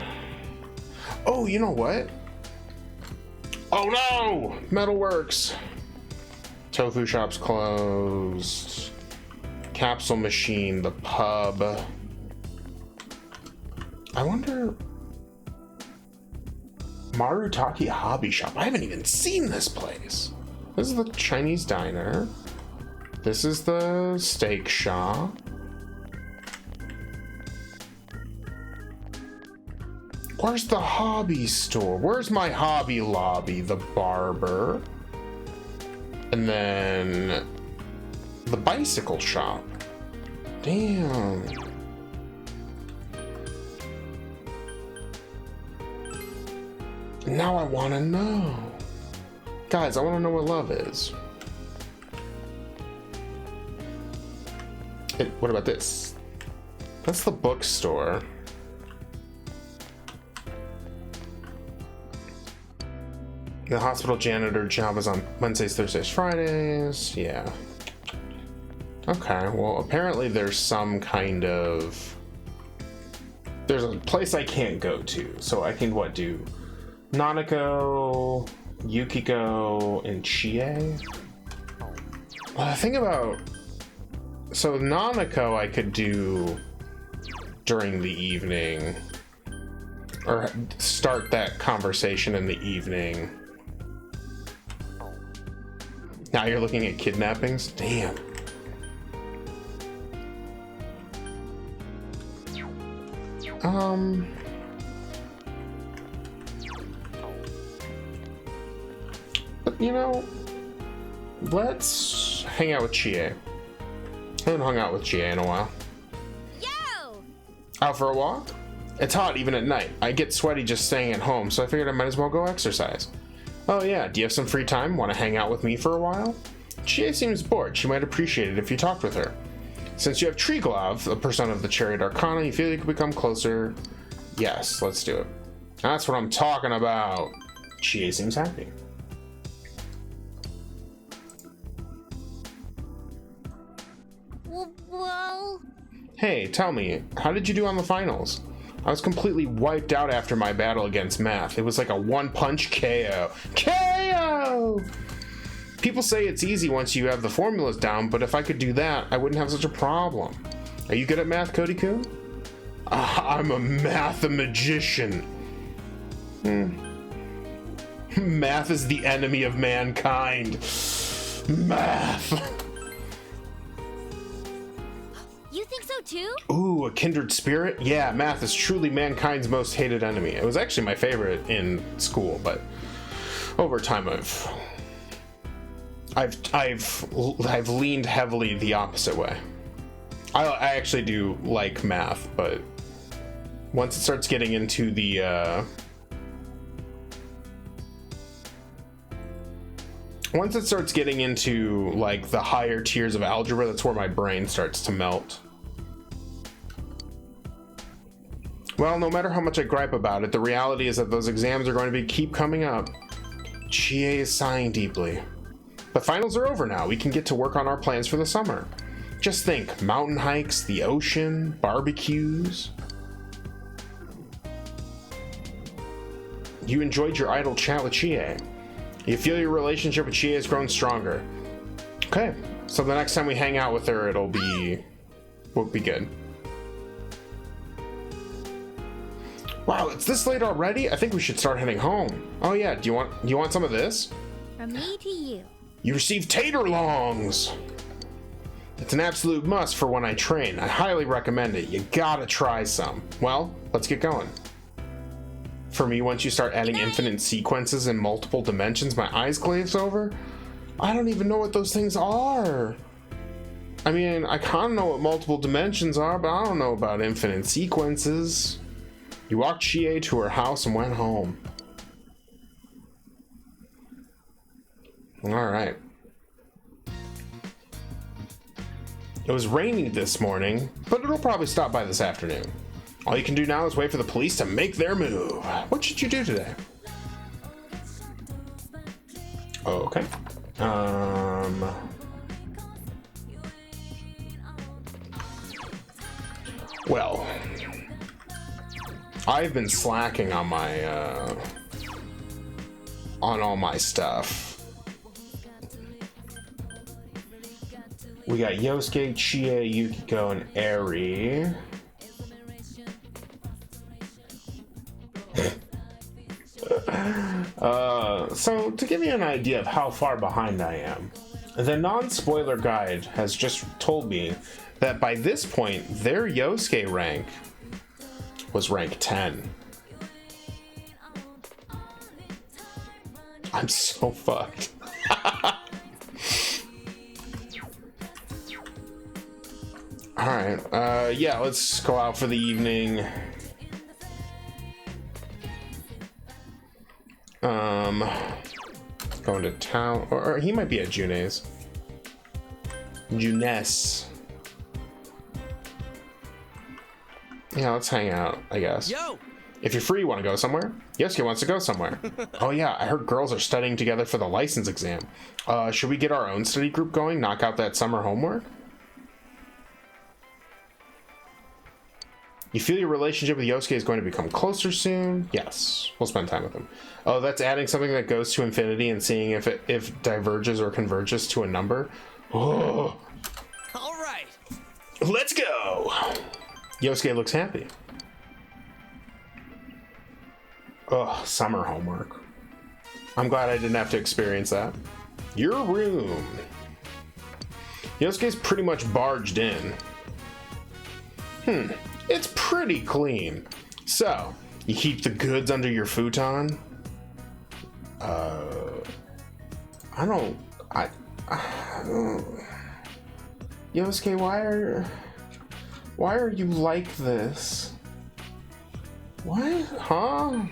Oh, you know what? Oh no! Metalworks! Tofu shop's closed. Capsule machine, the pub. I wonder... Marutaki Hobby Shop. I haven't even seen this place. This is the Chinese diner. This is the steak shop. Where's the hobby store? Where's my Hobby Lobby? The barber. And then the bicycle shop. Damn. Now I want to know. Guys, I want to know what love is. What about this? That's the bookstore. The hospital janitor job is on Wednesdays, Thursdays, Fridays. Yeah. Okay, well, apparently there's some kind of... There's a place I can't go to, so I can, do? Nanako, Yukiko, and Chie? Well, the thing about... So Nanako I could do during the evening. Or start that conversation in the evening. Now you're looking at kidnappings? Damn. But you know, let's hang out with Chie. I haven't hung out with Chie in a while. Yo! Out for a walk? It's hot even at night. I get sweaty just staying at home, so I figured I might as well go exercise. Oh yeah, do you have some free time? Want to hang out with me for a while? Chie seems bored. She might appreciate it if you talked with her. Since you have Triglav, the persona of the Chariot Arcana, you feel you could become closer. Yes, let's do it. That's what I'm talking about. Chie seems happy. Well... Hey, tell me, how did you do on the finals? I was completely wiped out after my battle against Math. It was like a one-punch KO. KO! People say it's easy once you have the formulas down, but if I could do that, I wouldn't have such a problem. Are you good at math, Cody-kun? I'm a math-magician. Math is the enemy of mankind. Math. You think so too? Ooh, a kindred spirit? Yeah, math is truly mankind's most hated enemy. It was actually my favorite in school, but over time I've leaned heavily the opposite way. I actually do like math, but once it starts getting into the like the higher tiers of algebra, that's where my brain starts to melt. Well, no matter how much I gripe about it, the reality is that those exams are going to keep coming up. Chie is sighing deeply. The finals are over now. We can get to work on our plans for the summer. Just think, mountain hikes, the ocean, barbecues. You enjoyed your idle chat with Chie. You feel your relationship with Chie has grown stronger. Okay, so the next time we hang out with her, we'll be good. Wow, it's this late already? I think we should start heading home. Oh yeah, do you want some of this? From me to you. You received tater longs. It's an absolute must for when I train. I highly recommend it. You gotta try some. Well, let's get going. For me, once you start adding infinite sequences in multiple dimensions, my eyes glaze over. I don't even know what those things are. I mean, I kind of know what multiple dimensions are, but I don't know about infinite sequences. You walked Chie to her house and went home. Alright. It was raining this morning, but it'll probably stop by this afternoon. All you can do now is wait for the police to make their move. What should you do today? Okay. Well, I've been slacking on my on all my stuff. We got Yosuke, Chie, Yukiko, and Eri. So to give you an idea of how far behind I am, the non-spoiler guide has just told me that by this point, their Yosuke rank was rank 10. I'm so fucked. Alright, yeah, let's go out for the evening. Going to town, or he might be at June's. Junes. Yeah, let's hang out, I guess. Yo! If you're free, you want to go somewhere? Yosuke wants to go somewhere. Oh yeah, I heard girls are studying together for the license exam. Should we get our own study group going? Knock out that summer homework? You feel your relationship with Yosuke is going to become closer soon? Yes, we'll spend time with him. Oh, that's adding something that goes to infinity and seeing if it diverges or converges to a number. Oh. All right. Let's go. Yosuke looks happy. Oh, summer homework. I'm glad I didn't have to experience that. Your room. Yosuke's pretty much barged in. It's pretty clean. So, you keep the goods under your futon? Yosuke, why are you like this? What? Huh?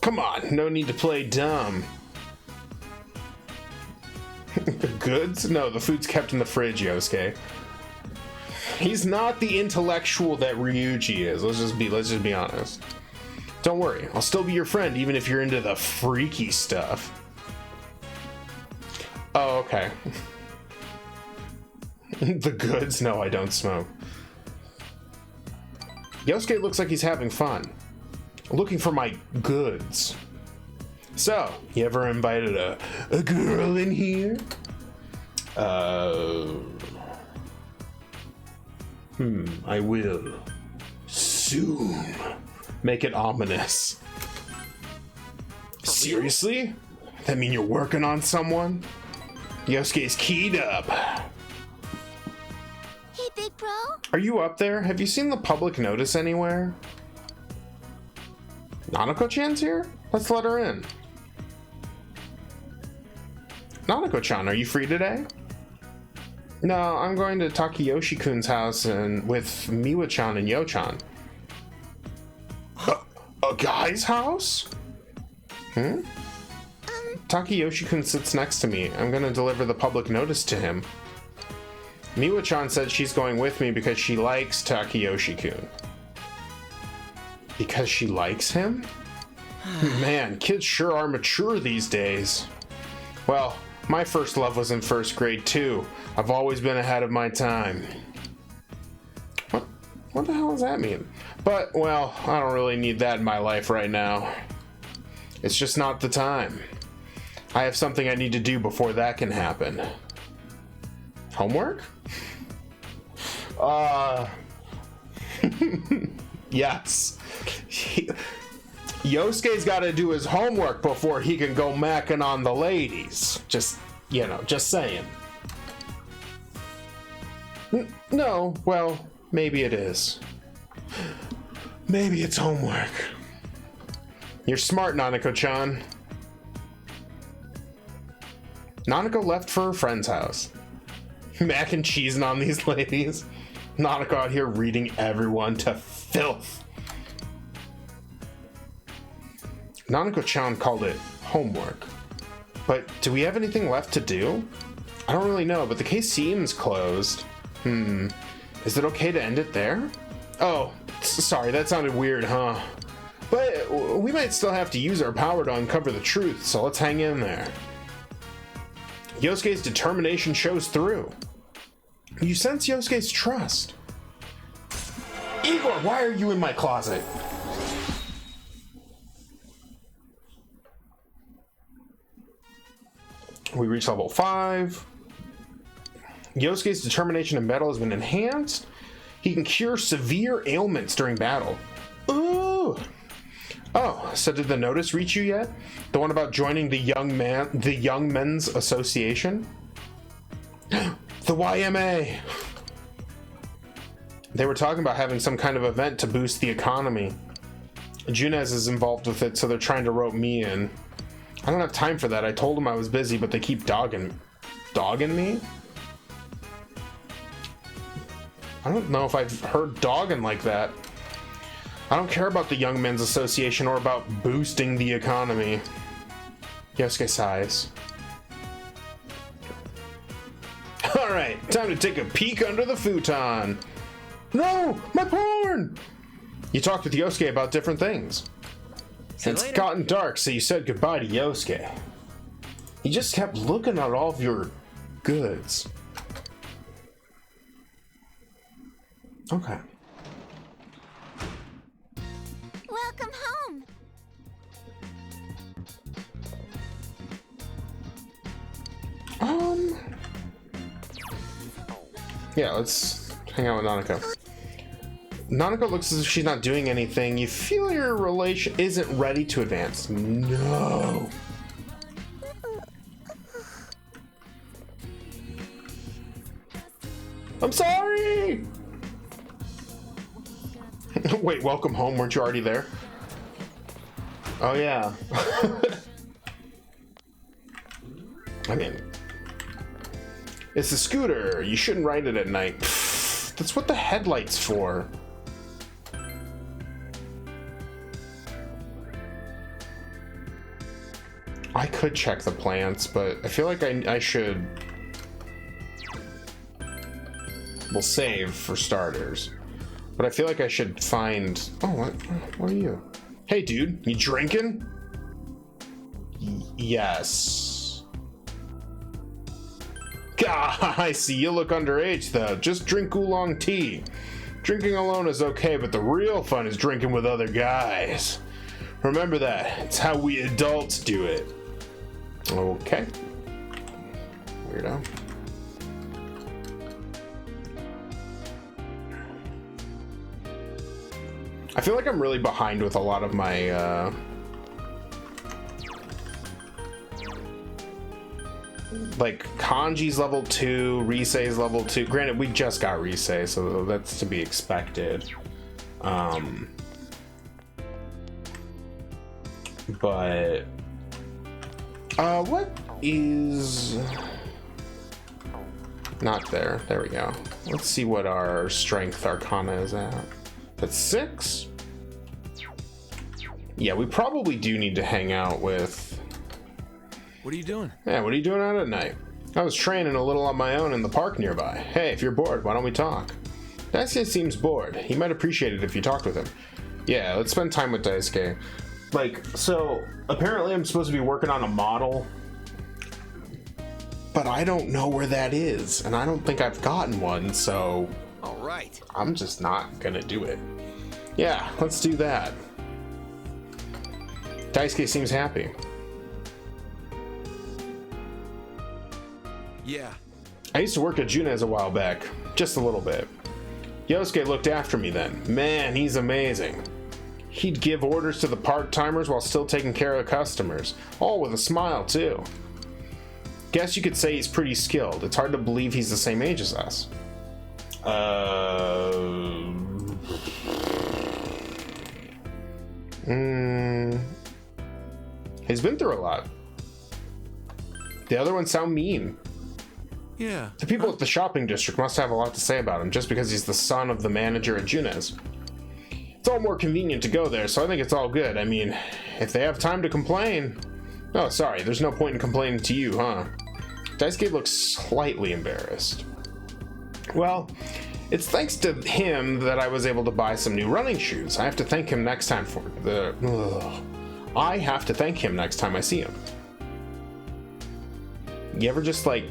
Come on, no need to play dumb. The goods? No, the food's kept in the fridge, Yosuke. He's not the intellectual that Ryuji is. Let's just be honest. Don't worry, I'll still be your friend even if you're into the freaky stuff. Oh, okay. The goods? No, I don't smoke. Yosuke looks like he's having fun. Looking for my goods. So, you ever invited a girl in here? I will. Soon. Make it ominous. Seriously? That mean you're working on someone? Yosuke's keyed up. Hey, big bro. Are you up there? Have you seen the public notice anywhere? Nanako-chan's here? Let's let her in. Nanako-chan, are you free today? No, I'm going to Takayoshi-kun's house and with Miwa-chan and Yo-chan. A guy's house? Takayoshi-kun sits next to me. I'm gonna deliver the public notice to him. Miwa-chan said she's going with me because she likes Takayoshi-kun. Because she likes him? Man, kids sure are mature these days. Well, my first love was in first grade too. I've always been ahead of my time. What the hell does that mean? But, well, I don't really need that in my life right now. It's just not the time. I have something I need to do before that can happen. Homework? Yes. Yosuke's got to do his homework before he can go macking on the ladies. Just, you know, just saying. No, well, maybe it is. Maybe it's homework. You're smart, Nanako-chan. Nanako left for her friend's house. Mac and cheesing on these ladies. Nanako out here reading everyone to filth. Nanako-chan called it homework. But do we have anything left to do? I don't really know, but the case seems closed. Is it okay to end it there? Oh, sorry, that sounded weird, huh? But we might still have to use our power to uncover the truth, so let's hang in there. Yosuke's determination shows through. You sense Yosuke's trust. Igor, why are you in my closet? We reach level 5. Yosuke's determination in battle has been enhanced. He can cure severe ailments during battle. Ooh. Oh, so did the notice reach you yet? The one about joining the Young Men's Association? The YMA. They were talking about having some kind of event to boost the economy. Junez is involved with it, so they're trying to rope me in. I don't have time for that. I told them I was busy, but they keep dogging me? I don't know if I've heard dogging like that. I don't care about the Young Men's Association or about boosting the economy. Yosuke sighs. Alright, time to take a peek under the futon. No! My porn! You talked with Yosuke about different things. It's gotten dark, so you said goodbye to Yosuke. He just kept looking at all of your goods. Okay. Welcome home. Yeah, let's hang out with Nanako. Nanako looks as if she's not doing anything. You feel your relation isn't ready to advance. No. I'm sorry. Wait, welcome home. Weren't you already there? Oh, yeah. I mean, it's a scooter. You shouldn't ride it at night. Pfft, that's what the headlight's for. I could check the plants, but I feel like I should We'll save for starters. But I feel like I should find... Oh, what are you? Hey, dude, you drinking? Yes. God, I see you look underage, though. Just drink oolong tea. Drinking alone is okay, but the real fun is drinking with other guys. Remember that. It's how we adults do it. Okay. Weirdo. I feel like I'm really behind with a lot of my, like, Kanji's level 2, Risei's level 2. Granted, we just got Risei, so that's to be expected. But... what is... Not there. There we go. Let's see what our Strength Arcana is at. That's 6? Yeah, we probably do need to hang out with... What are you doing? Yeah, what are you doing out at night? I was training a little on my own in the park nearby. Hey, if you're bored, why don't we talk? Daisuke seems bored. He might appreciate it if you talked with him. Yeah, let's spend time with Daisuke. Like, so, apparently I'm supposed to be working on a model, but I don't know where that is, and I don't think I've gotten one, so... Alright. I'm just not gonna do it. Yeah, let's do that. Daisuke seems happy. Yeah. I used to work at Junes a while back, just a little bit. Yosuke looked after me then. Man, he's amazing. He'd give orders to the part-timers while still taking care of customers, all with a smile too. Guess you could say he's pretty skilled. It's hard to believe he's the same age as us. He's been through a lot. The other ones sound mean. Yeah. The people at the shopping district must have a lot to say about him just because he's the son of the manager at Junes. It's all more convenient to go there, so I think it's all good. I mean, if they have time to complain... Oh, sorry, there's no point in complaining to you, huh? Daisuke looks slightly embarrassed. Well, it's thanks to him that I was able to buy some new running shoes. I have to thank him next time for the... I have to thank him next time I see him. You ever just, like,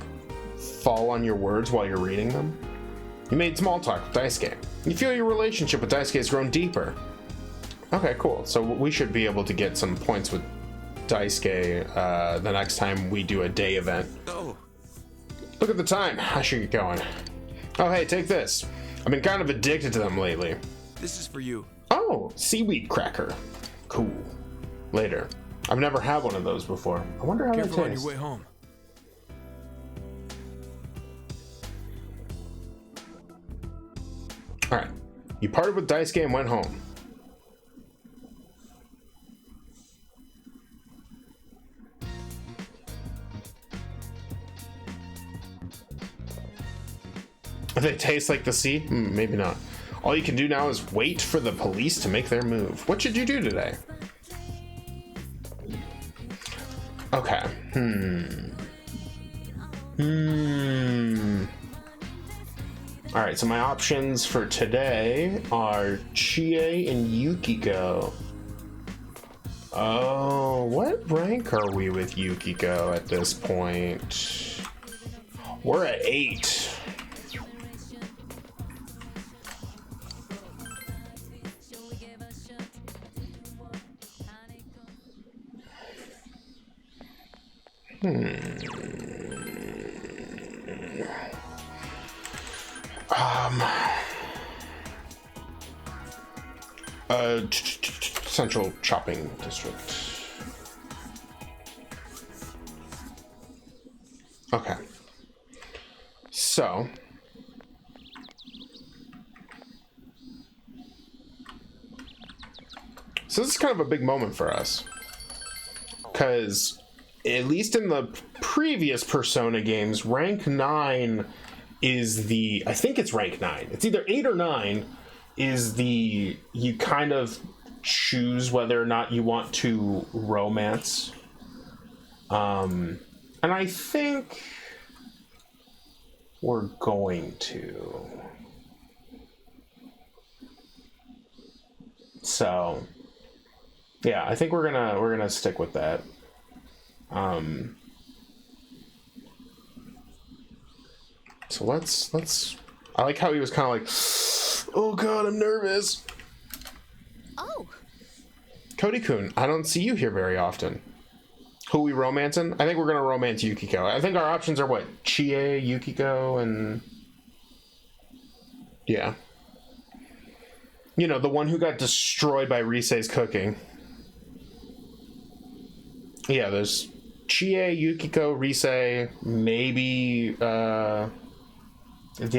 fall on your words while you're reading them? You made small talk with Daisuke. You feel your relationship with Daisuke has grown deeper. Okay, cool. So we should be able to get some points with Daisuke the next time we do a day event. Oh. Look at the time. I should get going. Oh, hey, take this. I've been kind of addicted to them lately. This is for you. Oh, seaweed cracker. Cool. Later. I've never had one of those before. I wonder how Careful that on tastes. your way home. Alright. You parted with Daisuke and went home. If they taste like the sea? Maybe not. All you can do now is wait for the police to make their move. What should you do today? Okay. Alright, so my options for today are Chie and Yukiko. Oh, what rank are we with Yukiko at this point? We're at 8. Central Shopping District. Okay. So this is kind of a big moment for us, because at least in the previous Persona games, rank 9 is the... I think it's rank 9. It's either 8 or 9 is the... You kind of choose whether or not you want to romance. And I think... we're going to. So, yeah, I think we're gonna stick with that. So let's. I like how he was kind of like, oh god, I'm nervous. Oh, Cody-kun, I don't see you here very often. Who we romancing? I think we're gonna romance Yukiko. I think our options are what? Chie, Yukiko, and yeah. You know, the one who got destroyed by Risei's cooking. Yeah, there's Chie, Yukiko, Risei, maybe the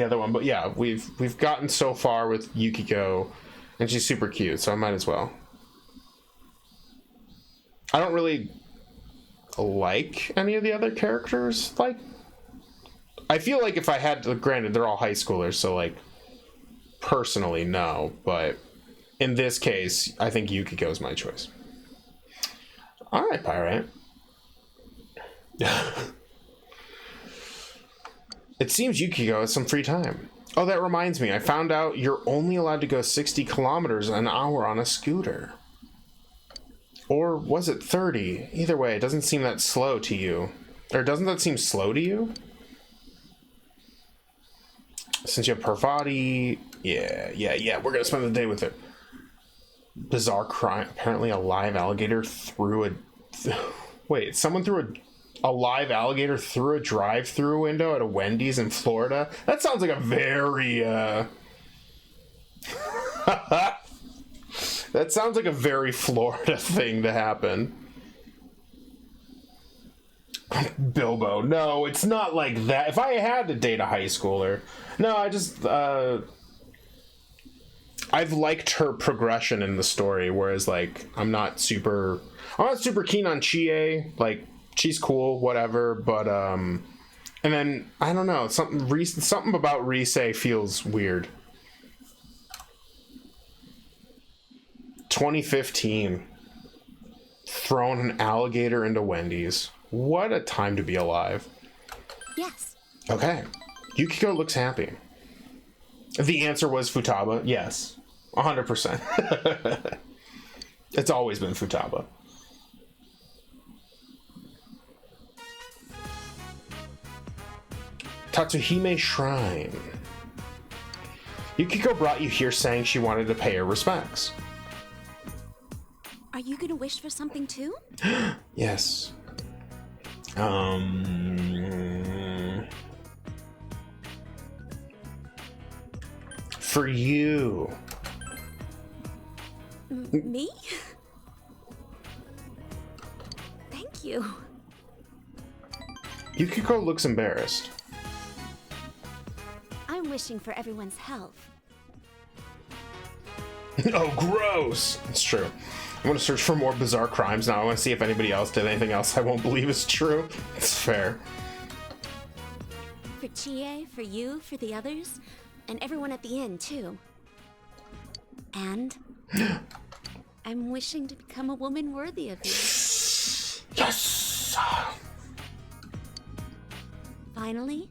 other one, but yeah, we've gotten so far with Yukiko, and she's super cute, so I might as well. I don't really like any of the other characters. Like, I feel like if I had to, granted, they're all high schoolers, so like, personally, no, but in this case, I think Yukiko is my choice. All right, Pirate. It seems Yukiko has some free time. Oh, that reminds me. I found out you're only allowed to go 60 kilometers an hour on a scooter. Or was it 30? Either way, it doesn't seem that slow to you. Or doesn't that seem slow to you? Since you have Parvati... Yeah. We're going to spend the day with it. Bizarre crime. Apparently a live alligator threw a... Wait, someone threw a live alligator through a drive-through window at a Wendy's in Florida? That sounds like a very, That sounds like a very Florida thing to happen. Bilbo. No, it's not like that. If I had to date a high schooler... No, I just, I've liked her progression in the story, whereas, like, I'm not super keen on Chie. Like, she's cool, whatever, but, and then, I don't know, something about Risei feels weird. 2015. Throwing an alligator into Wendy's. What a time to be alive. yes. Okay. Yukiko looks happy. The answer was Futaba. Yes. 100%. It's always been Futaba. Tatsuhime Shrine. Yukiko brought you here saying she wanted to pay her respects. Are you gonna wish for something too? Yes. For you. Me? Thank you. Yukiko looks embarrassed. I'm wishing for everyone's health. Oh, gross! It's true. I'm gonna search for more bizarre crimes now. I want to see if anybody else did anything else I won't believe is true. It's fair. For Chie, for you, for the others, and everyone at the inn, too. And I'm wishing to become a woman worthy of you. Yes! Finally,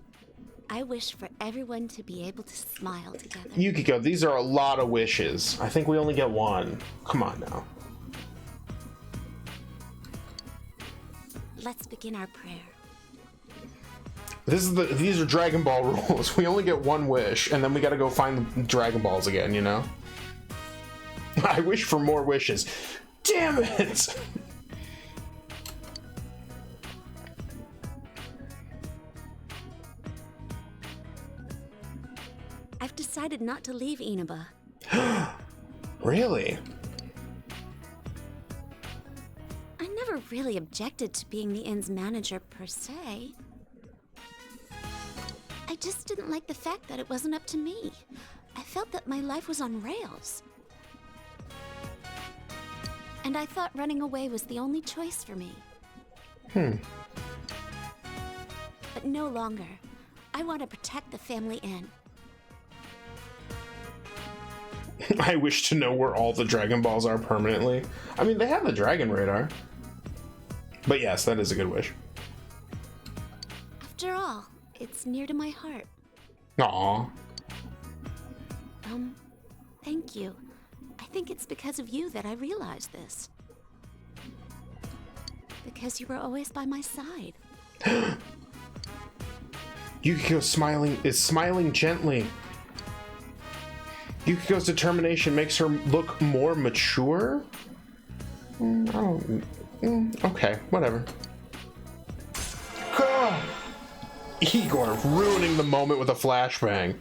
I wish for everyone to be able to smile together. Yukiko, these are a lot of wishes. I think we only get one. Come on now. Let's begin our prayer. These are Dragon Ball rules. We only get one wish, and then we gotta go find the Dragon Balls again, you know? I wish for more wishes. Damn it! I've decided not to leave Inaba. Really? I never really objected to being the inn's manager per se. I just didn't like the fact that it wasn't up to me. I felt that my life was on rails. And I thought running away was the only choice for me. But no longer. I want to protect the family inn. I wish to know where all the Dragon Balls are permanently. I mean, they have the Dragon Radar. But yes, that is a good wish. After all, it's near to my heart. Aw. Thank you. I think it's because of you that I realized this. Because you were always by my side. Yukiko is smiling gently. Yukiko's determination makes her look more mature? Okay, whatever. Ah! Igor ruining the moment with a flashbang.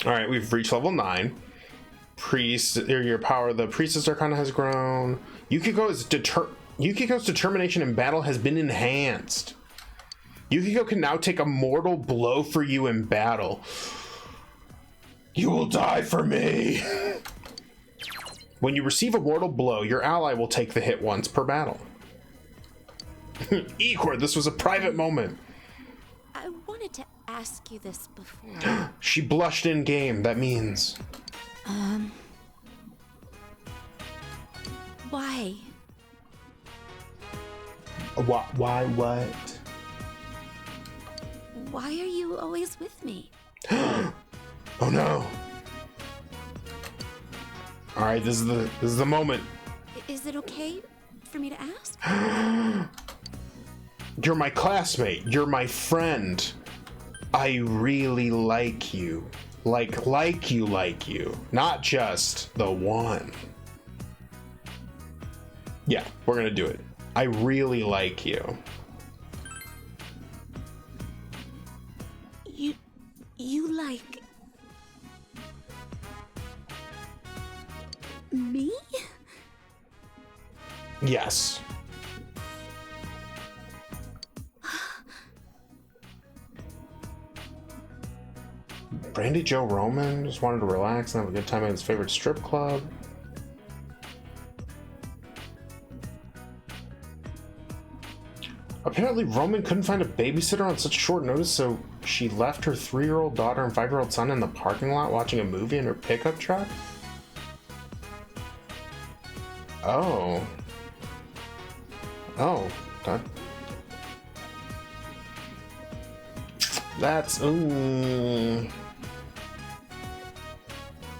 Alright, we've reached level 9. Your power, the Priestess Arcana has grown. Yukiko's determination in battle has been enhanced. Yukiko can now take a mortal blow for you in battle. You will die for me. When you receive a mortal blow, your ally will take the hit once per battle. Igor, this was a private moment. I wanted to ask you this before. She blushed in game, that means. Why? Why what? Why are you always with me? Oh no. Alright, this is the moment. Is it okay for me to ask? You're my classmate. You're my friend. I really like you. Like you. Not just the one. Yeah, we're gonna do it. I really like you. You like... me? Yes. Brandy Joe Roman just wanted to relax and have a good time at his favorite strip club. Apparently, Roman couldn't find a babysitter on such short notice, so she left her 3-year-old daughter and 5-year-old son in the parking lot watching a movie in her pickup truck? Oh. Oh. That's... Ooh.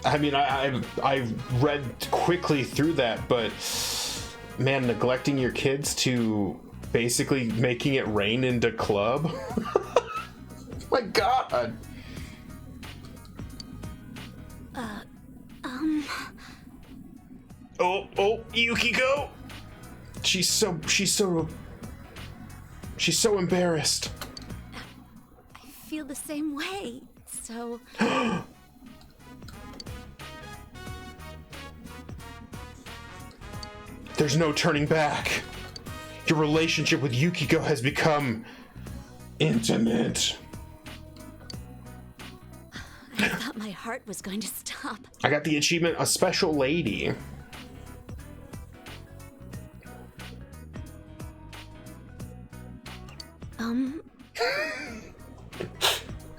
I mean, I read quickly through that, but... Man, neglecting your kids to... basically making it rain into club. My god. Oh, Yukiko. She's so embarrassed. I feel the same way. So there's no turning back. Your relationship with Yukiko has become intimate. I thought my heart was going to stop. I got the achievement, a special lady.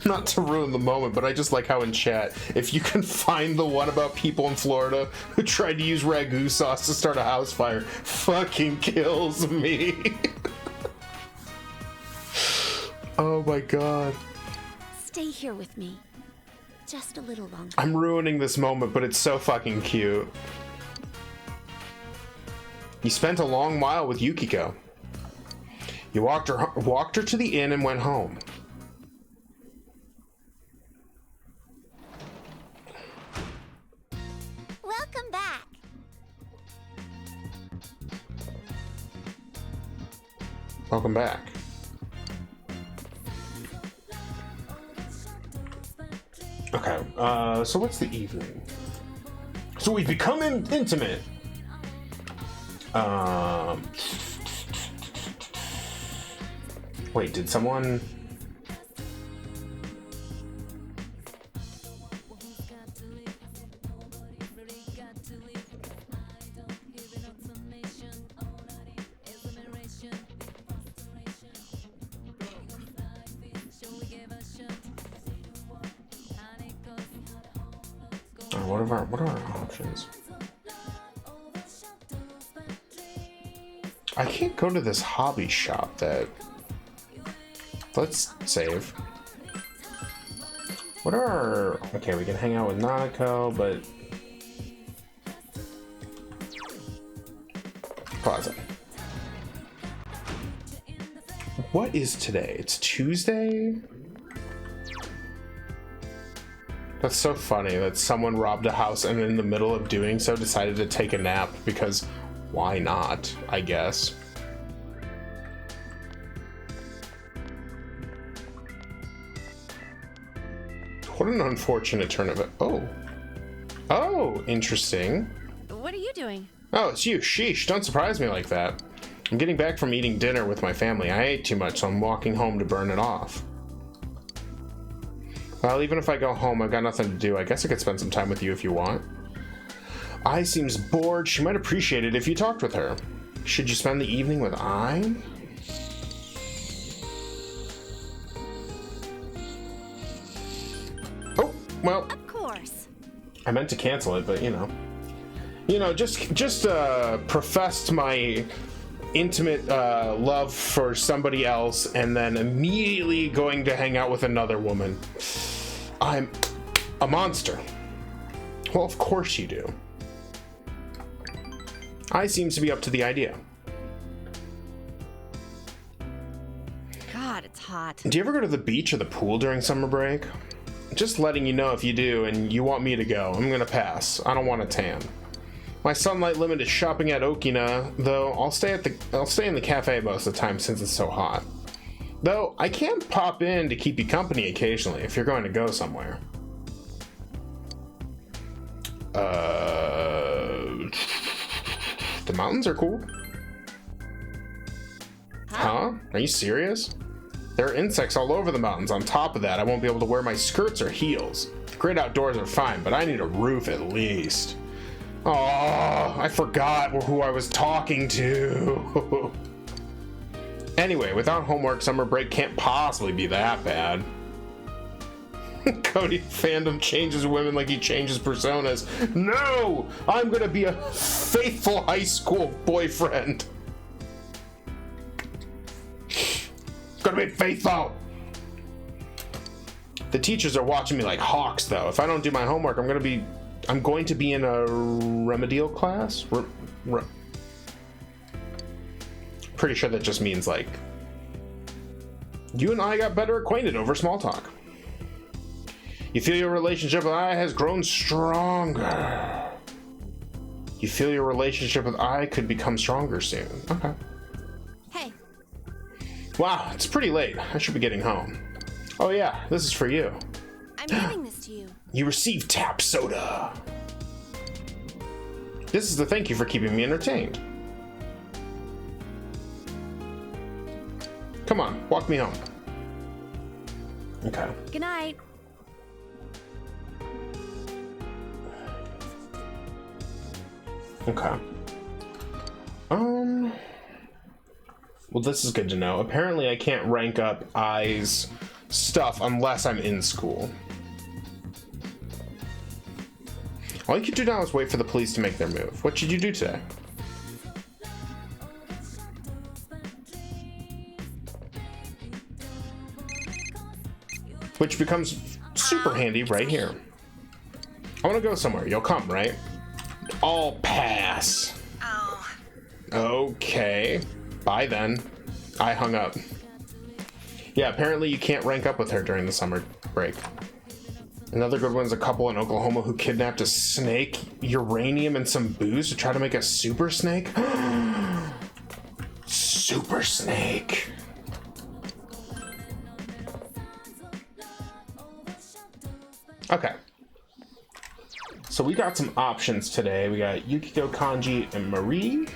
Not to ruin the moment, but I just like how in chat, if you can find the one about people in Florida who tried to use ragu sauce to start a house fire, fucking kills me. Oh my god. Stay here with me. Just a little longer. I'm ruining this moment, but it's so fucking cute. You spent a long while with Yukiko. You walked her to the inn and went home. Welcome back. Welcome back. Okay, so what's the evening? So we've become intimate. Wait, did someone... What are our options? I can't go to this hobby shop that Let's save. What are our... Okay, we can hang out with Nanako, but... Pause it. What is today? It's Tuesday? That's so funny that someone robbed a house and in the middle of doing so decided to take a nap, because why not, I guess. What an unfortunate turn of it. Oh. Oh, interesting. What are you doing? Oh, it's you. Sheesh, don't surprise me like that. I'm getting back from eating dinner with my family. I ate too much, so I'm walking home to burn it off. Well, even if I go home, I've got nothing to do. I guess I could spend some time with you if you want. Ai seems bored. She might appreciate it if you talked with her. Should you spend the evening with Ai? Oh, well. Of course. I meant to cancel it, but you know, just professed my intimate love for somebody else and then immediately going to hang out with another woman. I'm a monster. Well, of course you do. Ai seems to be up to the idea. God, it's hot. Do you ever go to the beach or the pool during summer break? Just letting you know if you do and you want me to go. I'm gonna pass. I don't want a tan. My sunlight limit is shopping at Okina, though I'll stay in the cafe most of the time since it's so hot. Though I can pop in to keep you company occasionally if you're going to go somewhere. The mountains are cool. Huh? Are you serious? There are insects all over the mountains. On top of that, I won't be able to wear my skirts or heels. The great outdoors are fine, but I need a roof at least. Oh, I forgot who I was talking to. Anyway, without homework, summer break can't possibly be that bad. Cody fandom changes women like he changes personas. No! I'm gonna be a faithful high school boyfriend. Gonna be faithful. The teachers are watching me like hawks, though. If I don't do my homework, I'm going to be in a remedial class. Pretty sure that just means like you and I got better acquainted over small talk. You feel your relationship with I has grown stronger. You feel your relationship with I could become stronger soon. Okay. Hey. Wow, it's pretty late. I should be getting home. Oh yeah, this is for you. I'm giving this to you. You received tap soda. This is the thank you for keeping me entertained. Come on, walk me home. Okay. Good night. Okay. Well, this is good to know. Apparently, I can't rank up Ai's stuff unless I'm in school. All you can do now is wait for the police to make their move. What should you do today? Which becomes super handy right here. I want to go somewhere. You'll come, right? I'll pass. Oh. Okay. Bye then. I hung up. Yeah, apparently you can't rank up with her during the summer break. Another good one is a couple in Oklahoma who kidnapped a snake, uranium, and some booze to try to make a super snake. Super snake. Okay. So we got some options today. We got Yukiko, Kanji, and Marie.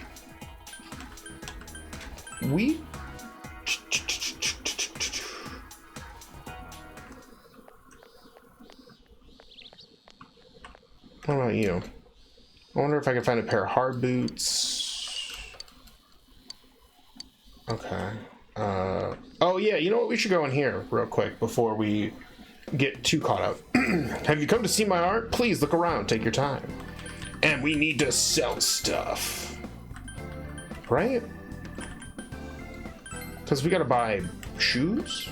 What about you? I wonder if I can find a pair of hard boots. Okay. Oh yeah, you know what? We should go in here real quick before we get too caught up. Have you come to see my art? Please look around, take your time. And we need to sell stuff. Right? Because we gotta buy shoes?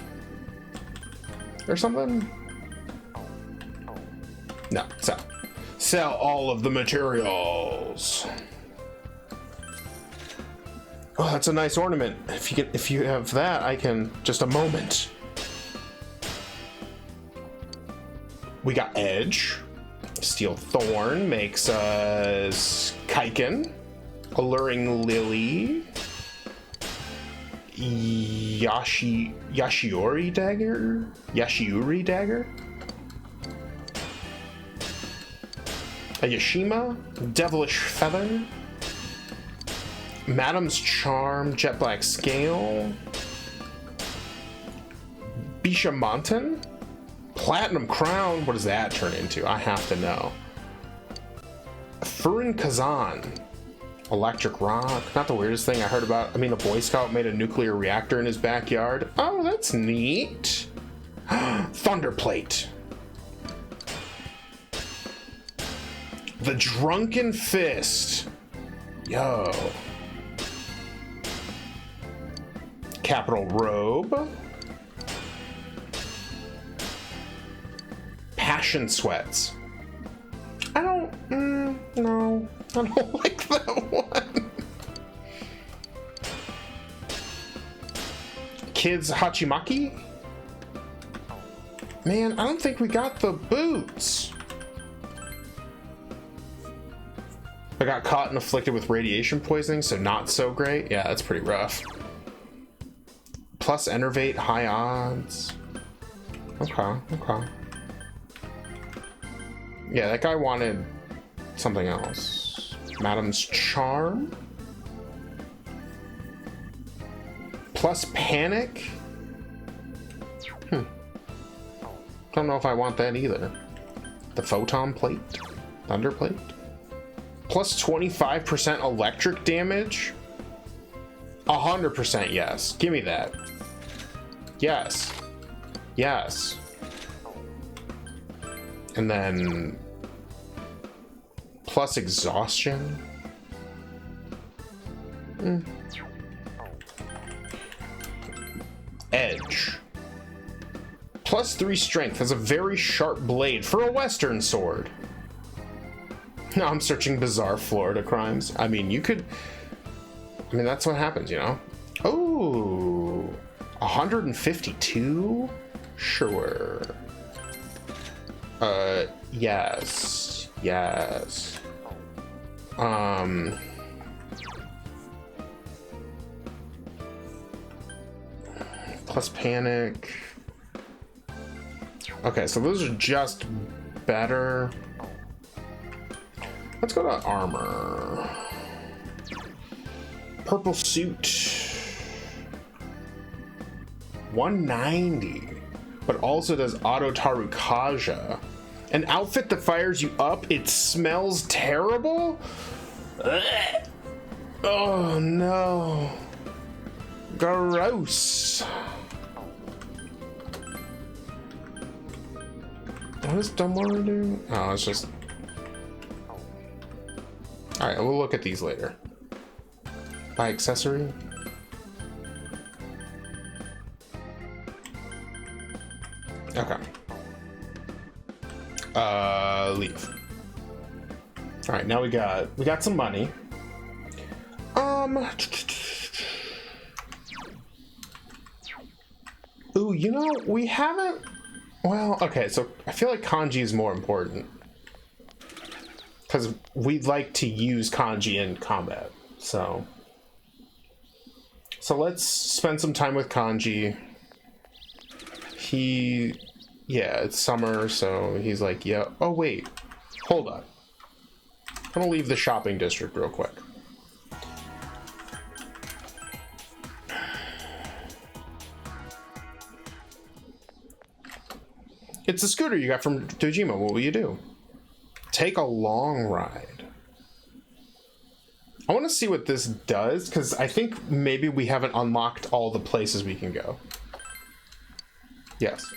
or something? No, sell. Sell all of the materials. Oh, that's a nice ornament. If you have that, I can just a moment. We got Edge. Steel Thorn makes us Kaiken. Alluring Lily. Yashiori Dagger? Yashiuri Dagger? A Yashima? Devilish Feather? Madam's Charm, Jet Black Scale, Bishamontan, Platinum Crown. What does that turn into? I have to know. Furin Kazan, Electric Rock. Not the weirdest thing I heard about. I mean, a Boy Scout made a nuclear reactor in his backyard. Oh, that's neat. Thunderplate. The Drunken Fist. Yo. Capital Robe. Passion Sweats. I don't, no, I don't like that one. Kids Hachimaki? Man, I don't think we got the boots. I got caught and afflicted with radiation poisoning, so not so great. Yeah, that's pretty rough. Plus Enervate, high odds. Okay, okay. Yeah, that guy wanted something else. Madam's Charm. Plus Panic. Don't know if I want that either. The Photon Plate. Thunder Plate. Plus 25% electric damage. 100% yes. Give me that. Yes. Yes. And then plus exhaustion. Edge. Plus 3 strength. Has a very sharp blade for a Western sword. Now I'm searching bizarre Florida crimes. I mean, you could... I mean, that's what happens, you know? Oh, 152? Sure. Yes. Yes. Plus Panic. Okay, so those are just better. Let's go to armor. Purple suit. 190. But also does auto Tarukaja. An outfit that fires you up, it smells terrible? Ugh. Oh no. Gross. What does Dumbledore do? Oh, it's just... Alright, we'll look at these later. Buy accessory. Okay. Leave. Alright, now we got some money. Ooh, you know, we haven't... Well, okay, so I feel like kanji is more important. Because we'd like to use kanji in combat, so... So let's spend some time with kanji. Yeah, it's summer, so he's like, yeah. Oh, wait. Hold on. I'm gonna leave the shopping district real quick. It's a scooter you got from Dojima. What will you do? Take a long ride. I want to see what this does, because I think maybe we haven't unlocked all the places we can go. Yes.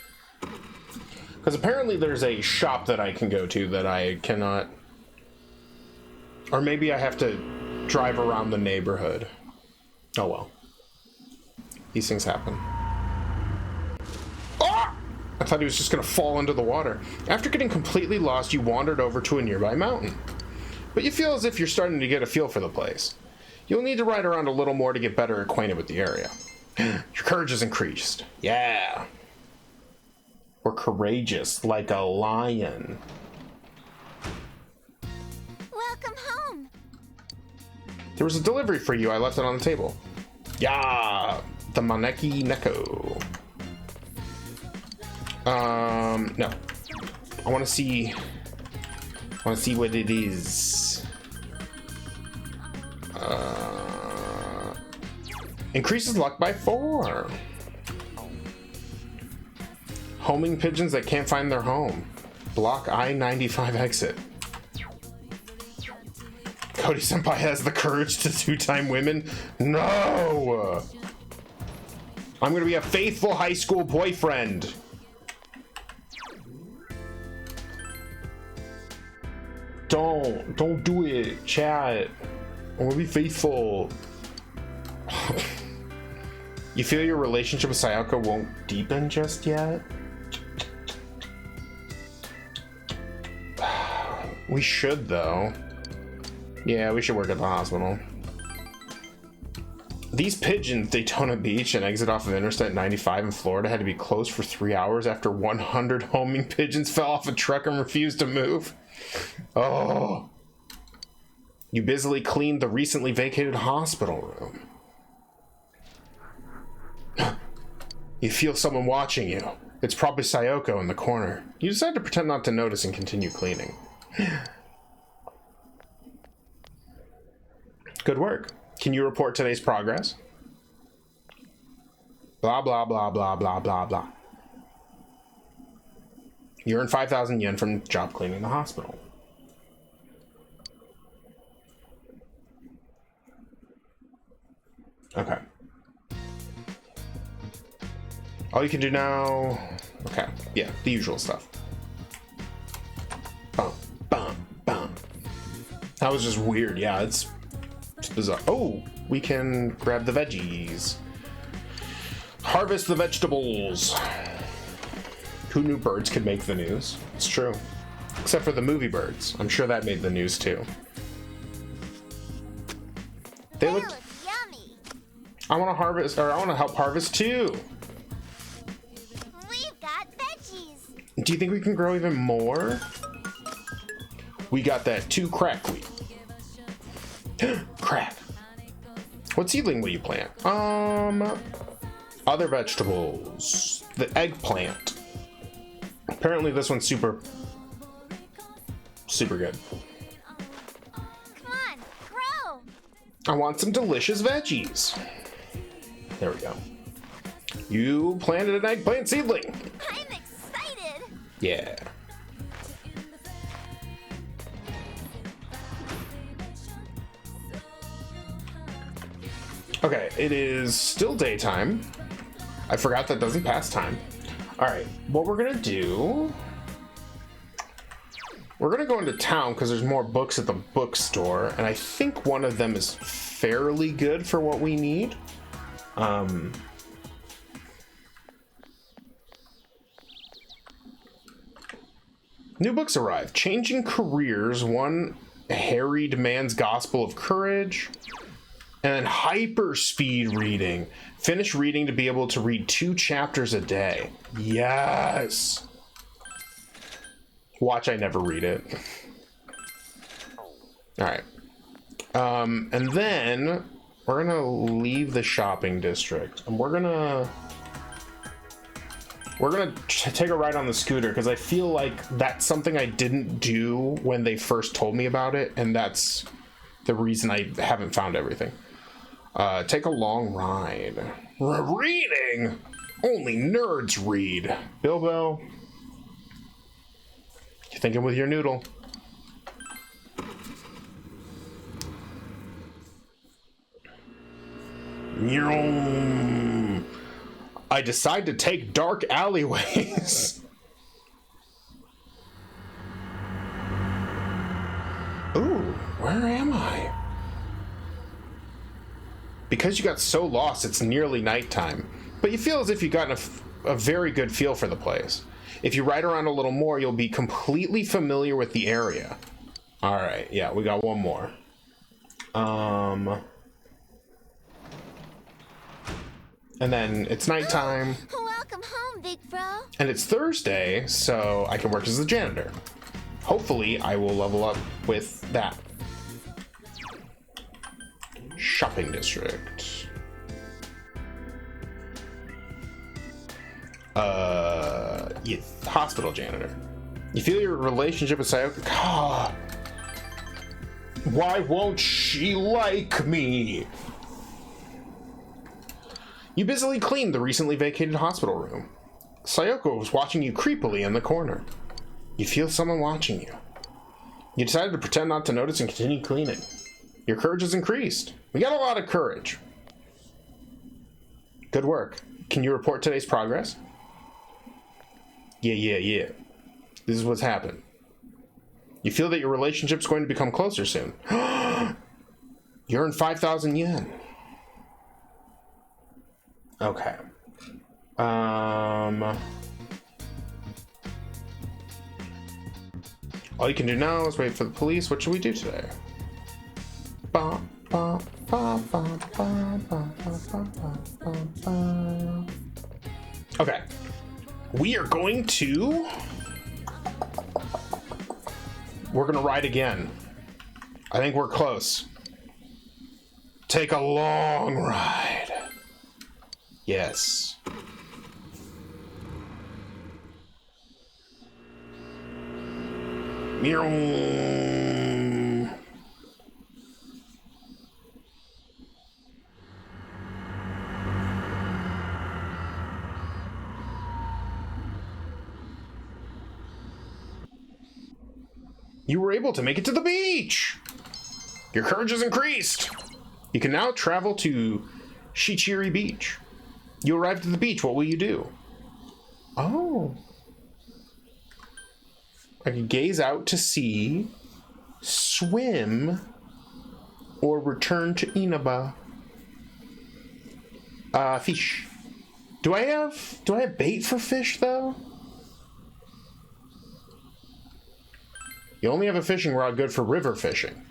Because apparently there's a shop that I can go to that I cannot... Or maybe I have to drive around the neighborhood. Oh well. These things happen. Oh! I thought he was just gonna fall into the water. After getting completely lost, you wandered over to a nearby mountain. But you feel as if you're starting to get a feel for the place. You'll need to ride around a little more to get better acquainted with the area. Your courage has increased. Yeah. We're courageous, like a lion. Welcome home. There was a delivery for you. I left it on the table. Yeah, the Maneki Neko. No. I want to see what it is. Increases luck by 4. Homing pigeons that can't find their home. Block I-95 exit. Cody Senpai has the courage to two-time women? No! I'm gonna be a faithful high school boyfriend. Don't do it, chat. I wanna be faithful. You feel your relationship with Sayaka won't deepen just yet? We should, though. Yeah, we should work at the hospital. These pigeons, Daytona Beach and exit off of Interstate 95 in Florida, had to be closed for 3 hours after 100 homing pigeons fell off a truck and refused to move. Oh. You busily cleaned the recently vacated hospital room. You feel someone watching you. It's probably Sayoko in the corner. You decide to pretend not to notice and continue cleaning. Good work. Can you report today's progress? Blah, blah, blah, blah, blah, blah, blah. You earned 5,000 yen from job cleaning the hospital. Okay. All you can do now... Okay, yeah, the usual stuff. Bum, bum, bum. That was just weird, yeah, it's bizarre. Oh, we can grab the veggies. Harvest the vegetables. Who knew birds could make the news? It's true. Except for the movie birds. I'm sure that made the news too. They look yummy. I want to harvest, or I want to help harvest too. We've got veggies. Do you think we can grow even more? We got that 2 crack wheat. Crack. What seedling will you plant? Other vegetables. The eggplant. Apparently this one's super good. Come on, grow. I want some delicious veggies. There we go. You planted an eggplant seedling. I'm excited. Yeah. Okay, it is still daytime. I forgot that doesn't pass time. All right, what we're gonna do, we're gonna go into town because there's more books at the bookstore, and I think one of them is fairly good for what we need. New books arrive. Changing Careers, One Harried Man's Gospel of Courage, and then hyper speed reading. Finish reading to be able to read 2 chapters a day. Yes. Watch I never read it. All right. And then we're gonna leave the shopping district, and we're gonna take a ride on the scooter because I feel like that's something I didn't do when they first told me about it, and that's the reason I haven't found everything. Take a long ride. Reading? Only nerds read. Bilbo, you thinking with your noodle. I decide to take dark alleyways. Ooh, where am I? Because you got so lost, it's nearly nighttime, but you feel as if you've gotten a very good feel for the place. If you ride around a little more, you'll be completely familiar with the area. All right, yeah, we got one more. And then it's nighttime. Welcome home, big bro. And it's Thursday, so I can work as the janitor. Hopefully, I will level up with that. Shopping district. Yeah, hospital janitor. You feel your relationship with Sayoko? God. Why won't she like me? You busily cleaned the recently vacated hospital room. Sayoko was watching you creepily in the corner. You feel someone watching you. You decided to pretend not to notice and continue cleaning. Your courage has increased. We got a lot of courage. Good work. Can you report today's progress? Yeah. This is what's happened. You feel that your relationship's going to become closer soon. You earned 5,000 yen. Okay. All you can do now is wait for the police. What should we do today? Okay. We are going to... We're going to ride again. I think we're close. Take a long ride. Yes. Meow. You were able to make it to the beach! Your courage has increased! You can now travel to Shichiri Beach. You arrived at the beach. What will you do? Oh. I can gaze out to sea, swim, or return to Inaba. Fish. Do I have bait for fish though? You only have a fishing rod good for river fishing.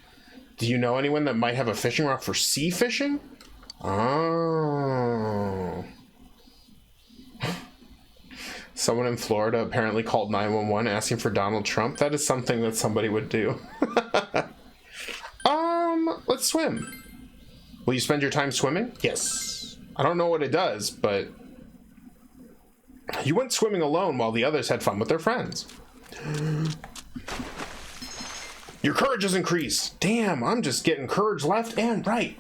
Do you know anyone that might have a fishing rod for sea fishing? Oh. Someone in Florida apparently called 911 asking for Donald Trump. That is something that somebody would do. Let's swim. Will you spend your time swimming? Yes. I don't know what it does, but you went swimming alone while the others had fun with their friends. Your courage has increased. Damn, I'm just getting courage left and right.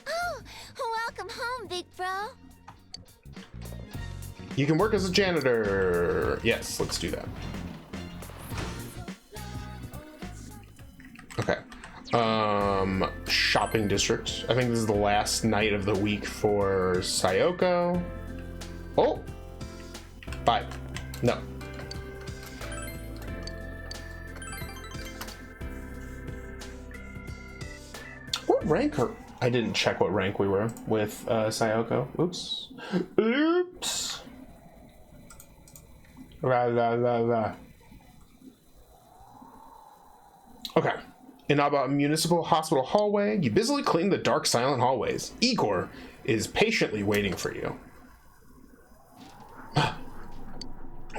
Oh, welcome home, big bro. You can work as a janitor. Yes, let's do that. Okay. Shopping district. I think this is the last night of the week for Sayoko. Oh! 5. No. What rank are... I didn't check what rank we were with Sayoko. Oops. Oops. Okay. In Aba Municipal Hospital hallway, you busily clean the dark, silent hallways. Igor is patiently waiting for you.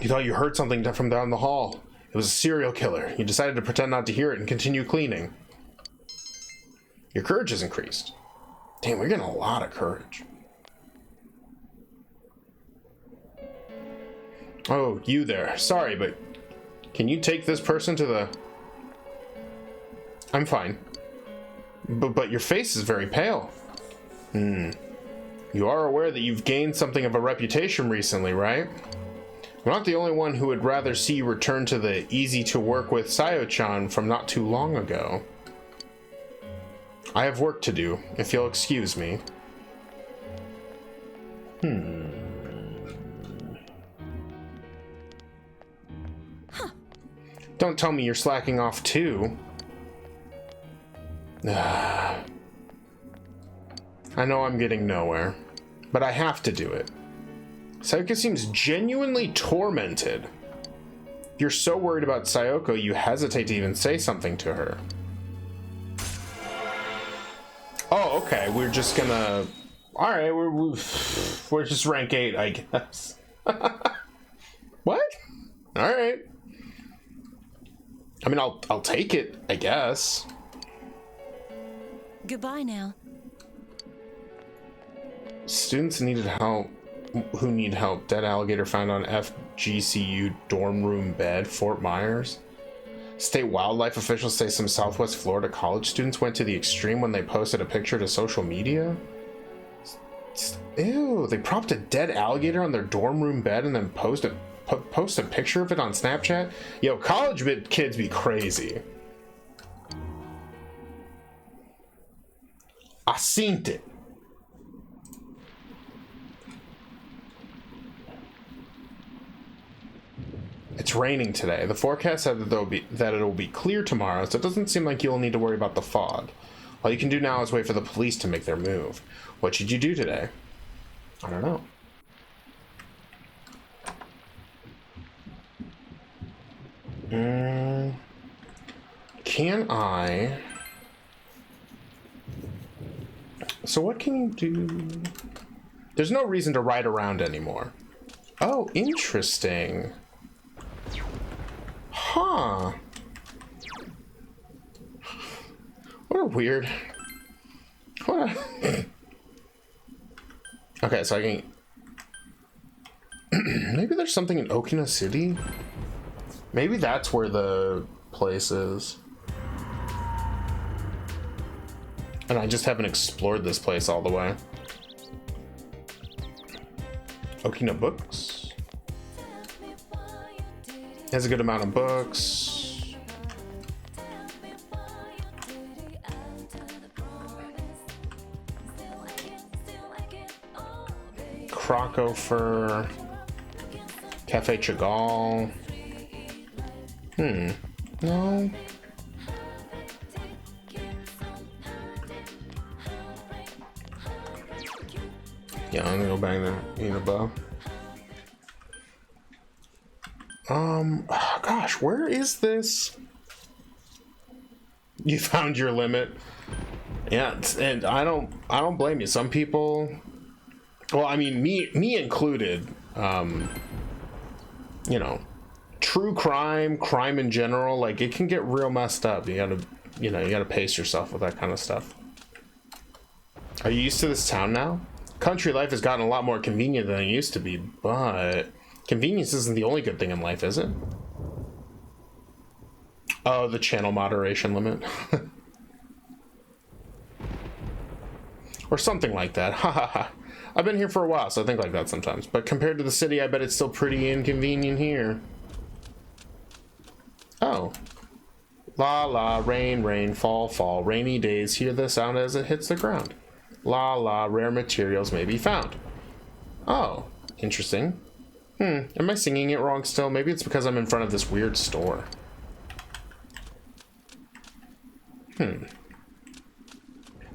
You thought you heard something from down the hall. It was a serial killer. You decided to pretend not to hear it and continue cleaning. Your courage has increased. Damn, we're getting a lot of courage. Oh, you there. Sorry, but can you take this person to the... I'm fine. But your face is very pale. You are aware that you've gained something of a reputation recently, right? You're not the only one who would rather see you return to the easy-to-work-with Sayo-chan from not too long ago. I have work to do, if you'll excuse me. Don't tell me you're slacking off too. I know I'm getting nowhere, but I have to do it. Sayoko seems genuinely tormented. You're so worried about Sayoko, you hesitate to even say something to her. Oh, okay. We're just gonna... Alright, we're just rank 8, I guess. What? Alright. I mean, I'll take it, I guess. Goodbye now. Students needed help. Who need help? Dead alligator found on FGCU dorm room bed, Fort Myers. State wildlife officials say some Southwest Florida college students went to the extreme when they posted a picture to social media. Ew, they propped a dead alligator on their dorm room bed and then post a picture of it on Snapchat. Yo, college kids be crazy. I seen it. It's raining today. The forecast said that it'll be clear tomorrow, so it doesn't seem like you'll need to worry about the fog. All you can do now is wait for the police to make their move. What should you do today? I don't know. Can I... So what can you do? There's no reason to ride around anymore. Oh, interesting. Huh. What a weird... What a... Okay, so I can... Maybe there's something in Okina City? Maybe that's where the place is. And I just haven't explored this place all the way. Okina Books. Has a good amount of books. Crocofer. Cafe Chagall. No. Yeah, I'm gonna go back there. Inaba. Gosh, where is this? You found your limit. Yeah, and I don't blame you. Some people, well, I mean, me included. You know, true crime in general, like it can get real messed up. You gotta pace yourself with that kind of stuff. Are you used to this town now? Country life has gotten a lot more convenient than it used to be, but convenience isn't the only good thing in life, is it? Oh, the channel moderation limit. Or something like that. Ha ha ha. I've been here for a while, so I think like that sometimes. But compared to the city, I bet it's still pretty inconvenient here. Oh. La la, rain, rain, fall, fall. Rainy days, hear the sound as it hits the ground. La la, rare materials may be found. Oh, interesting. Am I singing it wrong still? Maybe it's because I'm in front of this weird store.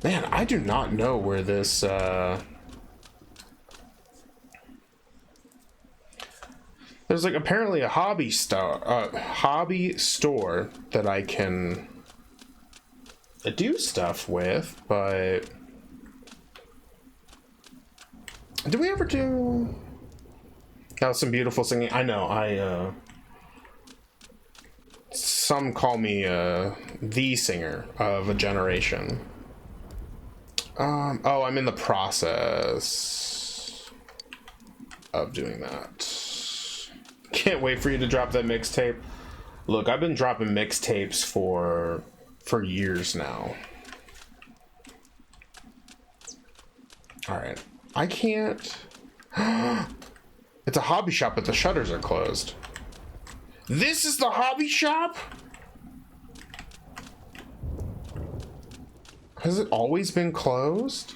Man, I do not know where this, There's like apparently a hobby store that I can do stuff with, but did we ever do? That was some beautiful singing. I know. Some call me the singer of a generation. Oh, I'm in the process of doing that. Can't wait for you to drop that mixtape. Look, I've been dropping mixtapes for years now. All right, I can't. It's a hobby shop, but the shutters are closed. This is the hobby shop? Has it always been closed?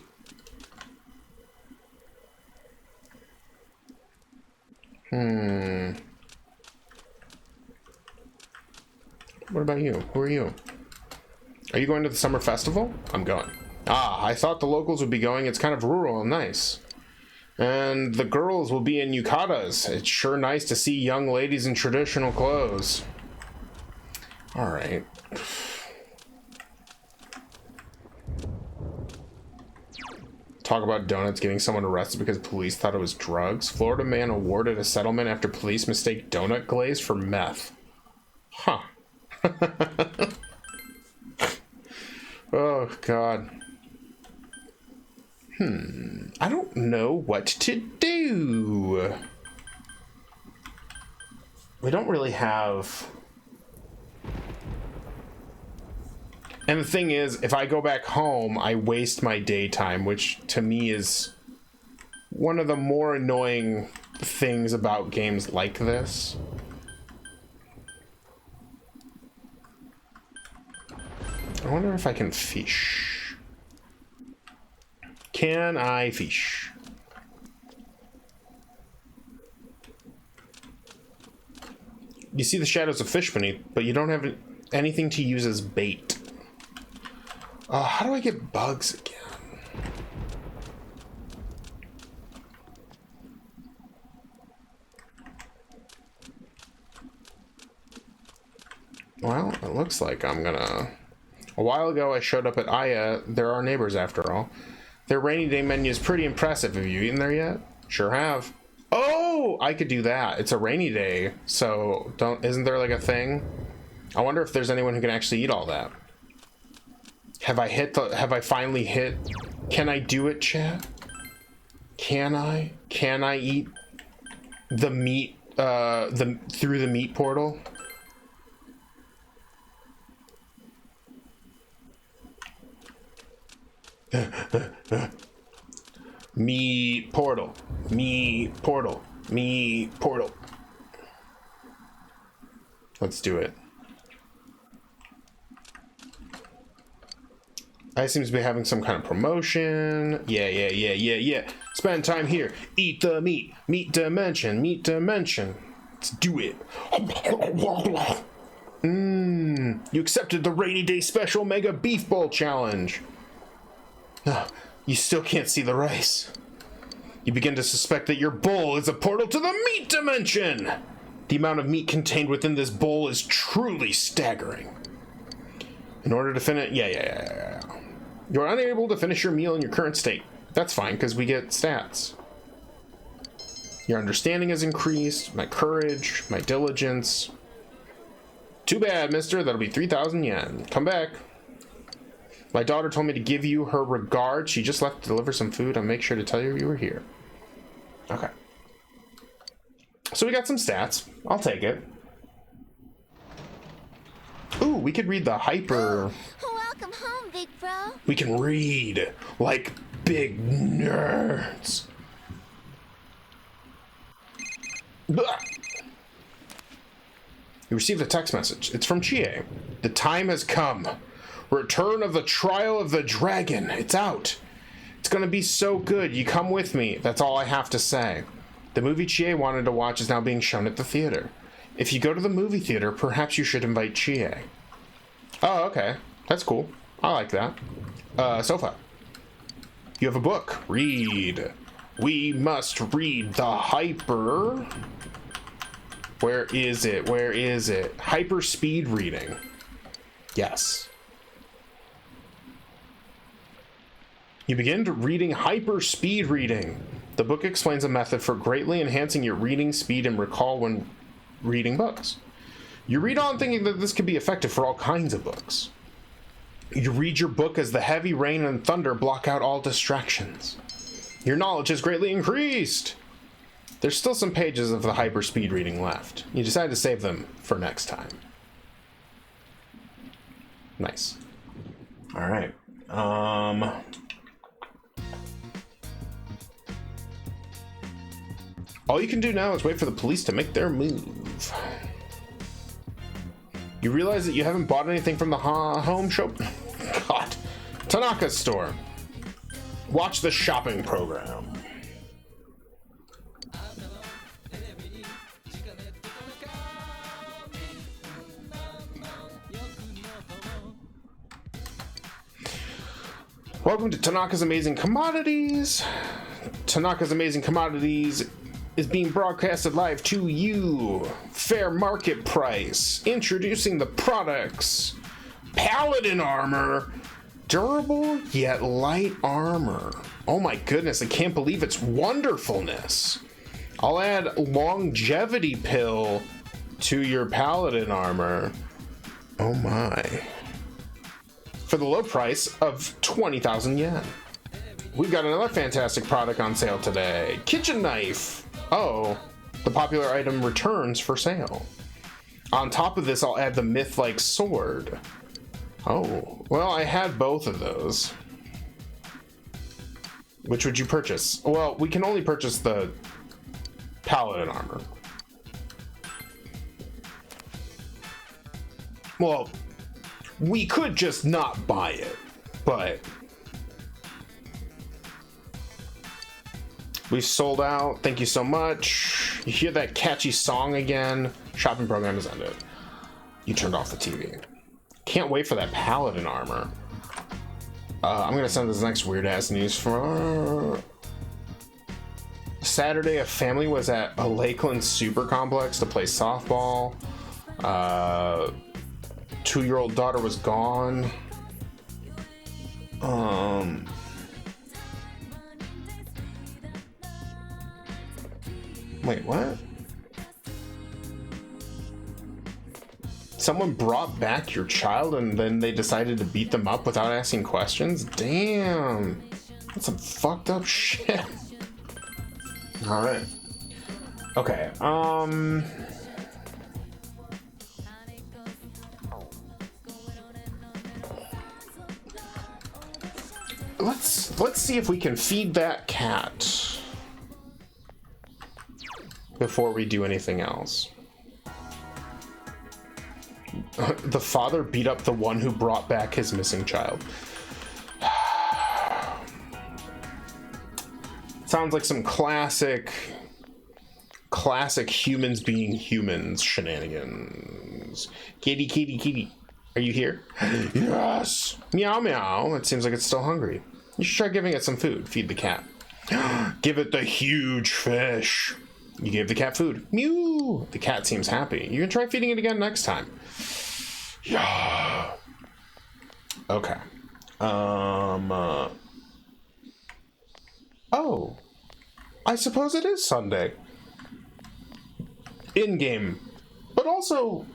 What about you? Who are you? Are you going to the summer festival? I'm going. Ah, I thought the locals would be going. It's kind of rural and nice. And the girls will be in yukatas. It's sure nice to see young ladies in traditional clothes. All right. Talk about donuts getting someone arrested because police thought it was drugs. Florida man awarded a settlement after police mistake donut glaze for meth. Huh. Oh, God. I don't know what to do. We don't really have... And the thing is, if I go back home, I waste my daytime, which to me is one of the more annoying things about games like this. I wonder if I can fish. Can I fish? You see the shadows of fish beneath, but you don't have anything to use as bait. How do I get bugs again? Well, it looks like I'm gonna... A while ago I showed up at Aya. They're our neighbors after all. Their rainy day menu is pretty impressive. Have you eaten there yet? Sure have. Oh, I could do that. It's a rainy day, so isn't there like a thing? I wonder if there's anyone who can actually eat all that. Have I finally hit? Can I do it, chat? Can I eat the meat through the meat portal? Meat portal. Meat portal. Meat portal. Let's do it. I seems to be having some kind of promotion. Yeah. Spend time here. Eat the meat. Meat dimension. Meat dimension. Let's do it. You accepted the rainy day special mega beef bowl challenge. You still can't see the rice. You begin to suspect that your bowl is a portal to the meat dimension. The amount of meat contained within this bowl is truly staggering. In order to finish... Yeah. You're unable to finish your meal in your current state. That's fine, because we get stats. Your understanding has increased, my courage, my diligence. Too bad, mister. That'll be 3,000 yen. Come back. My daughter told me to give you her regards. She just left to deliver some food. I'll make sure to tell you were here. Okay. So we got some stats. I'll take it. Ooh, we could read the hyper... Welcome home, big bro. We can read like big nerds. Blah. You received a text message. It's from Chie. The time has come. Return of the Trial of the Dragon. It's out. It's gonna be so good. You come with me. That's all I have to say. The movie Chie wanted to watch is now being shown at the theater. If you go to the movie theater, perhaps you should invite Chie. Oh, okay. That's cool. I like that. Sofa. You have a book. Read. We must read the hyper... Where is it? Where is it? Hyper speed reading. Yes. You begin reading hyper speed reading. The book explains a method for greatly enhancing your reading speed and recall when reading books. You read on thinking that this could be effective for all kinds of books. You read your book as the heavy rain and thunder block out all distractions. Your knowledge has greatly increased. There's still some pages of the hyper speed reading left. You decide to save them for next time. Nice. All right. All you can do now is wait for the police to make their move. You realize that you haven't bought anything from the home shop? God. Tanaka's store. Watch the shopping program. Welcome to Tanaka's Amazing Commodities. Tanaka's Amazing Commodities is being broadcasted live to you. Fair market price. Introducing the products. Paladin armor. Durable yet light armor. Oh my goodness, I can't believe its wonderfulness. I'll add longevity pill to your paladin armor. Oh my. For the low price of 20,000 yen. We've got another fantastic product on sale today. Kitchen knife. Oh, the popular item returns for sale. On top of this, I'll add the myth-like sword. Oh, well, I had both of those. Which would you purchase? Well, we can only purchase the paladin armor. Well, we could just not buy it, but we sold out. Thank you so much. You hear that catchy song again? Shopping program has ended. You turned off the TV. Can't wait for that paladin armor. I'm gonna send this next weird ass news for Saturday. A family was at a Lakeland super complex to play softball. 2-year-old daughter was gone. Wait, what? Someone brought back your child and then they decided to beat them up without asking questions? Damn. That's some fucked up shit. Alright. Okay, Let's see if we can feed that cat before we do anything else. The father beat up the one who brought back his missing child. Sounds like some classic humans being humans shenanigans. Kitty, kitty, kitty. Are you here? Yes. Meow, meow. It seems like it's still hungry. You should try giving it some food. Feed the cat. Give it the huge fish. You gave the cat food. Mew. The cat seems happy. You can try feeding it again next time. Yeah. Okay. Oh. I suppose it is Sunday. In-game. But also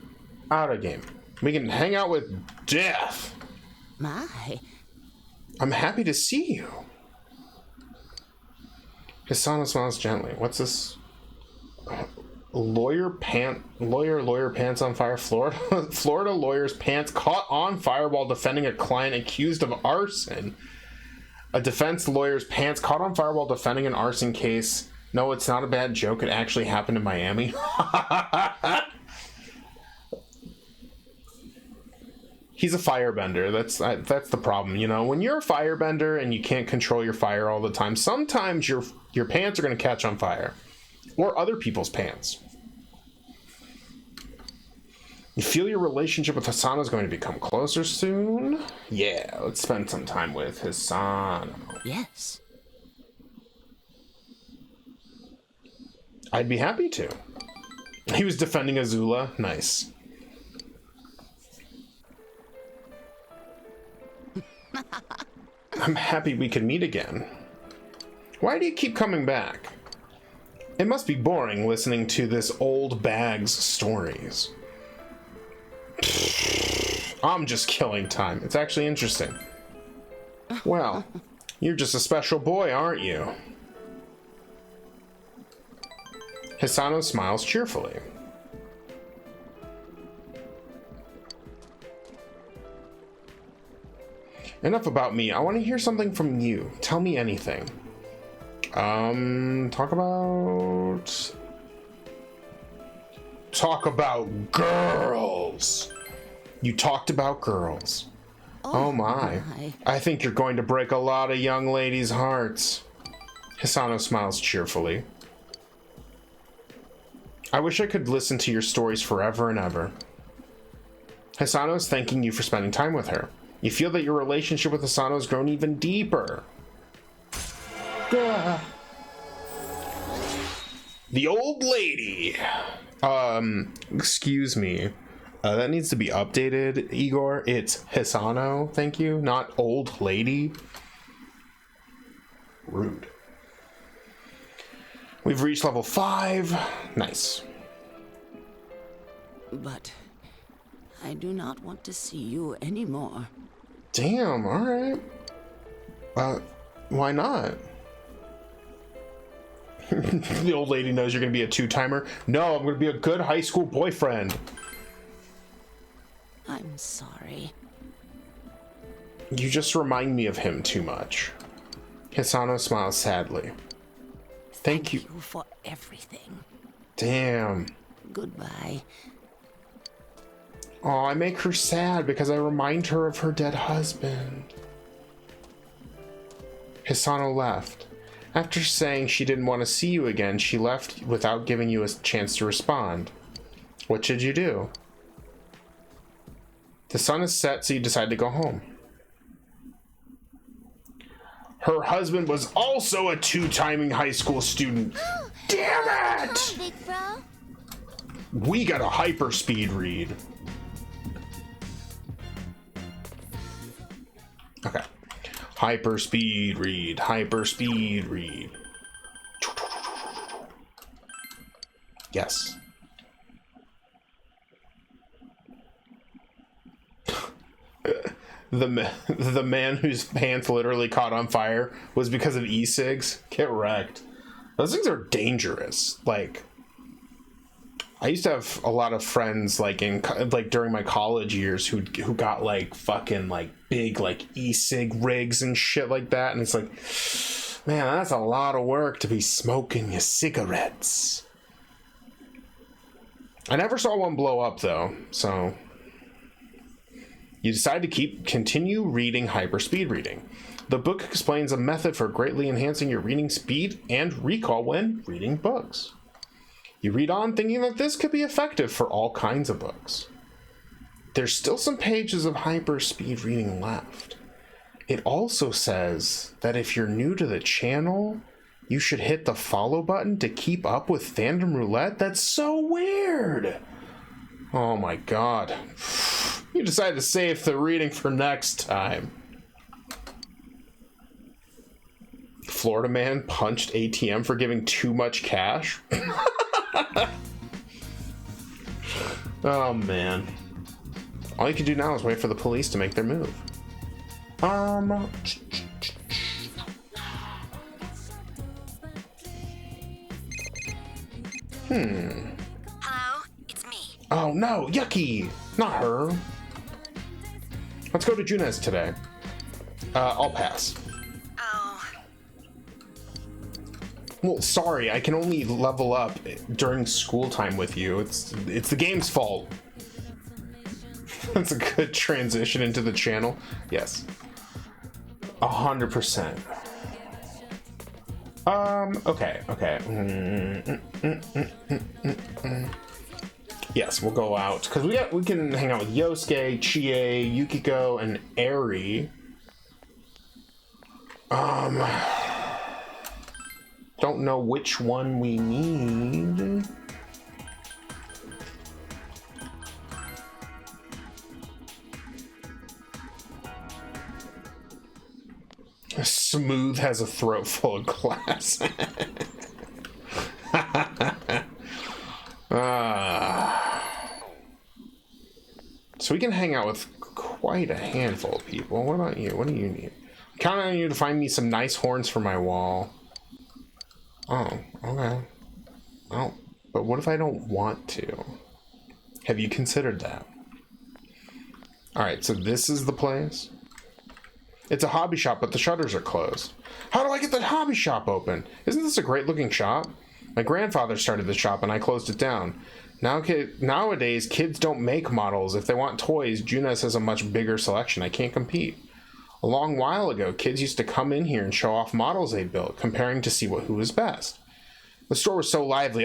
out-of-game. We can hang out with Death. My. I'm happy to see you. Hisano smiles gently. What's this? Lawyer pants on fire. Florida lawyer's pants caught on fire while defending a client accused of arson. A defense lawyer's pants caught on fire while defending an arson case. No, it's not a bad joke. It actually happened in Miami. He's a firebender. That's the problem, you know. When you're a firebender and you can't control your fire all the time, sometimes your pants are going to catch on fire, or other people's pants. You feel your relationship with Hisano is going to become closer soon? Yeah, let's spend some time with Hisano. Yes. I'd be happy to. He was defending Azula. Nice. I'm happy we can meet again. Why do you keep coming back? It must be boring listening to this old bag's stories. I'm just killing time. It's actually interesting. Well, you're just a special boy, aren't you? Hisano smiles cheerfully. Enough about me. I want to hear something from you. Tell me anything. Talk about girls. You talked about girls. Oh my. I think you're going to break a lot of young ladies' hearts. Hisano smiles cheerfully. I wish I could listen to your stories forever and ever. Hisano is thanking you for spending time with her. You feel that your relationship with Asano has grown even deeper. Gah. The old lady. Excuse me. That needs to be updated, Igor. It's Hisano, thank you, not old lady. Rude. We've reached level 5. Nice. But I do not want to see you anymore. Damn, alright. Why not? The old lady knows you're gonna be a two-timer. No, I'm gonna be a good high school boyfriend. I'm sorry. You just remind me of him too much. Hisano smiles sadly. Thank you for everything. Damn. Goodbye. Oh, I make her sad because I remind her of her dead husband. Hisano left. After saying she didn't want to see you again, she left without giving you a chance to respond. What should you do? The sun is set, so you decide to go home. Her husband was also a two-timing high school student. Damn it! Big bro. We got a hyperspeed read. Okay. Hyperspeed read. Hyperspeed read. Yes. The man whose pants literally caught on fire was because of e-cigs. Get wrecked. Those things are dangerous. Like, I used to have a lot of friends like during my college years who got like fucking like big like e-cig rigs and shit like that, and it's like, man, that's a lot of work to be smoking your cigarettes. I never saw one blow up though, so you decide to continue reading hyperspeed reading. The book explains a method for greatly enhancing your reading speed and recall when reading books. You read on thinking that this could be effective for all kinds of books. There's still some pages of hyperspeed reading left. It also says that if you're new to the channel, you should hit the follow button to keep up with Fandom Roulette. That's so weird. Oh my god. You decided to save the reading for next time. Florida man punched ATM for giving too much cash. Oh man. All you can do now is wait for the police to make their move. Hello, it's me. Oh no, yucky! Not her. Let's go to Junes today. I'll pass. Oh. Well, sorry, I can only level up during school time with you. It's the game's fault. That's a good transition into the channel. Yes. 100%. Okay. Yes, we'll go out because we can hang out with Yosuke, Chie, Yukiko, and Eri. Don't know which one we need. Smooth has a throat full of glass. So we can hang out with quite a handful of people. What about you? What do you need? I'm counting on you to find me some nice horns for my wall. Oh, okay. Oh, but what if I don't want to? Have you considered that? Alright, so this is the place. It's a hobby shop, but the shutters are closed. How do I get the hobby shop open? Isn't this a great looking shop? My grandfather started the shop and I closed it down. Nowadays, kids don't make models. If they want toys, Junes has a much bigger selection. I can't compete. A long while ago, kids used to come in here and show off models they built, comparing to see who was best. The store was so lively.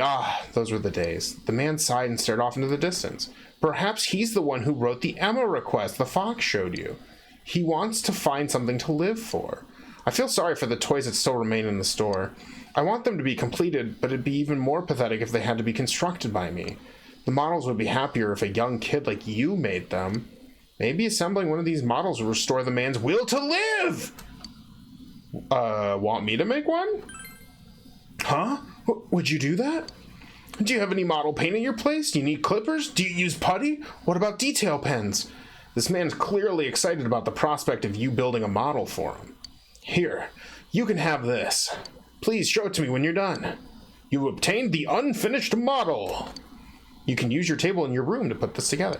Those were the days. The man sighed and stared off into the distance. Perhaps he's the one who wrote the Emma request the fox showed you. He wants to find something to live for. I feel sorry for the toys that still remain in the store. I want them to be completed, but it'd be even more pathetic if they had to be constructed by me. The models would be happier if a young kid like you made them. Maybe assembling one of these models will restore the man's will to live! Want me to make one? Huh? Would you do that? Do you have any model paint at your place? Do you need clippers? Do you use putty? What about detail pens? This man's clearly excited about the prospect of you building a model for him. Here, you can have this. Please show it to me when you're done. You obtained the unfinished model. You can use your table in your room to put this together.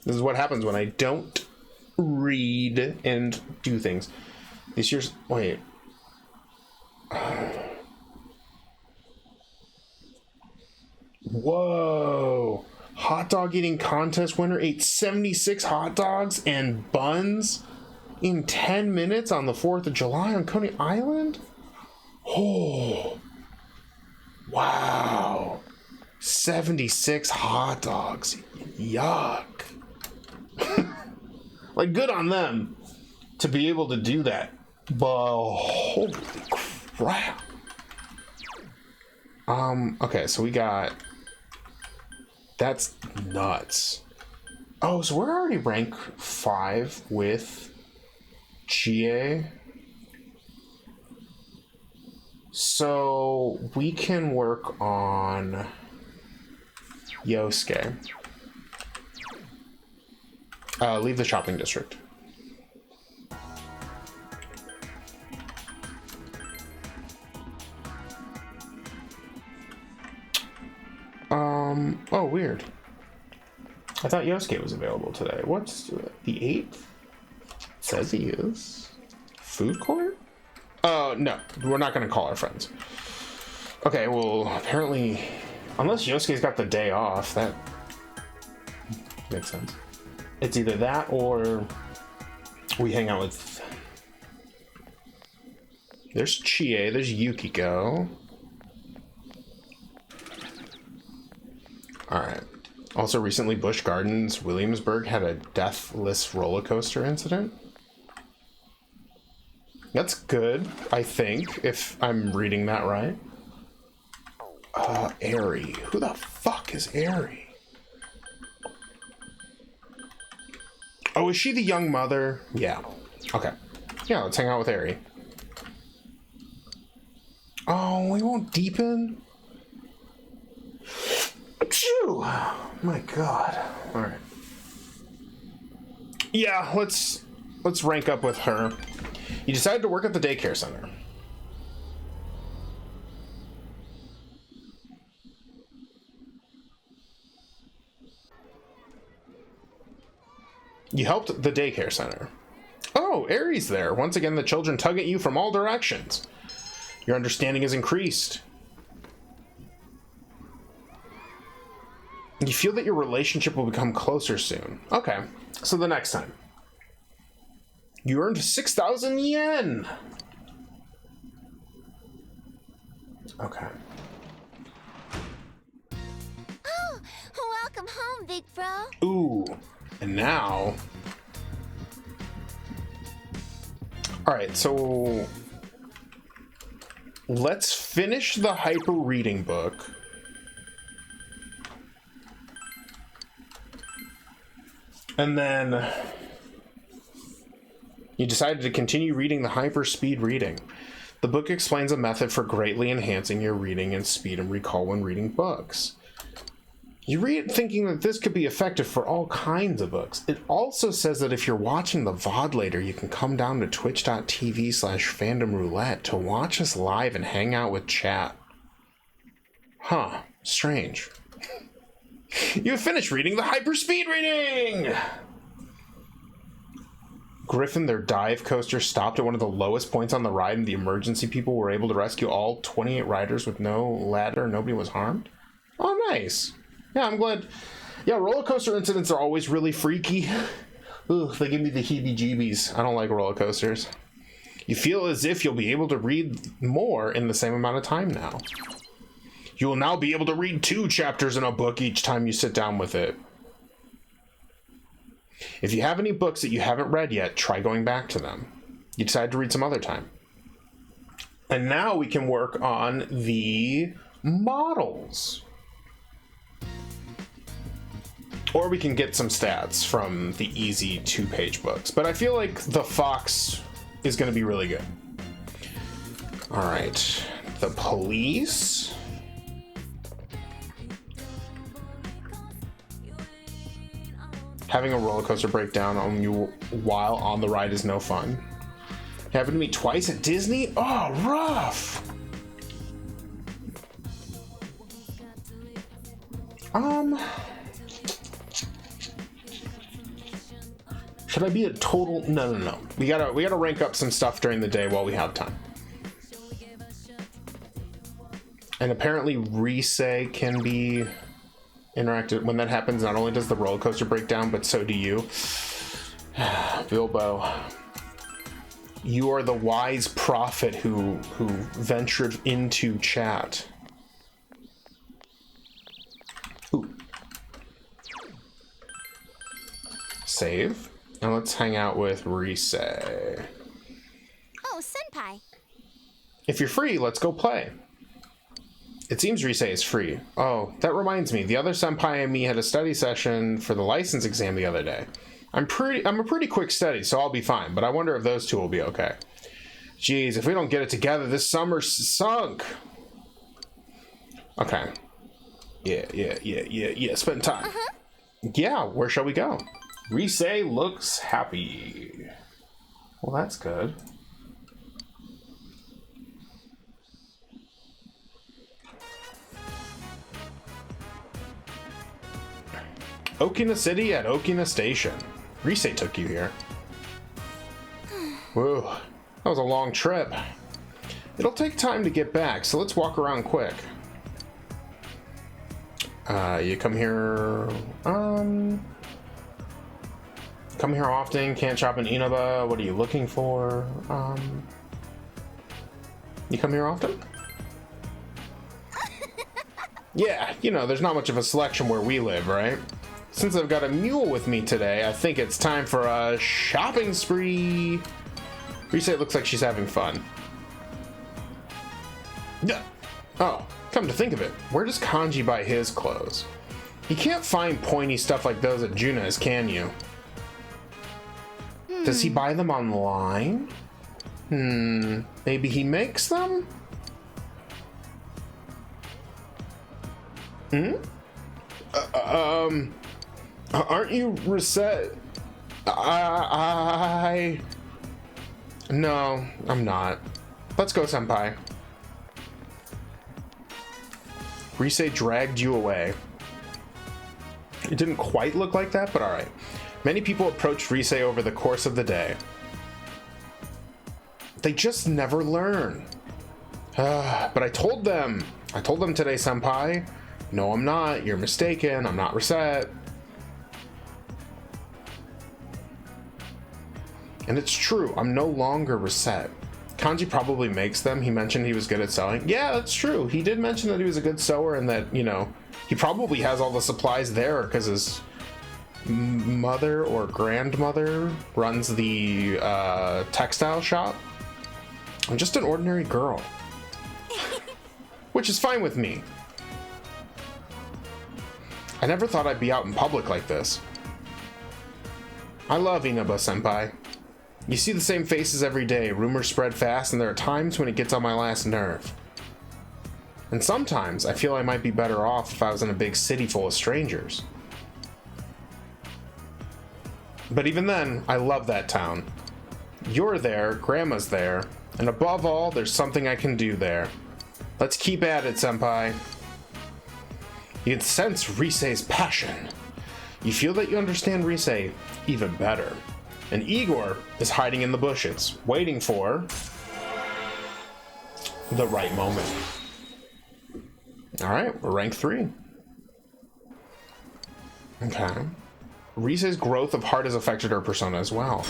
This is what happens when I don't read and do things. This year's... Wait. Whoa. Hot dog eating contest winner ate 76 hot dogs and buns in 10 minutes on the 4th of July on Coney Island? Oh. Wow. 76 hot dogs. Yuck. Like, good on them to be able to do that. But holy crap. Okay, so we got... That's nuts. Oh, so we're already rank 5 with Chie. So we can work on Yosuke. Leave the shopping district. Oh, weird. I thought Yosuke was available today. What's the 8th? It says he is. Food court? Oh, no. We're not going to call our friends. Okay, well, apparently... Unless Yosuke's got the day off, that makes sense. It's either that or we hang out with... There's Chie, there's Yukiko. Alright. Also, recently, Busch Gardens, Williamsburg had a deathless roller coaster incident. That's good, I think, if I'm reading that right. Aerie. Who the fuck is Aerie? Oh, is she the young mother? Yeah. Okay. Yeah, let's hang out with Aerie. Oh, we won't deepen? Achoo! My god. Alright. Yeah, let's rank up with her. You decided to work at the daycare center. You helped the daycare center. Oh, Aerie's there. Once again, the children tug at you from all directions. Your understanding has increased. You feel that your relationship will become closer soon. Okay, so the next time. You earned 6,000 yen! Okay. Oh, welcome home, big bro. Ooh, and now... Alright, so... Let's finish the hyper reading book. And then you decided to continue reading the hyper-speed reading. The book explains a method for greatly enhancing your reading and speed and recall when reading books. You read thinking that this could be effective for all kinds of books. It also says that if you're watching the VOD later, you can come down to twitch.tv/fandomroulette to watch us live and hang out with chat. Huh, strange. You have finished reading the hyperspeed reading! Griffin, their dive coaster, stopped at one of the lowest points on the ride, and the emergency people were able to rescue all 28 riders with no ladder. Nobody was harmed. Oh, nice. Yeah, I'm glad. Yeah, roller coaster incidents are always really freaky. Ugh, they give me the heebie-jeebies. I don't like roller coasters. You feel as if you'll be able to read more in the same amount of time now. You will now be able to read 2 chapters in a book each time you sit down with it. If you have any books that you haven't read yet, try going back to them. You decide to read some other time. And now we can work on the models. Or we can get some stats from the easy 2-page books. But I feel like the Fox is going to be really good. All right. The police. Having a roller coaster breakdown on you while on the ride is no fun. Happened to me twice at Disney? Oh, rough. Should I be a total? No. We gotta rank up some stuff during the day while we have time. And apparently Risei can be interacted. When that happens, not only does the roller coaster break down, but so do you. Bilbo, you are the wise prophet who ventured into chat. Ooh. Save. And let's hang out with Risei. Oh, Senpai. If you're free, let's go play. It seems Risei is free. Oh, that reminds me. The other senpai and me had a study session for the license exam the other day. I'm a pretty quick study, so I'll be fine, but I wonder if those two will be okay. Jeez, if we don't get it together, this summer's sunk. Okay. Yeah. Spend time. Yeah, where shall we go? Risei looks happy. Well, that's good. Okina City at Okina Station. Risei took you here. Whoa, that was a long trip. It'll take time to get back, so let's walk around quick. You come here, come here often, can't shop in Inaba, what are you looking for? You come here often? Yeah, you know, there's not much of a selection where we live, right? Since I've got a mule with me today, I think it's time for a shopping spree. Risei looks like she's having fun. Oh, come to think of it, where does Kanji buy his clothes? You can't find pointy stuff like those at Juna's, can you? Does he buy them online? Maybe he makes them? Aren't you reset? No, I'm not. Let's go, senpai. Risei dragged you away. It didn't quite look like that, but alright. Many people approached Risei over the course of the day. They just never learn. But I told them today, senpai. No, I'm not. You're mistaken. I'm not reset. And it's true, I'm no longer reset. Kanji probably makes them. He mentioned he was good at sewing. Yeah, that's true. He did mention that he was a good sewer and that, you know, he probably has all the supplies there because his mother or grandmother runs the textile shop. I'm just an ordinary girl. Which is fine with me. I never thought I'd be out in public like this. I love Inaba senpai. You see the same faces every day, rumors spread fast, and there are times when it gets on my last nerve. And sometimes I feel I might be better off if I was in a big city full of strangers. But even then, I love that town. You're there, Grandma's there, and above all, there's something I can do there. Let's keep at it, senpai. You can sense Risei's passion. You feel that you understand Risei even better. And Igor is hiding in the bushes, waiting for the right moment. Alright, we're rank 3. Okay. Risei's growth of heart has affected her persona as well.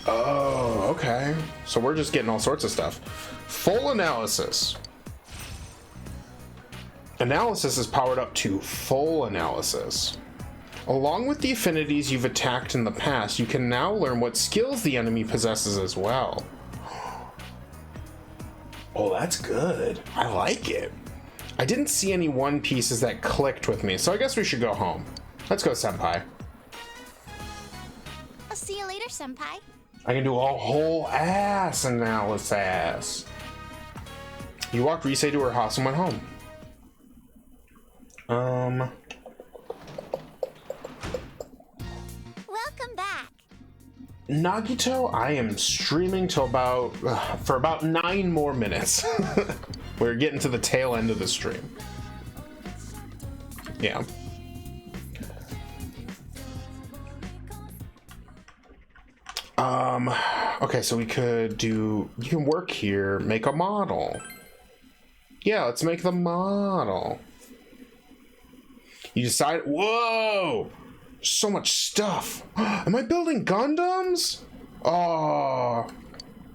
Oh, okay. So we're just getting all sorts of stuff. Full analysis. Analysis is powered up to full analysis. Along with the affinities you've attacked in the past, you can now learn what skills the enemy possesses as well. Oh, that's good. I like it. I didn't see any One Pieces that clicked with me, so I guess we should go home. Let's go, Senpai. I'll see you later, Senpai. I can do a whole ass analysis. You walked Rise to her house and went home. Welcome back. Nagito, I am streaming till for about 9 more minutes. We're getting to the tail end of the stream. Yeah. Okay, so we could do, you can work here, make a model. Yeah, let's make the model. You decide, whoa, so much stuff. Am I building Gundams? Oh,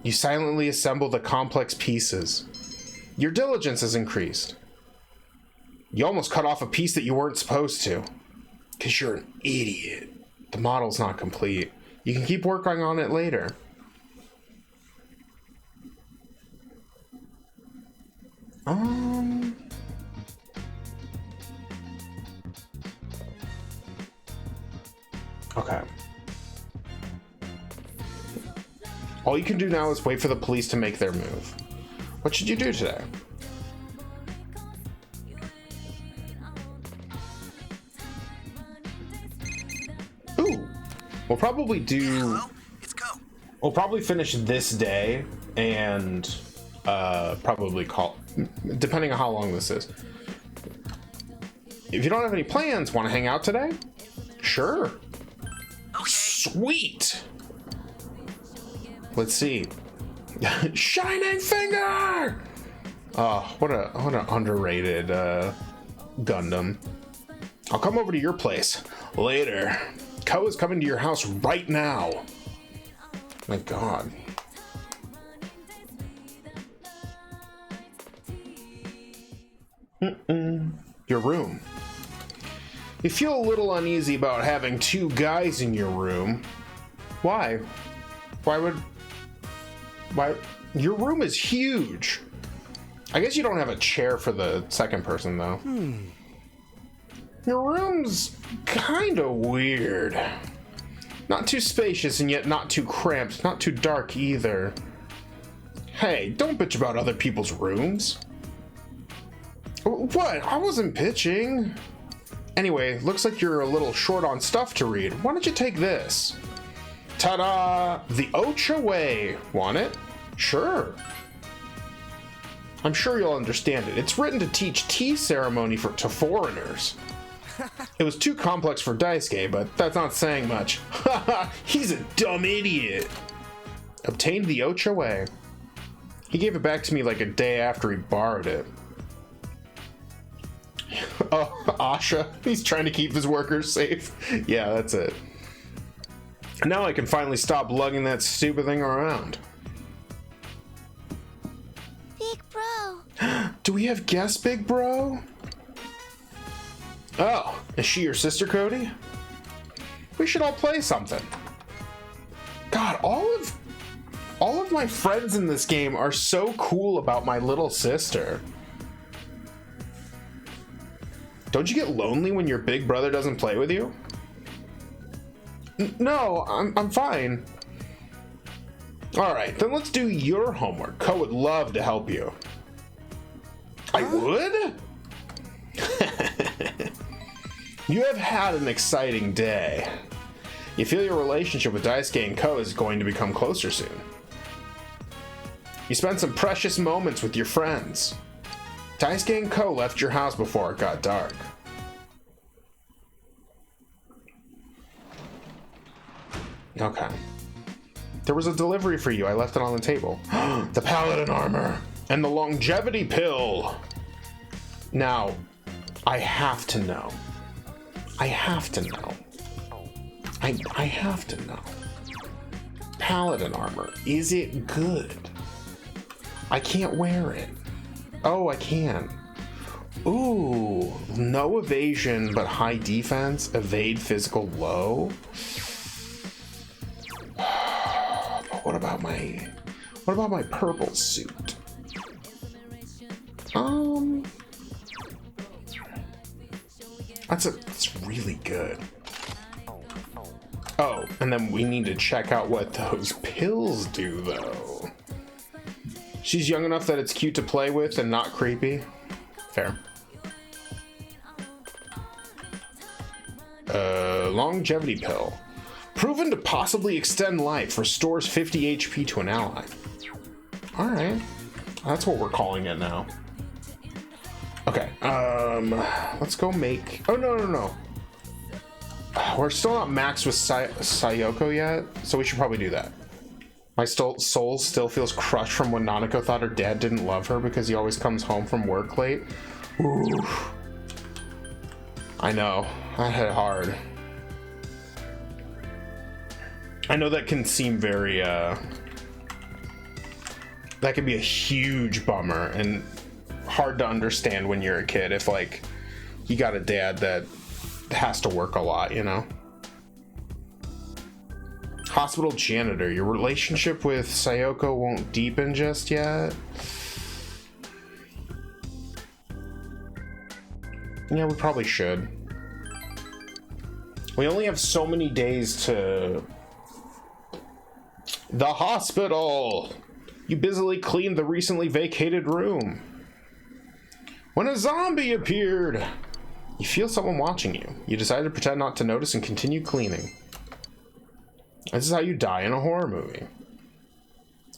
you silently assemble the complex pieces. Your diligence has increased. You almost cut off a piece that you weren't supposed to. Because you're an idiot. The model's not complete. You can keep working on it later. Okay. All you can do now is wait for the police to make their move. What should you do today? Ooh. We'll probably do... Hello? It's Go. We'll probably finish this day and probably call... Depending on how long this is. If you don't have any plans, want to hang out today? Sure. Okay. Sweet! Let's see. Shining Finger! Oh, what an underrated Gundam. I'll come over to your place later. Ko is coming to your house right now. My God. Your room. You feel a little uneasy about having 2 guys in your room. Why? Why? Your room is huge. I guess you don't have a chair for the second person, though. Your room's kind of weird. Not too spacious and yet not too cramped, not too dark either. Hey, don't bitch about other people's rooms. What? I wasn't bitching. Anyway, looks like you're a little short on stuff to read. Why don't you take this? Ta-da! The Ocha Way. Want it? Sure. I'm sure you'll understand it. It's written to teach tea ceremony to foreigners. It was too complex for Daisuke, but that's not saying much. Haha, he's a dumb idiot. Obtained the Ocha Way. He gave it back to me like a day after he borrowed it. Oh, Asha. He's trying to keep his workers safe. Yeah, that's it. Now I can finally stop lugging that stupid thing around. Big bro. Do we have guests, big bro? Oh, is she your sister, Cody? We should all play something. God, all of my friends in this game are so cool about my little sister. Don't you get lonely when your big brother doesn't play with you? No, I'm fine. All right, then let's do your homework. Ko would love to help you. I would? You have had an exciting day. You feel your relationship with Daisuke and Ko is going to become closer soon. You spent some precious moments with your friends. Daisuke and Ko left your house before it got dark. Okay. There was a delivery for you. I left it on the table. The Paladin armor and the longevity pill. Now, I have to know. I have to know. I have to know. Paladin armor, is it good? I can't wear it. Oh, I can. Ooh, no evasion but high defense. Evade physical low. But what about my purple suit? That's really good. Oh, and then we need to check out what those pills do, though. She's young enough that it's cute to play with and not creepy. Fair. Longevity pill. Proven to possibly extend life. Restores 50 HP to an ally. Alright. That's what we're calling it now. Okay. Let's go make... Oh, no. We're still not maxed with Sayoko yet, so we should probably do that. My soul still feels crushed from when Nanako thought her dad didn't love her because he always comes home from work late. Ooh. I know. That hit hard. I know that can seem very, that can be a huge bummer and hard to understand when you're a kid if, like, you got a dad that has to work a lot, you know? Hospital janitor. Your relationship with Sayoko won't deepen just yet. Yeah, we probably should. We only have so many days to... The hospital! You busily cleaned the recently vacated room. When a zombie appeared! You feel someone watching you. You decide to pretend not to notice and continue cleaning. This is how you die in a horror movie.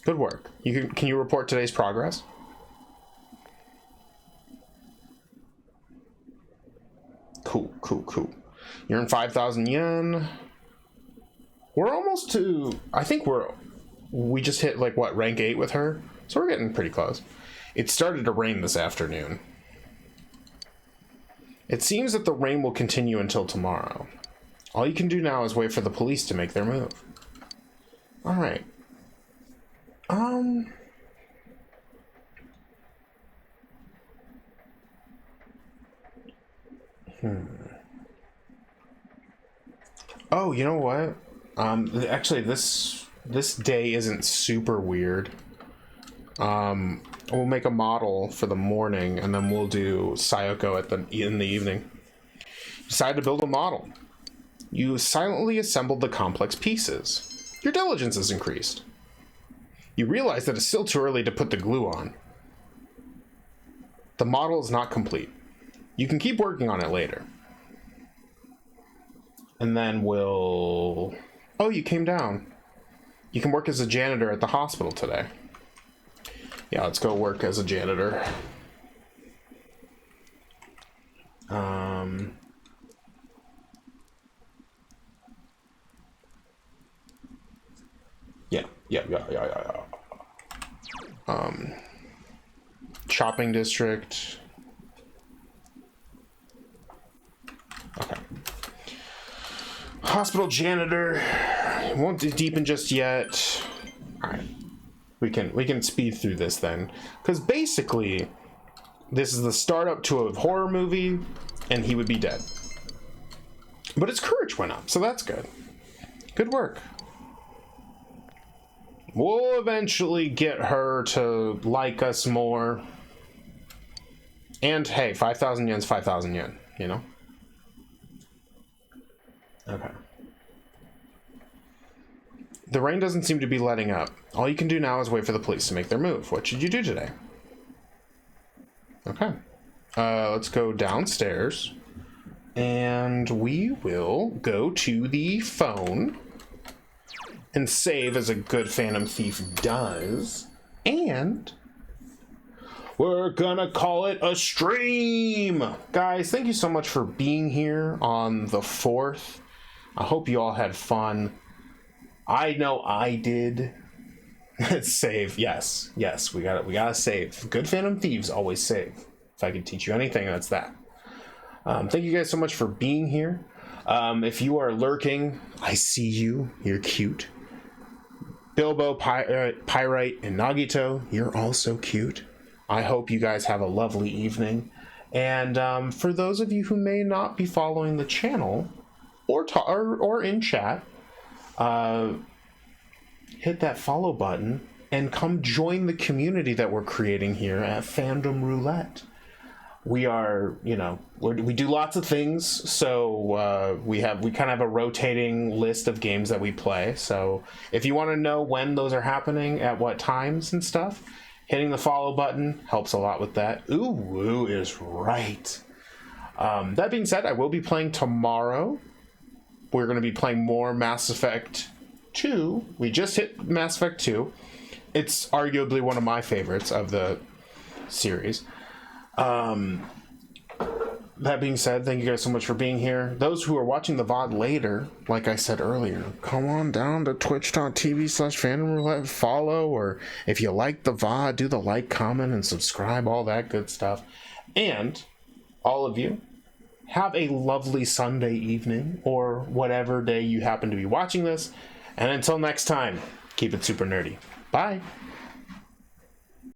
Good work. Can you report today's progress? Cool. You're in 5,000 yen. We're almost to... I think we just hit, like, what, rank 8 with her? So we're getting pretty close. It started to rain this afternoon. It seems that the rain will continue until tomorrow. All you can do now is wait for the police to make their move. Alright. Oh, you know what? Actually, this day isn't super weird. We'll make a model for the morning, and then we'll do Sayoko in the evening. Decide to build a model. You silently assembled the complex pieces. Your diligence is increased. You realize that it's still too early to put the glue on. The model is not complete. You can keep working on it later. And then we'll... Oh, you came down. You can work as a janitor at the hospital today. Yeah, let's go work as a janitor. Yeah. Shopping district. Okay. Hospital janitor. Won't deepen just yet. All right. We can speed through this then, because basically this is the startup to a horror movie, and he would be dead. But his courage went up, so that's good. Good work. We'll eventually get her to like us more. And hey, 5,000 yen's 5,000 yen, you know? Okay. The rain doesn't seem to be letting up. All you can do now is wait for the police to make their move. What should you do today? Okay. Let's go downstairs. And we will go to the phone and save as a good Phantom Thief does. And we're gonna call it a stream. Guys, thank you so much for being here on the 4th. I hope you all had fun. I know I did. Save, yes, we gotta save. Good Phantom Thieves always save. If I could teach you anything, that's that. Thank you guys so much for being here. If you are lurking, I see you. You're cute. Bilbo, Pyrite, and Nagito, you're all so cute. I hope you guys have a lovely evening. And for those of you who may not be following the channel or in chat, hit that follow button and come join the community that we're creating here at Fandom Roulette. We are, we do lots of things, so we kind of have a rotating list of games that we play. So if you want to know when those are happening, at what times and stuff, hitting the follow button helps a lot with that. Ooh, woo is right. That being said, I will be playing tomorrow. We're going to be playing more Mass Effect 2. We just hit Mass Effect 2. It's arguably one of my favorites of the series. That being said, thank you guys so much for being here. Those who are watching the VOD later, like I said earlier, come on down to twitch.tv/fandomroulette, follow, or if you like the VOD, do the like, comment, and subscribe, all that good stuff. And all of you, have a lovely Sunday evening, or whatever day you happen to be watching this. And until next time, keep it super nerdy. Bye.